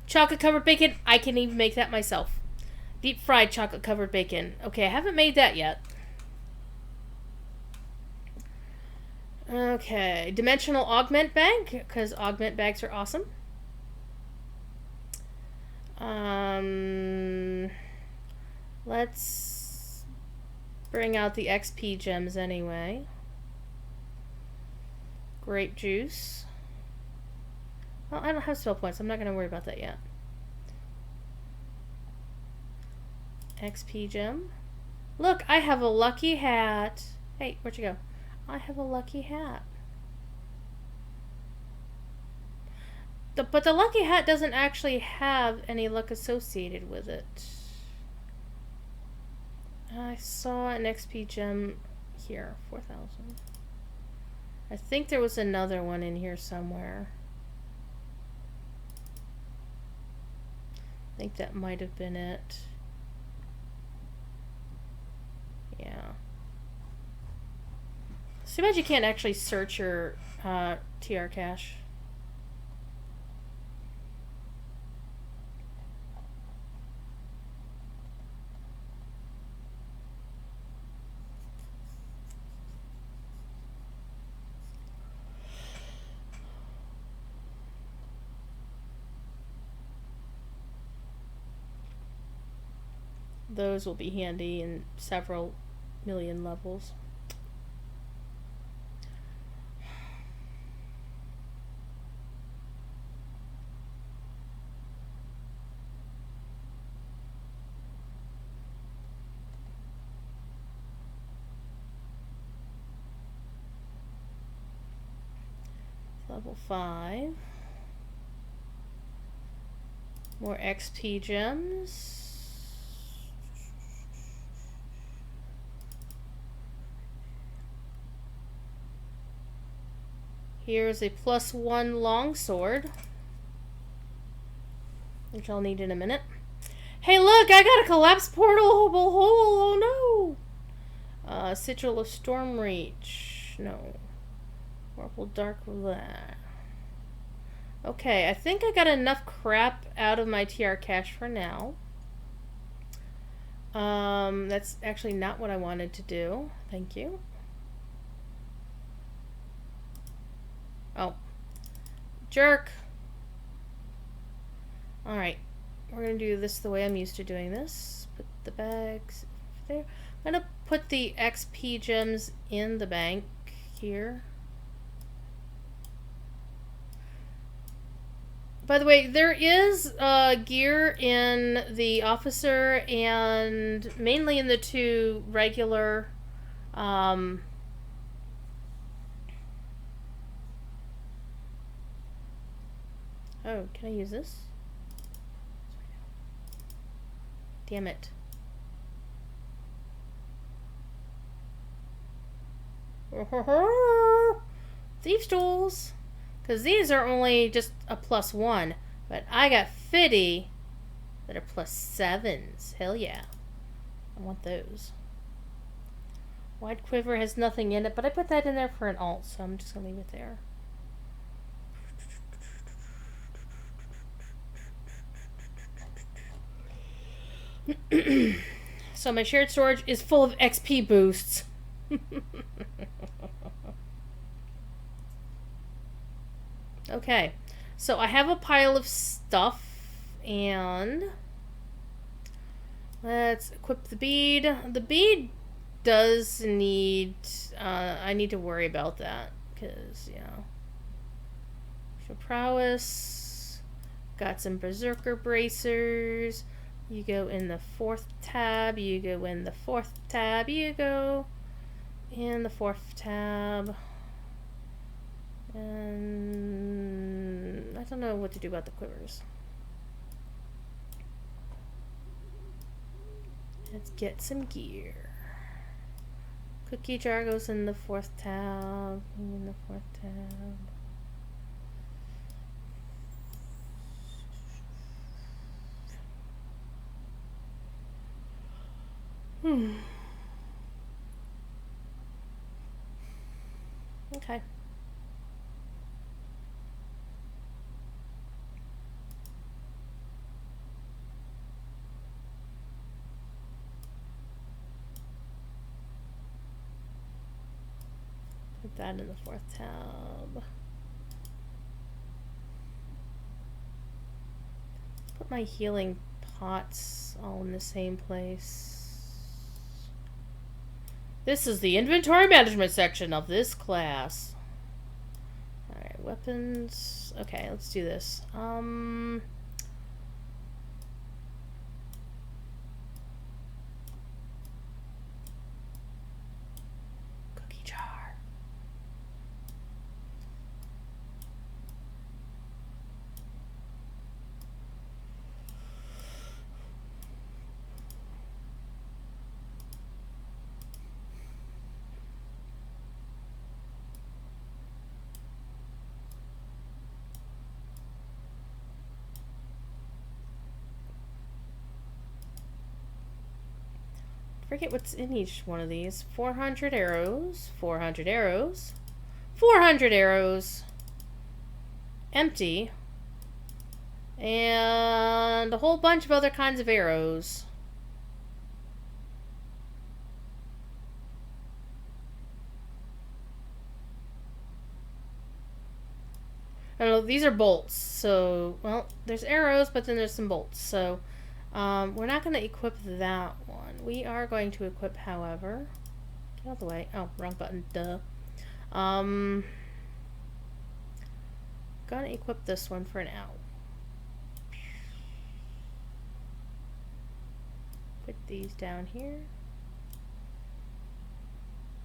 Chocolate covered bacon. I can even make that myself. Deep fried chocolate covered bacon. Okay, I haven't made that yet. Okay, dimensional augment bag, because augment bags are awesome. Let's bring out the XP gems anyway. Grape juice. Well, I don't have spell points. I'm not going to worry about that yet. XP gem. Look, I have a lucky hat. Hey, where'd you go? I have a lucky hat. But the lucky hat doesn't actually have any luck associated with it. I saw an XP gem here, 4,000. I think there was another one in here somewhere. I think that might have been it. Yeah. Too bad you can't actually search your TR cache. Those will be handy in several million levels. Level 5. More XP gems. Here's a +1 longsword, which I'll need in a minute. Hey look, I got a collapsed portable hole, oh no! Sigil of Stormreach, no. Purple Dark Roulette. Okay, I think I got enough crap out of my TR cache for now. That's actually not what I wanted to do. Thank you. Oh. Jerk! Alright. We're gonna do this the way I'm used to doing this. Put the bags there. I'm gonna put the XP gems in the bank here. By the way, there is gear in the officer and mainly in the 2 regular oh, can I use this? Damn it. Thieves' tools. Because these are only just a +1. But I got 50 that are +7s. Hell yeah. I want those. Wide quiver has nothing in it, but I put that in there for an alt, so I'm just going to leave it there. So my shared storage is full of XP boosts. Okay, so I have a pile of stuff, and let's equip the bead. The bead does need, I need to worry about that, because, you know, so prowess, got some berserker bracers. You go in the 4th tab, you go in the 4th tab, you go in the 4th tab. And I don't know what to do about the quivers. Let's get some gear. Cookie jar goes in the 4th tab, in the 4th tab. Okay. Put that in the 4th tab. Put my healing pots all in the same place. This is the inventory management section of this class. Alright, weapons. Okay, let's do this. Cookie jar. Forget what's in each one of these. 400 arrows, 400 arrows, 400 arrows, empty, and a whole bunch of other kinds of arrows. I don't know, these are bolts, so, well, there's arrows, but then there's some bolts, so we're not going to equip that one. We are going to equip, however, get out of the way. Oh, wrong button, duh. Gonna equip this one for now. Put these down here.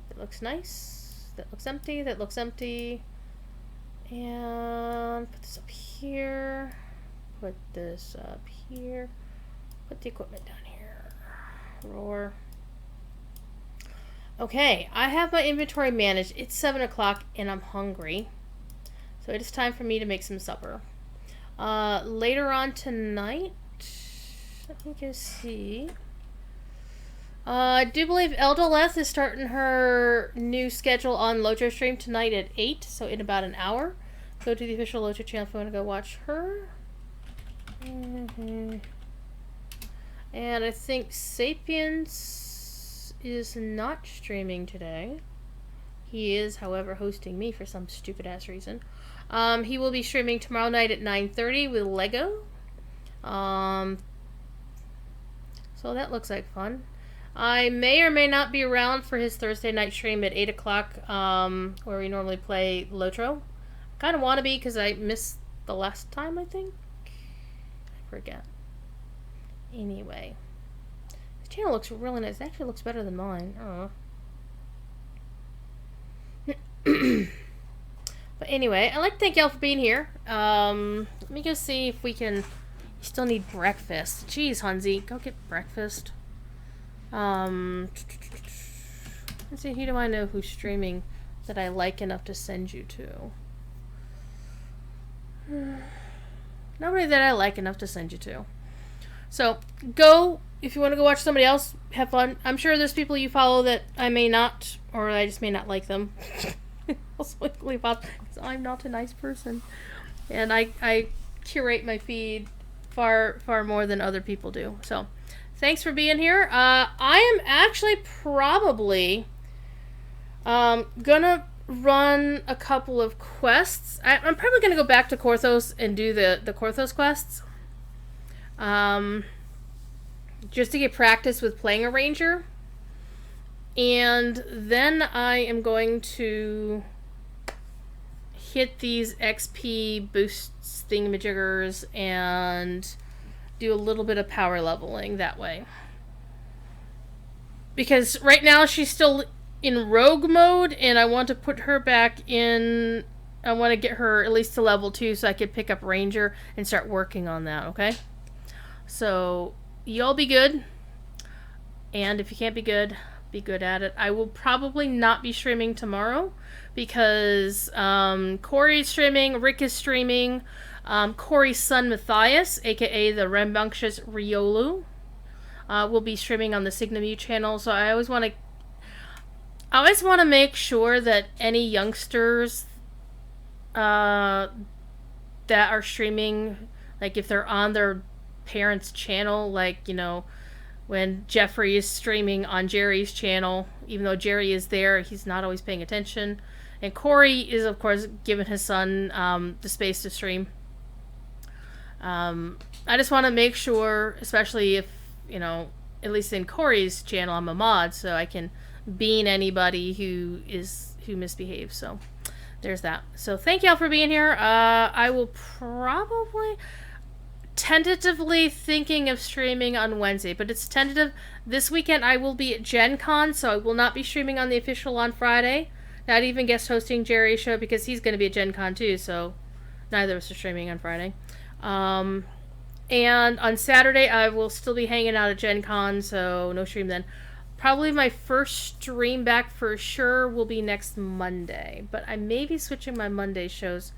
That looks nice. That looks empty. That looks empty. And put this up here. Put this up here. Put the equipment down here. Roar. Okay, I have my inventory managed. It's 7 o'clock and I'm hungry. So it is time for me to make some supper. Later on tonight, let me go see. I do believe Eldaleth is starting her new schedule on Lojo stream tonight at 8, so in about an hour. Go to the official Lojo channel if you want to go watch her. And I think Sapiens is not streaming today. He is, however, hosting me for some stupid ass reason. He will be streaming tomorrow night at 9:30 with Lego. So that looks like fun. I may or may not be around for his Thursday night stream at 8 o'clock, where we normally play Lotro. I kind of want to be because I missed the last time, I think. I forget. Anyway. His channel looks really nice. It actually looks better than mine. But anyway, I'd like to thank y'all for being here. Let me go see if we can You still need breakfast. Jeez, Hunzy, go get breakfast. Let's see, who do I know who's streaming that I like enough to send you to? Nobody that I like enough to send you to. So, go, if you want to go watch somebody else, have fun. I'm sure there's people you follow that I may not, or I just may not like them. Also, because I'm not a nice person. And I curate my feed far more than other people do. So, thanks for being here. I am actually probably gonna run a couple of quests. I'm probably gonna go back to Korthos and do the Korthos quests. Just to get practice with playing a ranger. And then I am going to hit these XP boosts thingamajiggers and do a little bit of power leveling that way. Because right now she's still in rogue mode, and I want to put her back in. I want to get her at least to level 2 so I can pick up ranger and start working on that, okay? So, y'all be good. And if you can't be good at it. I will probably not be streaming tomorrow because Corey's streaming, Rick is streaming, Corey's son Matthias, aka the Rambunctious Riolu, will be streaming on the Signamu channel. So I always want to make sure that any youngsters that are streaming, like if they're on their parents' channel, like, you know, when Jeffrey is streaming on Jerry's channel, even though Jerry is there, he's not always paying attention. And Corey is, of course, giving his son the space to stream. I just want to make sure, especially if, you know, at least in Corey's channel, I'm a mod, so I can bean anybody who misbehaves. So there's that. So thank y'all for being here. I will probably tentatively thinking of streaming on Wednesday, but it's tentative. This weekend I will be at Gen Con, so I will not be streaming on the official on Friday. Not even guest hosting Jerry's show because he's going to be at Gen Con too, so neither of us are streaming on Friday. And on Saturday I will still be hanging out at Gen Con, so no stream then. Probably my first stream back for sure will be next Monday, but I may be switching my Monday shows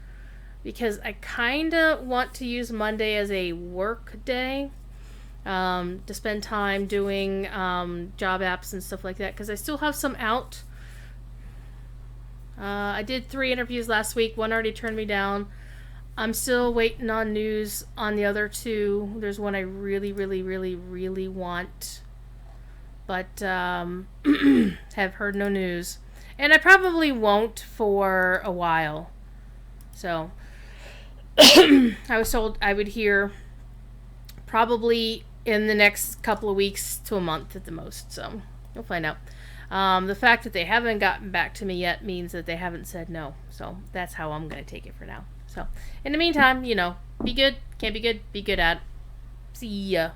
because I kind of want to use Monday as a work day to spend time doing job apps and stuff like that, because I still have some out. I did 3 interviews last week. 1 already turned me down. I'm still waiting on news on the other 2. There's one I really, really, really, really want, but have heard no news. And I probably won't for a while. So I was told I would hear probably in the next couple of weeks to a month at the most. So we'll find out. The fact that they haven't gotten back to me yet means that they haven't said no. So that's how I'm going to take it for now. So in the meantime, you know, be good, can't be good at it. See ya.